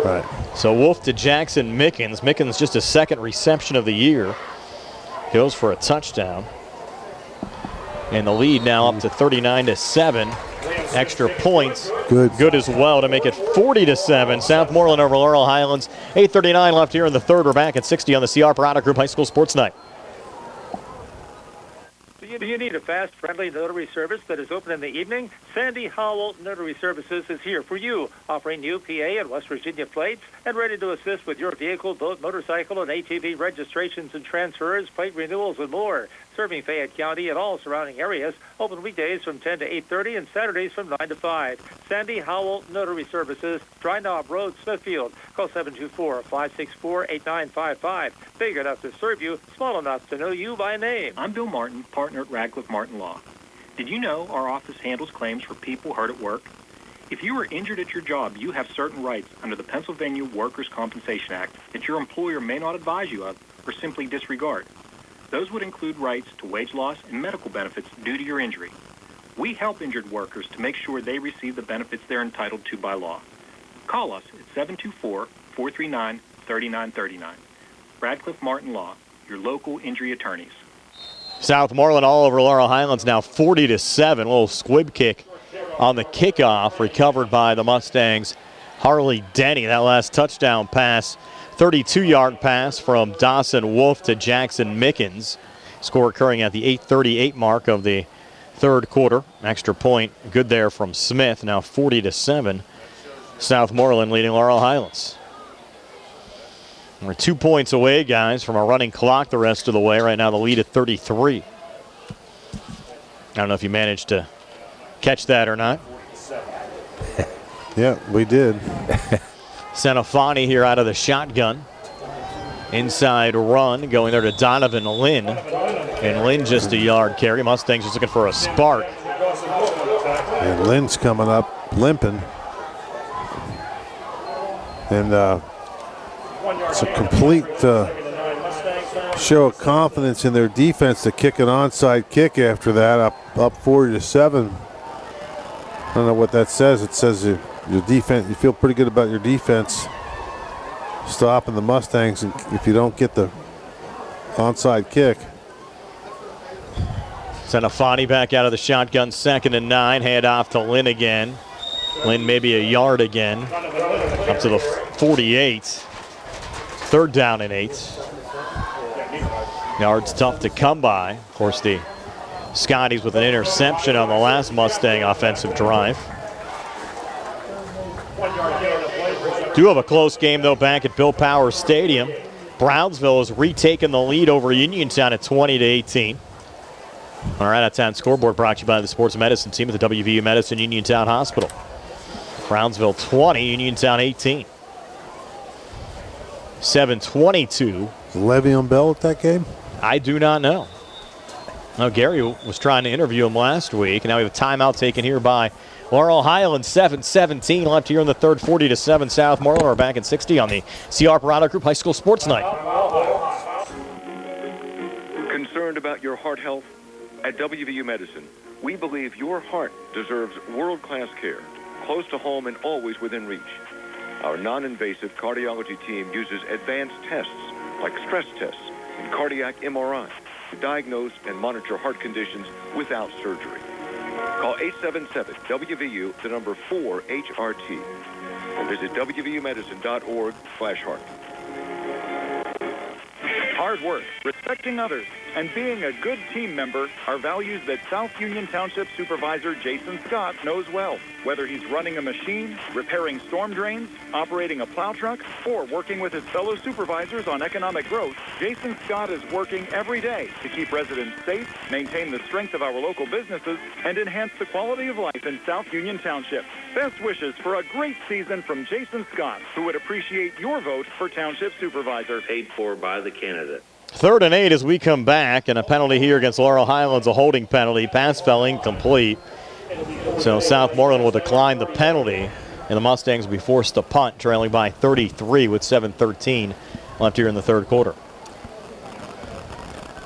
Right. So Wolf to Jackson Mickens. Mickens just his 2nd reception of the year. Goes for a touchdown. And the lead now up to 39-7. Extra points. Good as well to make it 40-7. Southmoreland over Laurel Highlands. 8:39 left here in the third. We're back at 60 on the CR Product Group High School Sports Night. Do you need a fast, friendly notary service that is open in the evening? Sandy Howell Notary Services is here for you, offering new PA and West Virginia plates and ready to assist with your vehicle, boat, motorcycle, and ATV registrations and transfers, plate renewals, and more. Serving Fayette County and all surrounding areas. Open weekdays from 10 to 8:30 and Saturdays from 9 to 5. Sandy Howell Notary Services, Dry Knob Road, Smithfield. Call 724-564-8955. Big enough to serve you, small enough to know you by name. I'm Bill Martin, partner at Radcliffe Martin Law. Did you know our office handles claims for people hurt at work? If you are injured at your job, you have certain rights under the Pennsylvania Workers' Compensation Act that your employer may not advise you of or simply disregard. Those would include rights to wage loss and medical benefits due to your injury. We help injured workers to make sure they receive the benefits they're entitled to by law. Call us at 724-439-3939. Radcliffe Martin Law, your local injury attorneys. Southmoreland all over Laurel Highlands now 40-7. A little squib kick on the kickoff, recovered by the Mustangs. Harley Denny, that last touchdown pass. 32-yard pass from Dawson Wolf to Jackson Mickens. Score occurring at the 8:38 mark of the third quarter. Extra point good there from Smith. Now 40-7. Southmoreland leading Laurel Highlands. We're 2 points away, guys, from a running clock the rest of the way. Right now the lead at 33. I don't know if you managed to catch that or not. Yeah, we did. Senafani here out of the shotgun. Inside run going there to Donovan Lynn. And Lynn just a yard carry. Mustangs just looking for a spark. And Lynn's coming up. limping. And it's a complete show of confidence in their defense to kick an onside kick after that, up 40-7. I don't know what that says. It says your defense, you feel pretty good about your defense stopping the Mustangs if you don't get the onside kick. Send Afani back out of the shotgun, 2nd and 9. Hand off to Lynn again. Lynn maybe a yard again. Up to the 48. 3rd down and 8. Yards tough to come by. Of course, the Scotties with an interception on the last Mustang offensive drive. Do have a close game, though, back at Bill Powers Stadium. Brownsville has retaken the lead over Uniontown at 20-18. All right, that's on scoreboard brought to you by the sports medicine team at the WVU Medicine Uniontown Hospital. Brownsville 20, Uniontown 18. 7:22. Is Le'Veon Bell at that game? I do not know. Now, Gary was trying to interview him last week, and now we have a timeout taken here by Laurel Highlands. 7:17 left here in the third. 40-7 Southmoreland. We're back at 60 on the C.R. Parada Group High School Sports Night. Concerned about your heart health? At WVU Medicine, we believe your heart deserves world-class care, close to home and always within reach. Our non-invasive cardiology team uses advanced tests like stress tests and cardiac MRI to diagnose and monitor heart conditions without surgery. Call 877-WVU, the number 4-HRT, or visit WVUmedicine.org/heart. Hard work, respecting others, and being a good team member are values that South Union Township Supervisor Jason Scott knows well. Whether he's running a machine, repairing storm drains, operating a plow truck, or working with his fellow supervisors on economic growth, Jason Scott is working every day to keep residents safe, maintain the strength of our local businesses, and enhance the quality of life in South Union Township. Best wishes for a great season from Jason Scott, who would appreciate your vote for Township Supervisor. Paid for by the candidate. 3rd and 8 as we come back, and a penalty here against Laurel Highlands, a holding penalty. Pass fell incomplete. So Southmoreland will decline the penalty, and the Mustangs will be forced to punt, trailing by 33 with 7:13 left here in the third quarter.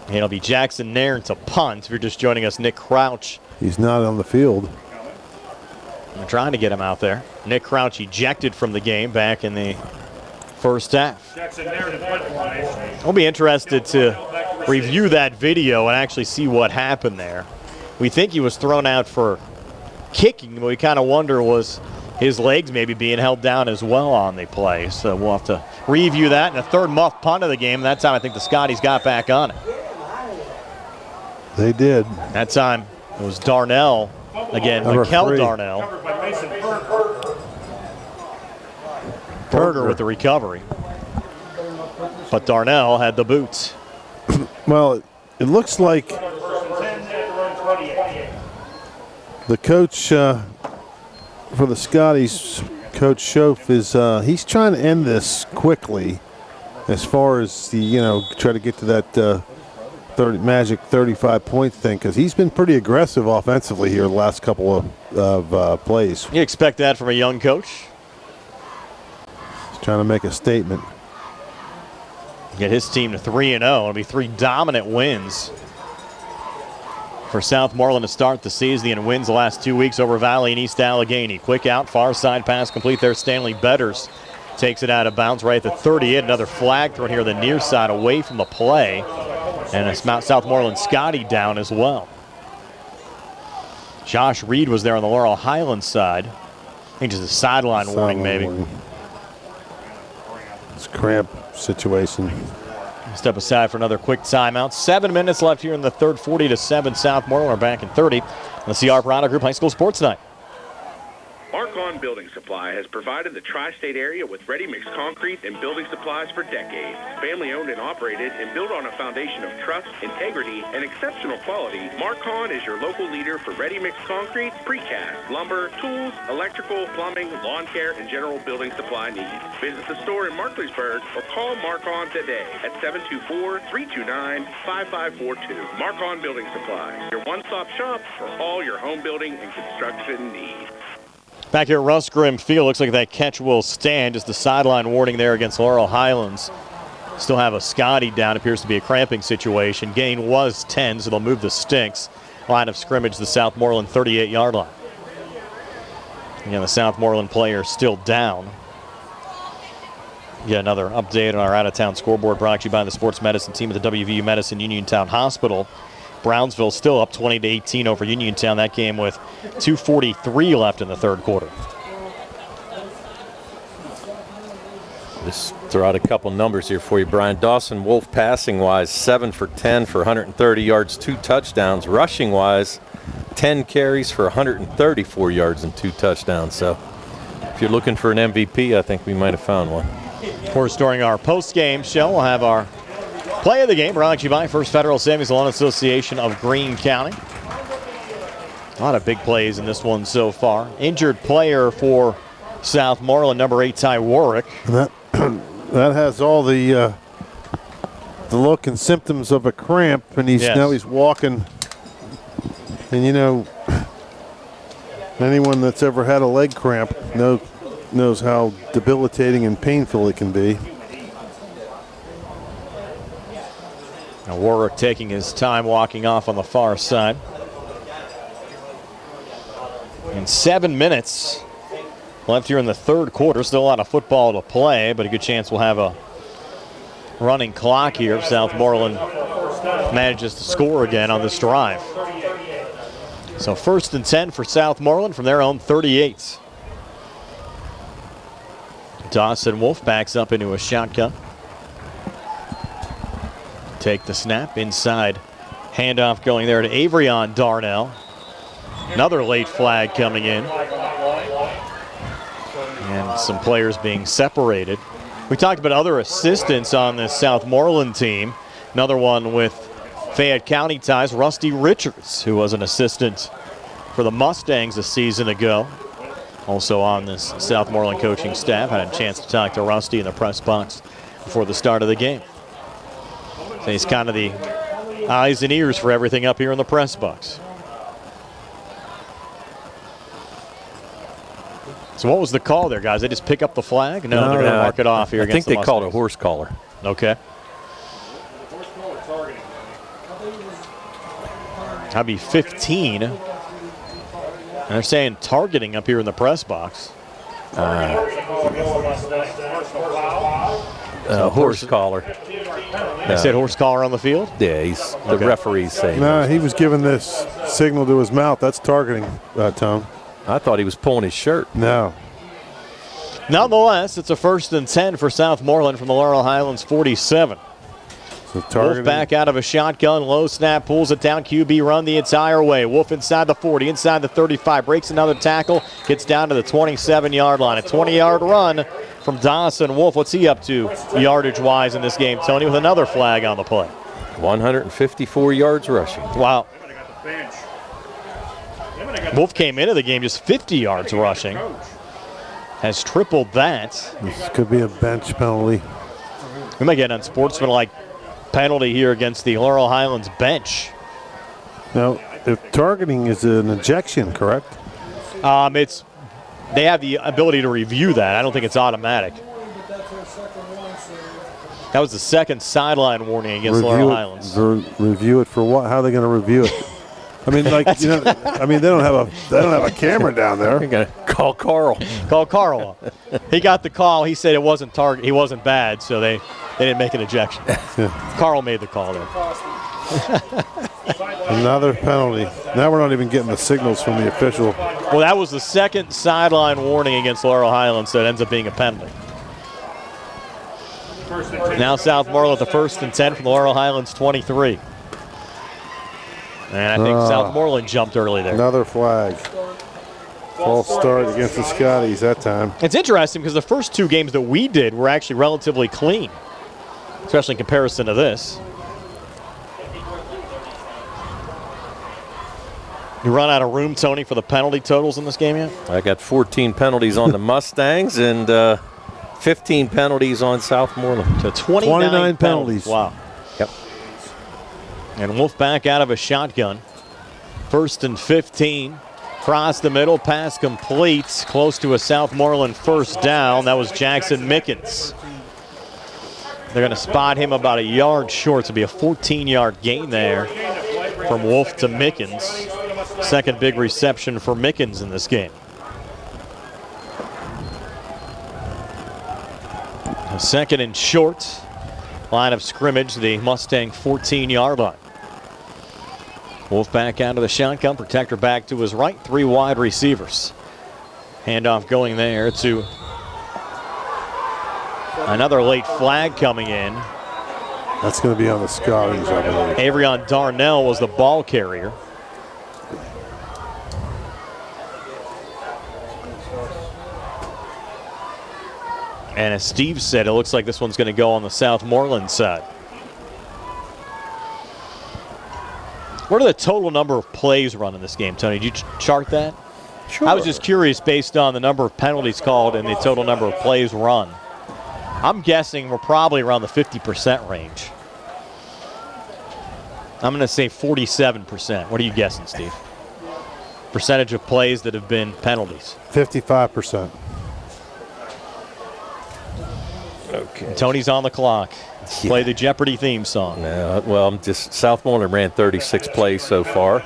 And it'll be Jackson Nairn to punt. If you're just joining us, Nick Crouch. He's not on the field. I'm trying to get him out there. Nick Crouch ejected from the game back in the first half. We'll be interested to review that video and actually see what happened there. We think he was thrown out for kicking, but we kind of wonder was his legs maybe being held down as well on the play. So we'll have to review that. And the third muff punt of the game. That time I think the Scotties got back on it. They did. That time it was Darnell. Again, Mikel Darnell. Berger with the recovery. But Darnell had the boots. Well, it looks like the coach for the Scotties, Coach Schoaf, is he's trying to end this quickly as far as the, try to get to that magic 35-point thing, because he's been pretty aggressive offensively here the last couple of plays. You expect that from a young coach? He's trying to make a statement. Get his team to 3-0. It'll be 3 dominant wins for Southmoreland to start the season, and wins the last 2 weeks over Valley and East Allegheny. Quick out, far side pass complete there. Stanley Betters takes it out of bounds right at the 38. Another flag thrown here the near side away from the play. And a Southmoreland Scotty down as well. Josh Reed was there on the Laurel Highlands side. I think just a sideline warning maybe. It's a cramp situation. Step aside for another quick timeout. 7 minutes left here in the third. 40-7 Southmoreland. We're back in 30 on the C.R. Parada Group High School Sports Night. Mark-On Building Supply has provided the tri-state area with ready-mix concrete and building supplies for decades. Family-owned and operated and built on a foundation of trust, integrity, and exceptional quality, Mark-On is your local leader for ready-mix concrete, precast, lumber, tools, electrical, plumbing, lawn care, and general building supply needs. Visit the store in Markleysburg or call Mark-On today at 724-329-5542. Mark-On Building Supply, your one-stop shop for all your home building and construction needs. Back here at Russ Grimm Field, looks like that catch will stand. Just the sideline warning there against Laurel Highlands. Still have a Scotty down. Appears to be a cramping situation. Gain was 10, so they'll move the sticks. Line of scrimmage, the Southmoreland 38-yard line. Again, the Southmoreland player still down. Get another update on our out-of-town scoreboard brought to you by the sports medicine team at the WVU Medicine Uniontown Hospital. Brownsville still up 20-18 over Uniontown. That game with 2:43 left in the third quarter. Just throw out a couple numbers here for you, Brian. Dawson Wolf passing-wise, 7 for 10 for 130 yards, 2 touchdowns. Rushing-wise, 10 carries for 134 yards and 2 touchdowns. So if you're looking for an MVP, I think we might have found one. Of course, during our post-game show, we'll have our play of the game brought to you by First Federal Savings Loan Association of Greene County. A lot of big plays in this one so far. Injured player for Southmoreland, number 8, Ty Warwick. That has all the look and symptoms of a cramp, and now he's walking. And you know, anyone that's ever had a leg cramp knows how debilitating and painful it can be. Now Warwick taking his time walking off on the far side. And 7 minutes left here in the third quarter. Still a lot of football to play, but a good chance we'll have a running clock here if Southmoreland manages to score again on this drive. So 1st and 10 for Southmoreland from their own 38. Dawson Wolf backs up into a shotgun. Take the snap inside. Handoff going there to Avrion Darnell. Another late flag coming in. And some players being separated. We talked about other assistants on this Southmoreland team. Another one with Fayette County ties, Rusty Richards, who was an assistant for the Mustangs a season ago. Also on this Southmoreland coaching staff. Had a chance to talk to Rusty in the press box before the start of the game. So he's kind of the eyes and ears for everything up here in the press box. So what was the call there, guys? They just pick up the flag? No, they're going to mark it off here against the Mustangs. I think they called a horse collar. Okay. That'd be 15. And they're saying targeting up here in the press box. Horse collar. They said horse collar on the field? Yeah, the referee's saying. No, he was giving this signal to his mouth. That's targeting, Tom. I thought he was pulling his shirt. No. Nonetheless, it's a 1st and 10 for Southmoreland from the Laurel Highlands 47. Wolf back out of a shotgun, low snap, pulls it down, QB run the entire way. Wolf inside the 40, inside the 35, breaks another tackle, gets down to the 27-yard line. A 20-yard run from Dawson Wolf. What's he up to yardage-wise in this game, Tony, with another flag on the play? 154 yards rushing. Wow. Wolf came into the game just 50 yards rushing. Has tripled that. This could be a bench penalty. We might get an unsportsmanlike penalty here against the Laurel Highlands bench. Now, if targeting is an ejection, correct? They have the ability to review that. I don't think it's automatic. That was the second sideline warning against Laurel Highlands. Review it for what? How are they going to review it? I mean, like, they don't have a camera down there. You're gonna call Carl. Call Carl. He got the call. He said it wasn't target. He wasn't bad, so they didn't make an ejection. Carl made the call there. Another penalty. Now we're not even getting the signals from the official. Well, that was the second sideline warning against Laurel Highlands, so it ends up being a penalty. Now Southmoreland at the 1st and 10 from the Laurel Highlands 23. And I think Southmoreland jumped early there. Another flag. False start against the Scotties that time. It's interesting because the first 2 games that we did were actually relatively clean, especially in comparison to this. You run out of room, Tony, for the penalty totals in this game yet? I got 14 penalties on the Mustangs and 15 penalties on Southmoreland. So 29 penalties. Wow. Yep. And Wolf back out of a shotgun. 1st and 15 Across the middle, pass complete, close to a Southmoreland first down. That was Jackson Mickens. They're going to spot him about a yard short. So it'll be a 14-yard gain there from Wolf to Mickens. Second big reception for Mickens in this game. A second and short. Line of scrimmage, the Mustang 14-yard line. Wolf back out of the shotgun, protector back to his right, 3 wide receivers. Handoff going there to another late flag coming in. That's going to be on the Scotties, I believe. Avrion Darnell was the ball carrier. And as Steve said, it looks like this one's going to go on the Southmoreland side. What are the total number of plays run in this game, Tony? Did you chart that? Sure. I was just curious based on the number of penalties called and the total number of plays run. I'm guessing we're probably around the 50% range. I'm going to say 47%. What are you guessing, Steve? Percentage of plays that have been penalties. 55%. Okay. Tony's on the clock. Yeah. Play the Jeopardy theme song. Well, I'm just Southmoreland ran 36 plays so far.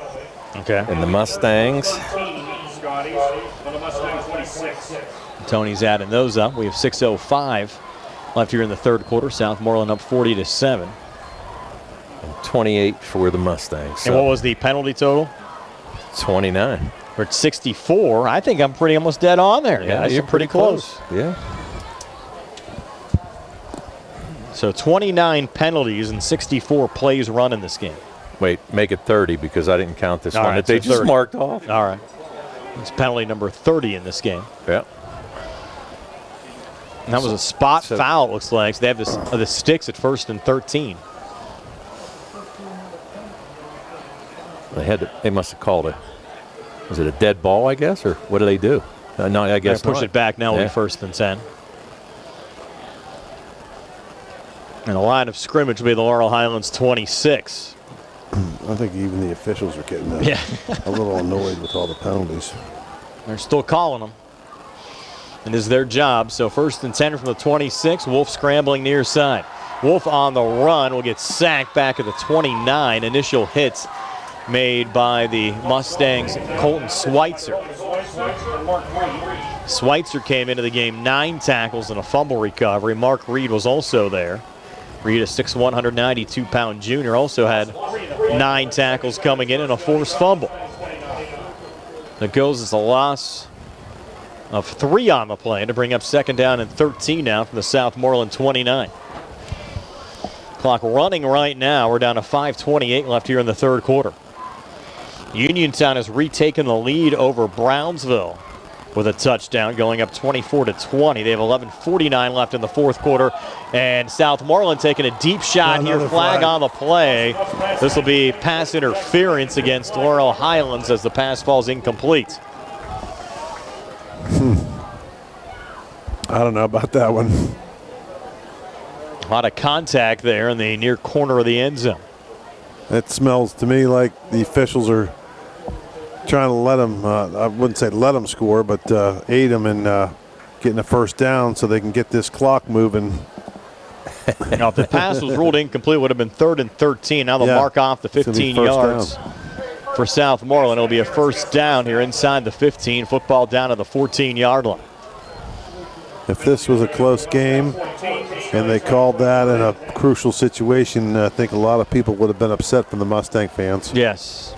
Okay. And the Mustangs. Tony's adding those up. We have 6:05 left here in the third quarter. Southmoreland up 40-7. And 28 for the Mustangs. So. And what was the penalty total? 29. We're at 64. I think I'm pretty almost dead on there. Yeah, you're pretty close. Yeah. So 29 penalties and 64 plays run in this game. Wait, make it 30 because I didn't count this All one right, that they so just 30. marked off. All right. It's penalty number 30 in this game. Yeah. And that was a spot foul, it looks like. So they have the sticks at 1st and 13. They must have called was it a dead ball, I guess, or what do they do? No, I guess push it back now. It'll be 1st and 10. And the line of scrimmage will be the Laurel Highlands 26. I think even the officials are getting a little annoyed with all the penalties. They're still calling them. It is their job. So 1st and 10 from the 26. Wolf scrambling near side. Wolf on the run will get sacked back at the 29. Initial hits made by the Mustangs' Colton Schweitzer. Schweitzer came into the game 9 tackles and a fumble recovery. Mark Reed was also there. Reed, a 6'1", 192-pound junior, also had 9 tackles coming in and a forced fumble. That goes as a loss of 3 on the play to bring up 2nd down and 13 now from the Southmoreland 29. Clock running right now. We're down to 5:28 left here in the third quarter. Uniontown has retaken the lead over Brownsville with a touchdown, going up 24-20. They have 11:49 left in the fourth quarter. And Southmoreland taking a deep shot here. Flag on the play. This will be pass interference against Laurel Highlands as the pass falls incomplete. I don't know about that one. A lot of contact there in the near corner of the end zone. It smells to me like the officials are trying to let them, I wouldn't say let them score, but aid them in getting a first down so they can get this clock moving. Now, if the pass was ruled incomplete, it would have been 3rd and 13. Now they'll mark off the 15 yards for Southmoreland. It'll be a first down here inside the 15. Football down to the 14-yard line. If this was a close game and they called that in a crucial situation, I think a lot of people would have been upset from the Mustang fans. Yes.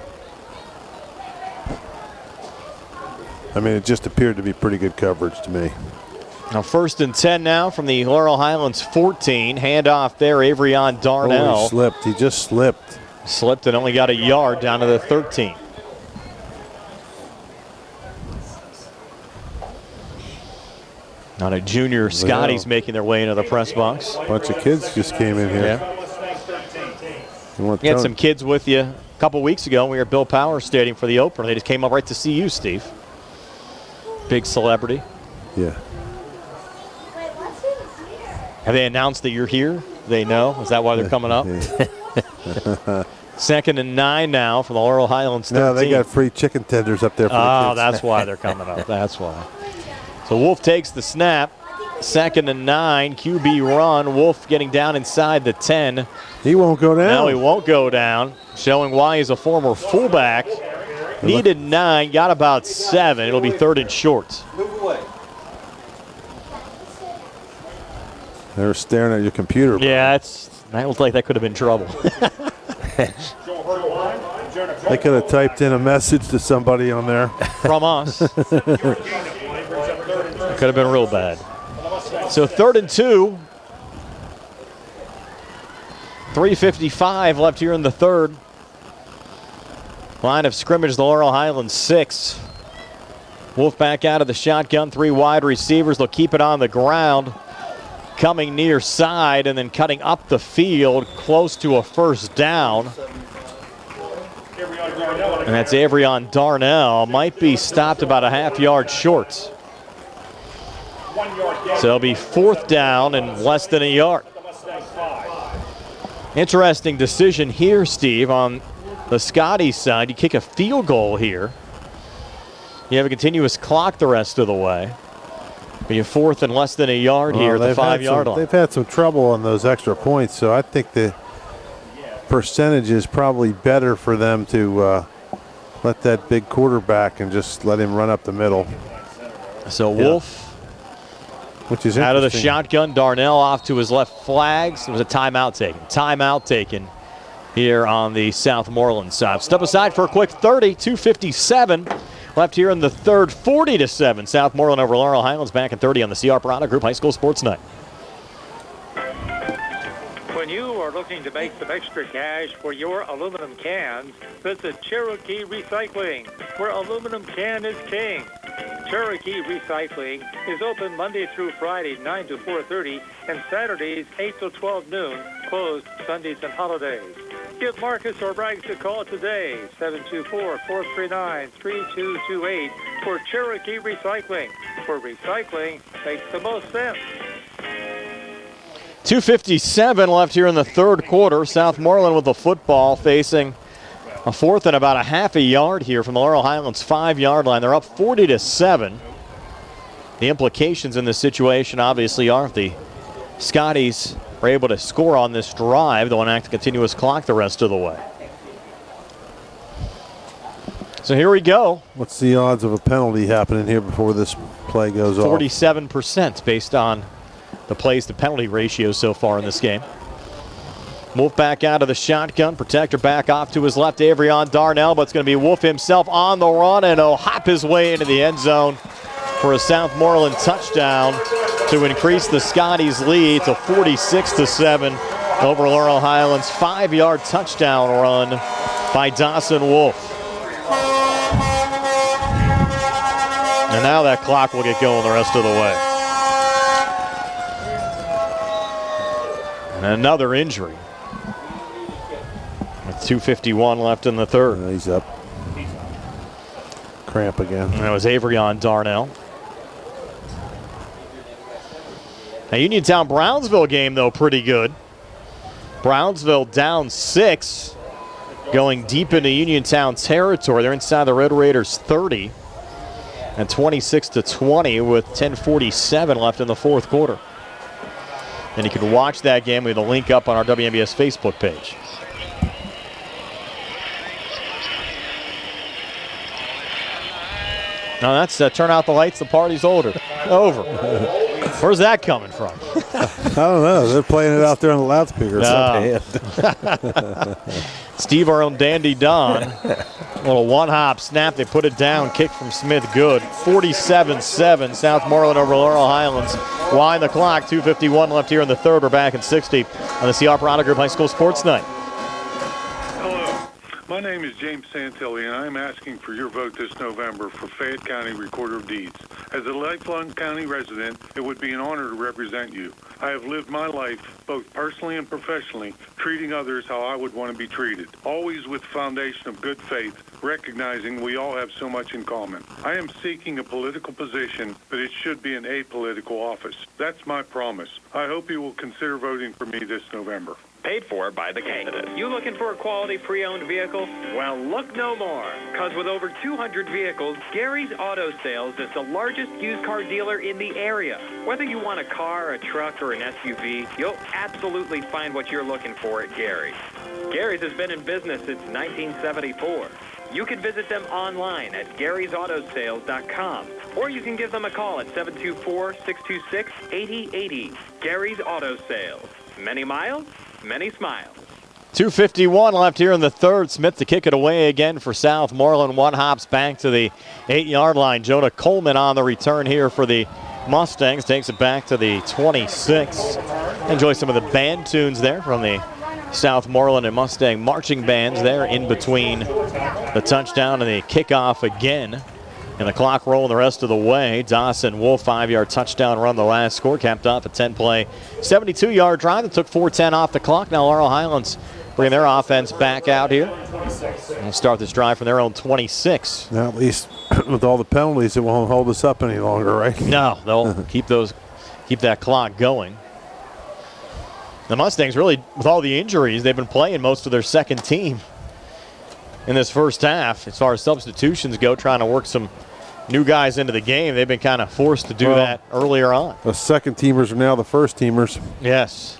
I mean, it just appeared to be pretty good coverage to me. Now 1st and 10 now from the Laurel Highlands 14. Handoff there, Avrion Darnell. Oh, he slipped. He just slipped. Slipped and only got a yard down to the 13. Now a junior Scotty's making their way into the press box. A bunch of kids just came in here. Yeah. We had some kids with you a couple weeks ago. We were at Bill Power Stadium for the opener. They just came up right to see you, Steve. Big celebrity. Yeah. Have they announced that you're here? They know? Is that why they're coming up? 2nd and 9 now for the Laurel Highlands 13. No, they got free chicken tenders up there for the kids. That's why they're coming up. That's why. So Wolf takes the snap. 2nd and 9. QB run. Wolf getting down inside the 10. He won't go down. No, he won't go down. Showing why he's a former fullback. Needed 9, got about 7. It'll be 3rd and short. Move away. They're staring at your computer. Yeah, that looks like that could have been trouble. They could have typed in a message to somebody on there. From us. Could have been real bad. So 3rd and 2. 3:55 left here in the third. Line of scrimmage, the Laurel Highlands 6. Wolf back out of the shotgun, 3 wide receivers. They'll keep it on the ground. Coming near side and then cutting up the field close to a first down. And that's Avrion Darnell. Might be stopped about a half-yard short. So it'll be 4th down and less than a yard. Interesting decision here, Steve, on the Scotty side. You kick a field goal here. You have a continuous clock the rest of the way. But you're 4th and less than a yard here at the 5-yard line. They've had some trouble on those extra points, so I think the percentage is probably better for them to let that big quarterback and just let him run up the middle. So Wolf, which is out of the shotgun. Darnell off to his left flags. It was a timeout taken. Timeout taken here on the Southmoreland side. Step aside for a quick 30. 2:57 left here in the third. 40-7. Southmoreland over Laurel Highlands. Back in 30 on the CR Piranha Group High School Sports Night. When you are looking to make some extra cash for your aluminum cans, visit Cherokee Recycling, where aluminum can is king. Cherokee Recycling is open Monday through Friday, 9 to 4:30, and Saturdays, 8 to 12 noon, closed Sundays and holidays. Give Marcus or Braggs a call today, 724-439-3228, for Cherokee Recycling, where recycling makes the most sense. 2:57 left here in the third quarter. Southmoreland with the football, facing a 4th and about a half a yard here from the Laurel Highlands 5-yard line. They're up 40-7. The implications in this situation obviously are if the Scotties are able to score on this drive, they'll enact a continuous clock the rest of the way. So here we go. What's the odds of a penalty happening here before this play goes off? 47% based on the plays to penalty ratio so far in this game. Wolf back out of the shotgun. Protector back off to his left, Avrion Darnell, but it's going to be Wolf himself on the run, and he'll hop his way into the end zone for a Southmoreland touchdown to increase the Scotties' lead to 46-7 over Laurel Highlands. 5-yard touchdown run by Dawson Wolf. And now that clock will get going the rest of the way. And another injury. With 2:51 left in the third. He's up. Cramp again. And that was Avrion Darnell. Now Uniontown-Brownsville game, though, pretty good. Brownsville down 6, going deep into Uniontown territory. They're inside the Red Raiders 30. And 26-20 with 10:47 left in the fourth quarter. And you can watch that game with a link up on our WMBS Facebook page. No, that's turn out the lights, the party's over. Where's that coming from? I don't know. They're playing it out there on the loudspeaker. Steve, our own Dandy Don. A little one-hop snap. They put it down. Kick from Smith. Good. 47-7. Southmoreland over Laurel Highlands. Wind the clock. 2:51 left here in the third. We're back in 60 on the CR Piranha Group High School Sports Night. My name is James Santilli, and I'm asking for your vote this November for Fayette County Recorder of Deeds. As a lifelong county resident, it would be an honor to represent you. I have lived my life, both personally and professionally, treating others how I would want to be treated, always with the foundation of good faith, recognizing we all have so much in common. I am seeking a political position, but it should be an apolitical office. That's my promise. I hope you will consider voting for me this November. Paid for by the candidate. You looking for a quality pre-owned vehicle? Well, look no more. Because with over 200 vehicles, Gary's Auto Sales is the largest used car dealer in the area. Whether you want a car, a truck, or an SUV, you'll absolutely find what you're looking for at Gary's. Gary's has been in business since 1974. You can visit them online at Gary'sAutoSales.com, or you can give them a call at 724-626-8080. Gary's Auto Sales. Many miles, many smiles. 2:51 left here in the third. Smith to kick it away again for Southmoreland. One hops back to the 8-yard line. Jonah Coleman on the return here for the Mustangs. Takes it back to the 26. Enjoy some of the band tunes there from the Southmoreland and Mustang marching bands there in between the touchdown and the kickoff again. And the clock rolling the rest of the way. Dawson Wolf, 5-yard touchdown run, the last score, capped off a 10-play, 72-yard drive that took 4:10 off the clock. Now Laurel Highlands bringing their offense back out here. We'll start this drive from their own 26. Now, at least with all the penalties, it won't hold us up any longer, right? No, they'll keep that clock going. The Mustangs really, with all the injuries, they've been playing most of their second team in this first half. As far as substitutions go, trying to work some new guys into the game. They've been kind of forced to do that earlier on. The second teamers are now the first teamers. Yes.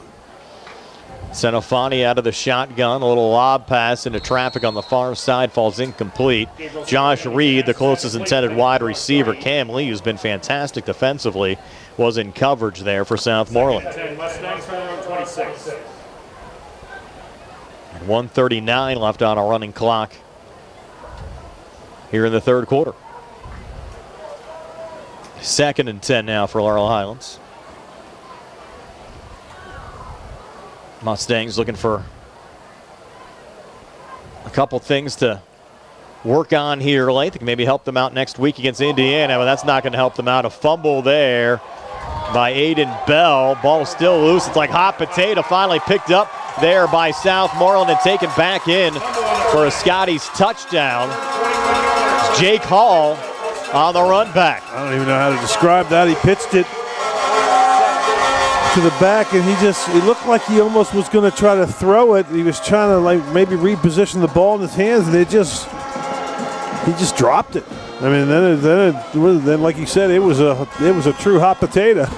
Senofani out of the shotgun. A little lob pass into traffic on the far side. Falls incomplete. Josh Reed, the closest intended wide receiver. Cam Lee, who's been fantastic defensively, was in coverage there for Southmoreland. 10 Mustangs from their own 26. And 1:39 left on a running clock here in the third quarter. 2nd and 10 now for Laurel Highlands. Mustangs looking for a couple things to work on here late that can maybe help them out next week against Indiana, but that's not going to help them out. A fumble there by Aiden Bell. Ball still loose. It's like hot potato. Finally picked up there by Southmoreland and taken back in for a Scotty's touchdown. It's Jake Hall on the run back. I don't even know how to describe that. He pitched it to the back, and he looked like he almost was going to try to throw it. He was trying to maybe reposition the ball in his hands, and he just dropped it. I mean, then like you said, it was a true hot potato,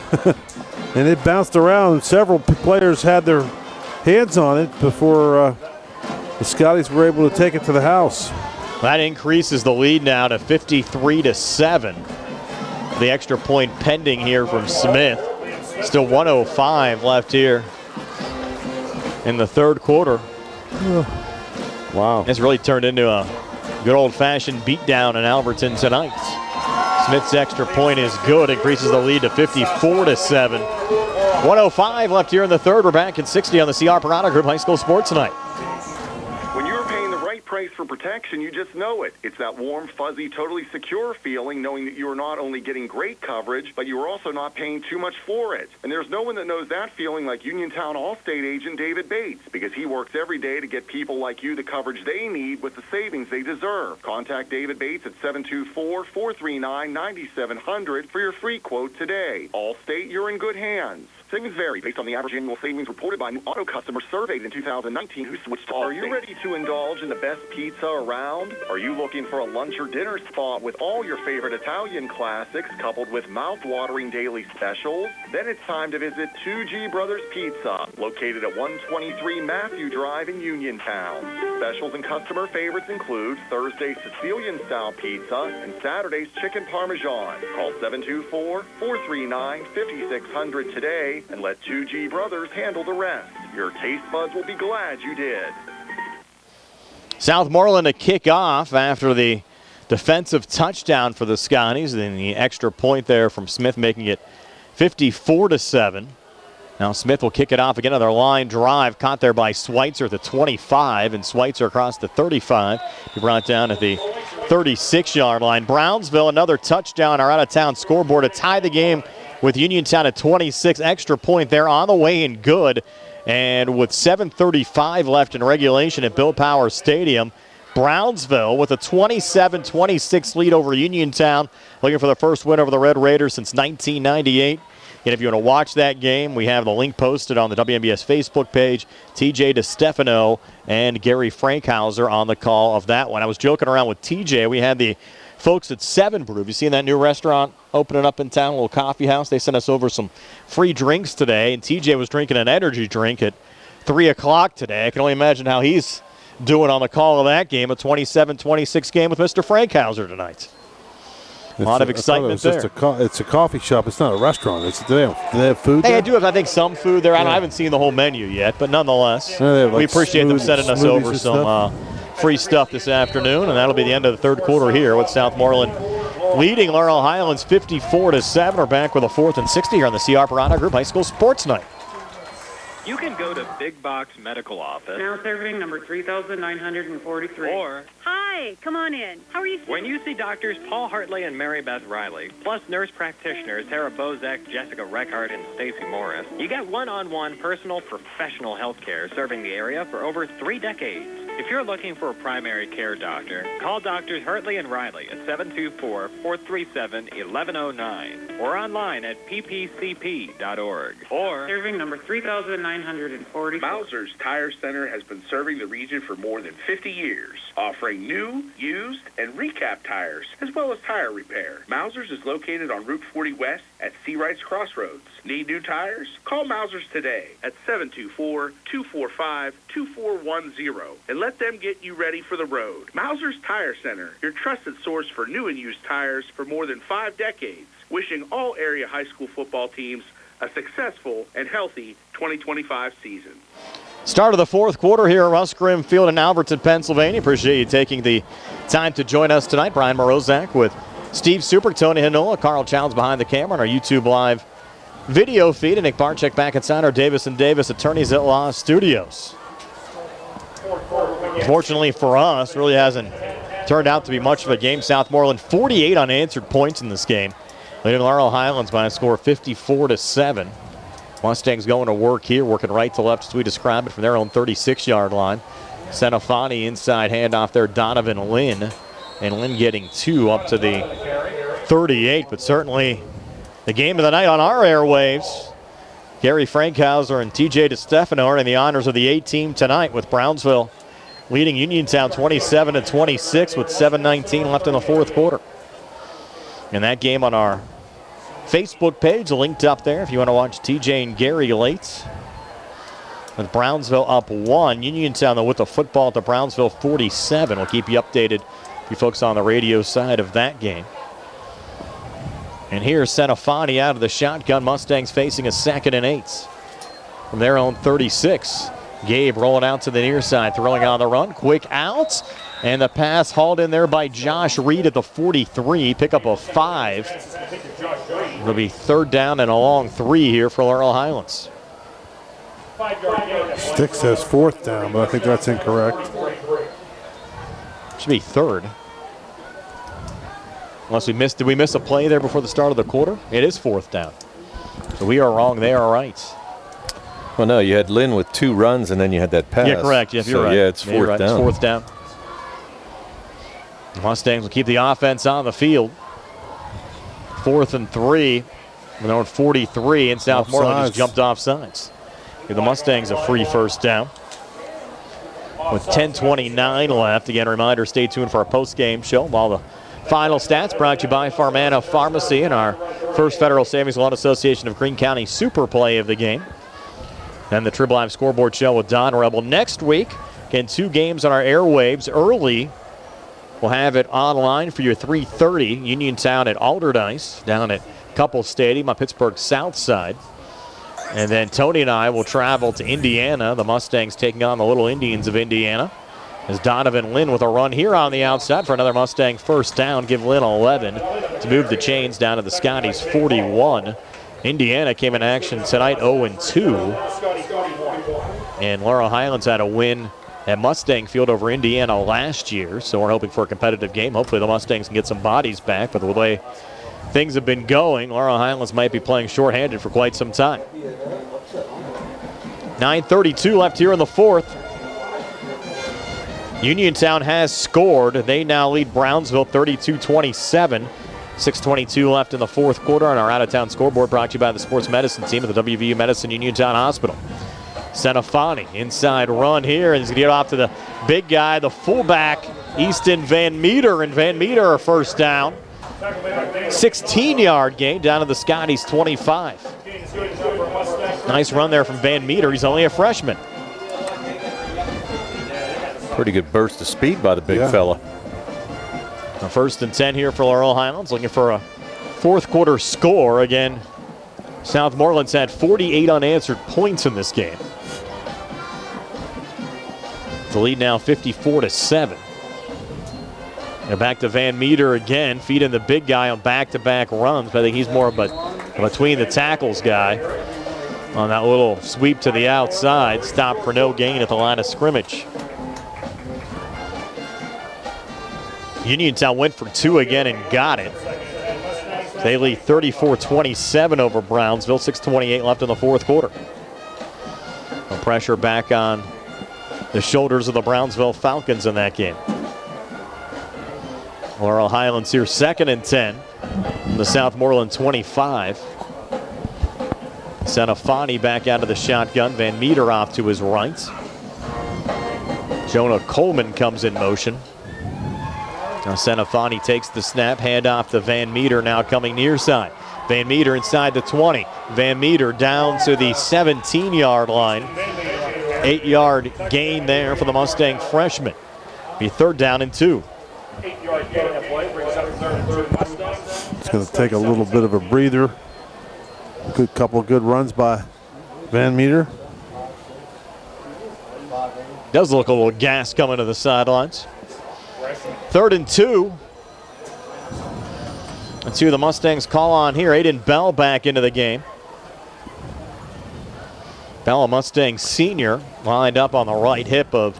and it bounced around. Several players had their hands on it before the Scotties were able to take it to the house. That increases the lead now to 53-7. The extra point pending here from Smith. Still 1:05 left here in the third quarter. Wow. It's really turned into a good old-fashioned beatdown in Alberton tonight. Smith's extra point is good, increases the lead to 54-7. 1:05 left here in the third. We're back at 60 on the CR Parada Group High School Sports tonight. When you're paying the right price for protection, you just know it. It's that warm, fuzzy, totally secure feeling, knowing that you are not only getting great coverage, but you are also not paying too much for it. And there's no one that knows that feeling like Uniontown Allstate agent David Bates, because he works every day to get people like you the coverage they need with the savings they deserve. Contact David Bates at 724-439-9700 for your free quote today. Allstate, you're in good hands. Savings vary based on the average annual savings reported by new auto customers surveyed in 2019 who switched to Allstate. Are you ready to indulge in the best pizza around? Are you looking for a lunch or dinner spot with all your favorite Italian classics coupled with mouth-watering daily specials? Then it's time to visit 2G Brothers Pizza, located at 123 Matthew Drive in Uniontown. Specials and customer favorites include Thursday's Sicilian-style pizza and Saturday's chicken parmesan. Call 724-439-5600 today and let 2G Brothers handle the rest. Your taste buds will be glad you did. Southmoreland to kick off after the defensive touchdown for the Scotties, and the extra point there from Smith, making it 54-7. Now Smith will kick it off again on their line drive, caught there by Schweitzer at the 25, and Schweitzer across the 35. He brought down at the 36-yard line. Brownsville, another touchdown, our out-of-town scoreboard to tie the game with Uniontown at 26. Extra point there on the way and good. And with 7:35 left in regulation at Bill Power Stadium, Brownsville with a 27-26 lead over Uniontown, looking for the first win over the Red Raiders since 1998. And if you want to watch that game, we have the link posted on the WNBS Facebook page. TJ DeStefano and Gary Frankhauser on the call of that one. I was joking around with TJ. We had the folks at 7 Brew. Have you seen that new restaurant opening up in town, a little coffee house? They sent us over some free drinks today, and TJ was drinking an energy drink at 3 o'clock today. I can only imagine how he's doing on the call of that game, a 27-26 game with Mr. Frankhauser tonight. A lot of excitement there. It's a coffee shop. It's not a restaurant. Do they have food there? They do have, I think, some food there. I haven't seen the whole menu yet, but nonetheless, we appreciate them sending us over some free stuff this afternoon, and that'll be the end of the third quarter here with Southmoreland leading Laurel Highlands 54-7. We're back with a 4th and 60 here on the C. Harper Honor Group High School Sports Night. You can go to Big Box Medical Office. Now serving number 3,943. Or, hi, come on in. How are you? When you see doctors Paul Hartley and Mary Beth Riley, plus nurse practitioners Tara Bozek, Jessica Reckart, and Stacy Morris, you get one-on-one personal professional health care serving the area for over 3 decades. If you're looking for a primary care doctor, call Doctors Hartley and Riley at 724-437-1109 or online at ppcp.org. Or serving number 3,940. Mauser's Tire Center has been serving the region for more than 50 years, offering new, used, and recap tires, as well as tire repair. Mauser's is located on Route 40 West at Seawrights Crossroads. Need new tires? Call Mauser's today at 724-245-2410 and let them get you ready for the road. Mauser's Tire Center, your trusted source for new and used tires for more than 5 decades. Wishing all area high school football teams a successful and healthy 2025 season. Start of the 4th quarter here at Russ Grimm Field in Alberton, Pennsylvania. Appreciate you taking the time to join us tonight. Brian Morozak with Steve Super, Tony Hinola, Carl Childs behind the camera on our YouTube Live video feed, and Nick Barczyk back inside our Davis & Davis Attorneys at Law studios. Fortunately for us, really hasn't turned out to be much of a game. Southmoreland 48 unanswered points in this game, leading Laurel Highlands by a score of 54-7. Mustangs going to work here, working right to left as we describe it from their own 36-yard line. Senafani inside handoff there, Donovan Lynn. And Lynn getting 2 up to the 38, but certainly the game of the night on our airwaves. Gary Frankhauser and TJ DeStefano are in the honors of the A-team tonight, with Brownsville leading Uniontown 27-26 with 7:19 left in the 4th quarter. And that game on our Facebook page, linked up there if you want to watch TJ and Gary late. With Brownsville up 1. Uniontown, though, with the football to Brownsville 47. We'll keep you updated, you folks on the radio side of that game. And here's Senafani out of the shotgun. Mustangs facing a 2nd and 8 from their own 36. Gabe rolling out to the near side, throwing on the run. Quick out. And the pass hauled in there by Josh Reed at the 43. Pick up a 5. It'll be 3rd down and a long 3 here for Laurel Highlands. Stick says 4th down, but I think that's incorrect. Should be 3rd. Unless we missed, did we miss a play there before the start of the quarter? It is 4th down. So we are wrong, they are right. Well, no, you had Lynn with 2 runs, and then you had that pass. Yeah, correct. Yeah, you're right. Yeah, it's 4th down. It's 4th down. The Mustangs will keep the offense on the field. 4th and 3. We're on 43, and Southmoreland just jumped off sides. Give the Mustangs a free 1st down. With 10:29 left. Again, a reminder, stay tuned for our post-game show. While the final stats brought to you by Farmana Pharmacy and our First Federal Savings Loan Association of Greene County Super Play of the game. Then the Trib Live Scoreboard Show with Don Rebel. Next week, again, 2 games on our airwaves early. We'll have it online for you at 3:30. Uniontown at Alderdice down at Couple Stadium on Pittsburgh's south side. And then Tony and I will travel to Indiana. The Mustangs taking on the Little Indians of Indiana. As Donovan Lynn with a run here on the outside for another Mustang 1st down. Give Lynn 11 to move the chains down to the Scotties 41. Indiana came in action tonight 0-2. And Laurel Highlands had a win at Mustang Field over Indiana last year. So we're hoping for a competitive game. Hopefully the Mustangs can get some bodies back. But the way things have been going, Laurel Highlands might be playing shorthanded for quite some time. 9:32 left here in the 4th. Uniontown has scored. They now lead Brownsville 32-27. 6:22 left in the fourth quarter on our out-of-town scoreboard, brought to you by the sports medicine team at the WVU Medicine Uniontown Hospital. Senafani, inside run here, and he's going to get off to the big guy, the fullback, Easton Van Meter, and Van Meter a first down. 16-yard gain down to the Scotties 25. Nice run there from Van Meter. He's only a freshman. Pretty good burst of speed by the big fella. A 1st and 10 here for Laurel Highlands, looking for a fourth quarter score. Again, Southmoreland's had 48 unanswered points in this game. The lead now 54-7. And back to Van Meter again, feeding the big guy on back-to-back runs. But I think he's more of a between the tackles guy on that little sweep to the outside. Stop for no gain at the line of scrimmage. Uniontown went for 2 again and got it. They lead 34-27 over Brownsville. 6:28 left in the fourth quarter. The pressure back on the shoulders of the Brownsville Falcons in that game. Laurel Highlands here 2nd and 10 from the Southmoreland 25. Senafani back out of the shotgun. Van Meter off to his right. Jonah Coleman comes in motion. Now Senafani takes the snap, handoff to Van Meter, now coming near side. Van Meter inside the 20. Van Meter down to the 17-yard line. 8-yard gain there for the Mustang freshman. Be 3rd down and 2. 8-yard gain of play brings up 3rd and 2 Mustangs. It's going to take a little bit of a breather. Good couple of good runs by Van Meter. Does look a little gas coming to the sidelines. 3rd and 2. Let's see who the Mustangs call on here. Aiden Bell back into the game. Bell, a Mustang senior, lined up on the right hip of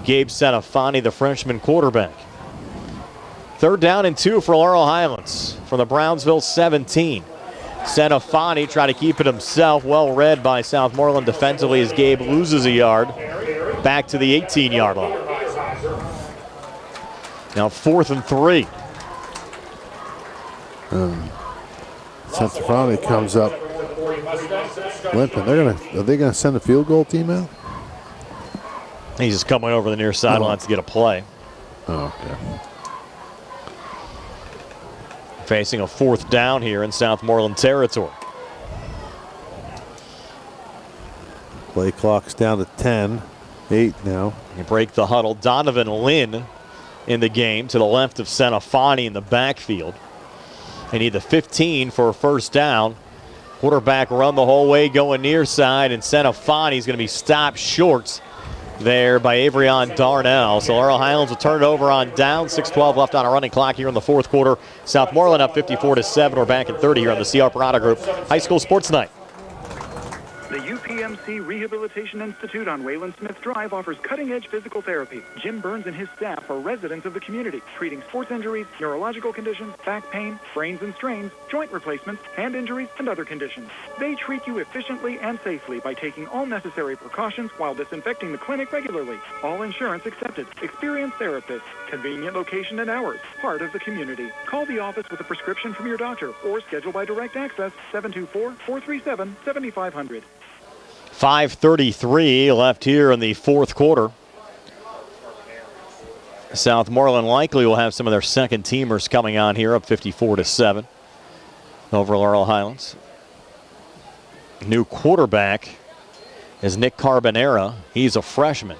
Gabe Senafani, the freshman quarterback. 3rd down and 2 for Laurel Highlands from the Brownsville 17. Senafani try to keep it himself. Well read by Southmoreland defensively as Gabe loses a yard. Back to the 18-yard line. Now 4th and 3. Senafani comes up limping. Are they gonna send a field goal team out? He's just coming over the near sidelines to get a play. Oh, okay. Facing a 4th down here in Southmoreland territory. Play clock's down to 10. 8 now. You break the huddle. Donovan Lynn in the game to the left of Senafani in the backfield. They need the 15 for a first down. Quarterback run the whole way going near side, and Senafani's going to be stopped short there by Avrion Darnell. So Laurel Highlands will turn it over on down. 6:12 left on a running clock here in the fourth quarter. Southmoreland up 54-7. We're back at 30 here on the CR Parada Group High School Sports Night. The UPMC Rehabilitation Institute on Wayland Smith Drive offers cutting-edge physical therapy. Jim Burns and his staff are residents of the community, treating sports injuries, neurological conditions, back pain, sprains and strains, joint replacements, hand injuries, and other conditions. They treat you efficiently and safely by taking all necessary precautions while disinfecting the clinic regularly. All insurance accepted. Experienced therapists. Convenient location and hours. Part of the community. Call the office with a prescription from your doctor or schedule by direct access 724-437-7500. 5:33 left here in the fourth quarter. Southmoreland likely will have some of their second teamers coming on here, up 54-7 over Laurel Highlands. New quarterback is Nick Carbonera. He's a freshman.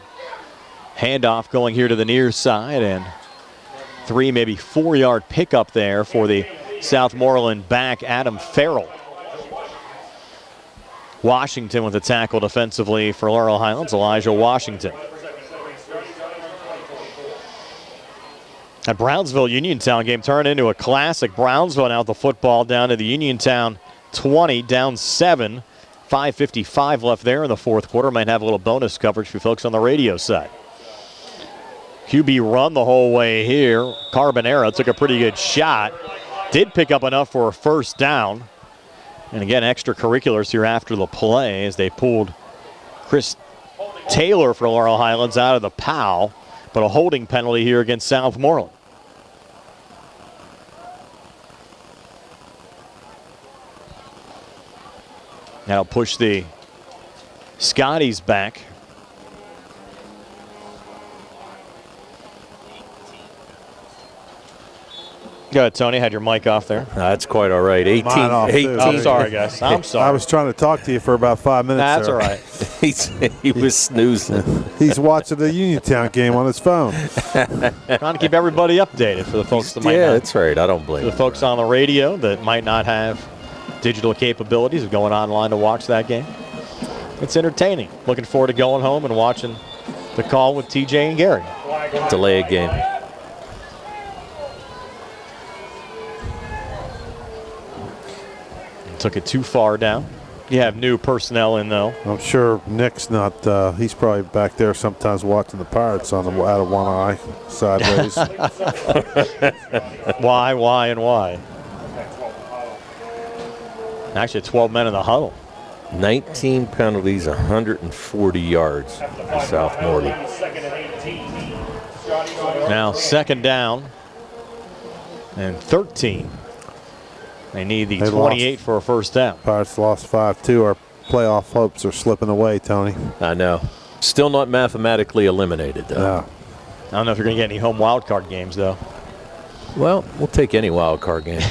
Handoff going here to the near side, and 3, maybe 4-yard pickup there for the Southmoreland back, Adam Farrell. Washington with the tackle defensively for Laurel Highlands, Elijah Washington. That Brownsville Uniontown game turned into a classic. Brownsville now with the football down to the Uniontown 20, down 7. 5:55 left there in the fourth quarter. Might have a little bonus coverage for folks on the radio side. QB run the whole way here. Carbonera took a pretty good shot. Did pick up enough for a first down. And again, extracurriculars here after the play as they pulled Chris Taylor for Laurel Highlands out of the POW, but a holding penalty here against Southmoreland. That'll push the Scotties back. Go ahead, Tony. Had your mic off there. That's quite all right. 18. Mine off, 18. I'm sorry, guys. I'm sorry. I was trying to talk to you for about 5 minutes. That's there. all right. He was snoozing. He's watching the Uniontown game on his phone. Trying to keep everybody updated for the folks that might not. That's right. I don't blame For the folks on the radio that might not have digital capabilities of going online to watch that game. It's entertaining. Looking forward to going home and watching the call with TJ and Gary. Delay a game. Took it too far down. You have new personnel in, though. I'm sure Nick's not. He's probably back there sometimes watching the Pirates out of one eye, sideways. Why, and why? Actually, 12 men in the huddle. 19 penalties, 140 yards for Southmoreland. Now, second down and 13. They need the 28 for a first down. Pirates lost 5-2. Our playoff hopes are slipping away, Tony. I know. Still not mathematically eliminated, though. No. I don't know if you're going to get any home wild card games, though. Well, we'll take any wild card game.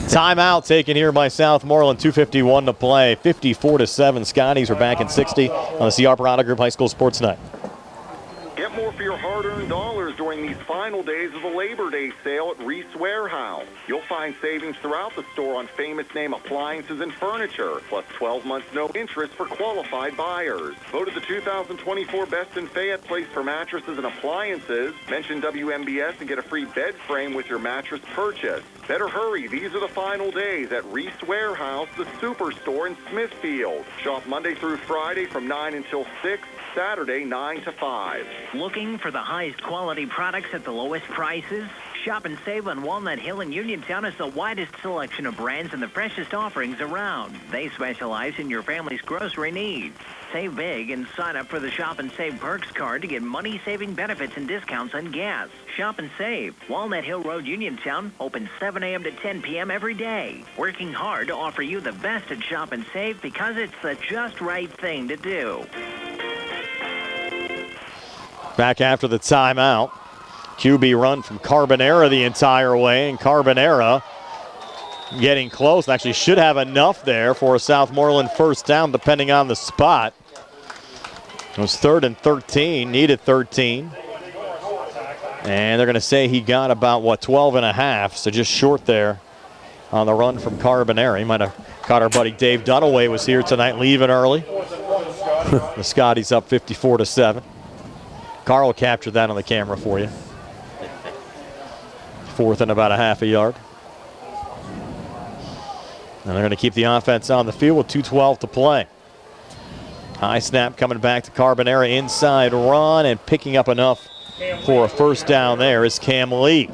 Timeout taken here by Southmoreland. 2:51 to play. 54-7. Scotties are back in 60 on the C. Harper Auto Group High School Sports Night. Get more for your hard-earned dollars during these final days of the Labor Day sale at Reese Warehouse. You'll find savings throughout the store on famous name appliances and furniture, plus 12 months no interest for qualified buyers. Voted the 2024 Best in Fayette Place for mattresses and appliances. Mention WMBS and get a free bed frame with your mattress purchase. Better hurry, these are the final days at Reese Warehouse, the Superstore in Smithfield. Shop Monday through Friday from 9 until 6. Saturday, 9 to 5. Looking for the highest quality products at the lowest prices? Shop and save on Walnut Hill and Uniontown has the widest selection of brands and the freshest offerings around. They specialize in your family's grocery needs. Save big and sign up for the Shop and Save Perks card to get money-saving benefits and discounts on gas. Shop and Save. Walnut Hill Road, Uniontown, open 7 a.m. to 10 p.m. every day. Working hard to offer you the best at Shop and Save because it's the just right thing to do. Back after the timeout. QB run from Carbonera the entire way, and Carbonera getting close. Actually should have enough there for a Southmoreland first down, depending on the spot. It was 3rd and 13, needed 13. And they're going to say he got about, 12 and a half, so just short there on the run from Carbonera. He might have caught our buddy Dave Dunaway was here tonight, leaving early. The Scotties up 54-7. Carl captured that on the camera for you. 4th and about a half a yard. And they're going to keep the offense on the field with 2:12 to play. High snap coming back to Carbonera, inside run, and picking up enough for a first down there is Cam Lee.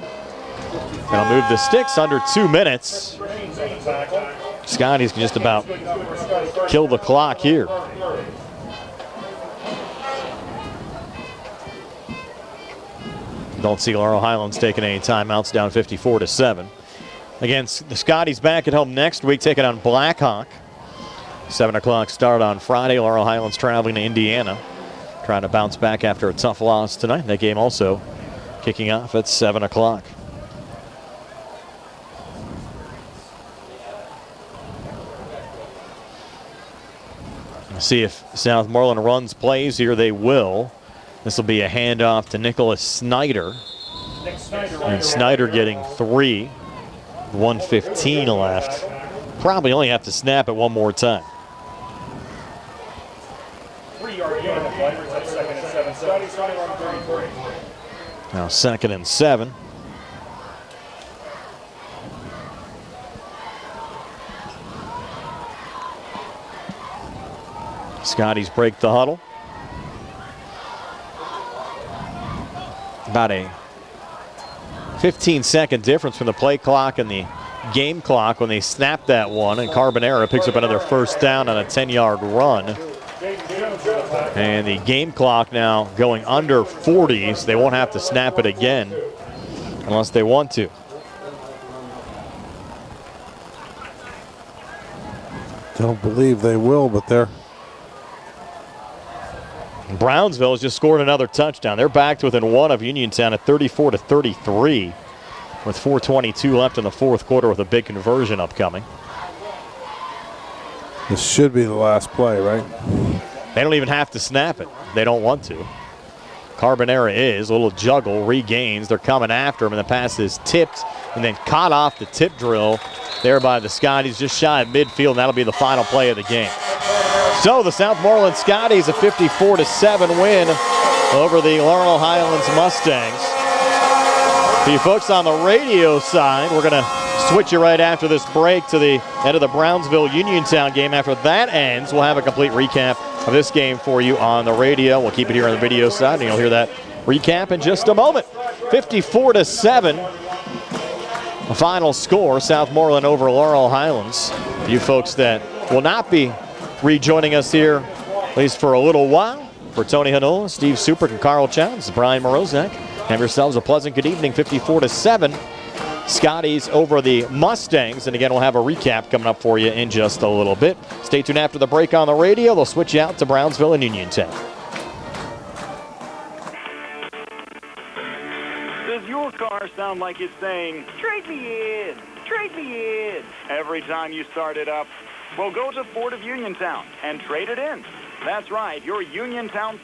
They'll move the sticks under 2 minutes. Scotties can just about kill the clock here. Don't see Laurel Highlands taking any timeouts, down 54-7. Again, the Scotties back at home next week, taking on Blackhawk. 7 o'clock start on Friday. Laurel Highlands traveling to Indiana, trying to bounce back after a tough loss tonight. That game also kicking off at 7 o'clock. See if Southmoreland runs plays here. They will. This will be a handoff to Nicholas Snyder. And Snyder getting 3. 1:15 left. Probably only have to snap it one more time. 3-yard gain on the play. That's 2nd and 7. Scotties trying to run 33. Now 2nd and 7. Scotties break the huddle. About a 15-second difference from the play clock and the game clock when they snap that one, and Carbonera picks up another first down on a 10-yard run. And the game clock now going under 40, so they won't have to snap it again unless they want to. Don't believe they will, but they're. Brownsville has just scored another touchdown. They're back to within one of Uniontown at 34-33 with 4:22 left in the fourth quarter with a big conversion upcoming. This should be the last play, right? They don't even have to snap it. They don't want to. Carbonera is. A little juggle, regains. They're coming after him, and the pass is tipped and then caught off the tip drill there by the Scotties just shy of midfield, and that'll be the final play of the game. So the Southmoreland Scotties, a 54-7 win over the Laurel Highlands Mustangs. For you folks on the radio side, we're going to switch you right after this break to the end of the Brownsville-Uniontown game. After that ends, we'll have a complete recap of this game for you on the radio. We'll keep it here on the video side, and you'll hear that recap in just a moment. 54-7, the final score, Southmoreland over Laurel Highlands. For you folks that will not be rejoining us here, at least for a little while, for Tony Hanola, Steve Supert, and Carl Chowns, Brian Morozak, have yourselves a pleasant good evening. 54-7. Scotties over the Mustangs. And again, we'll have a recap coming up for you in just a little bit. Stay tuned after the break on the radio. They'll switch you out to Brownsville and Uniontown. Does your car sound like it's saying, trade me in, trade me in, every time you start it up? Well, go to Ford of Uniontown and trade it in. That's right, your Uniontown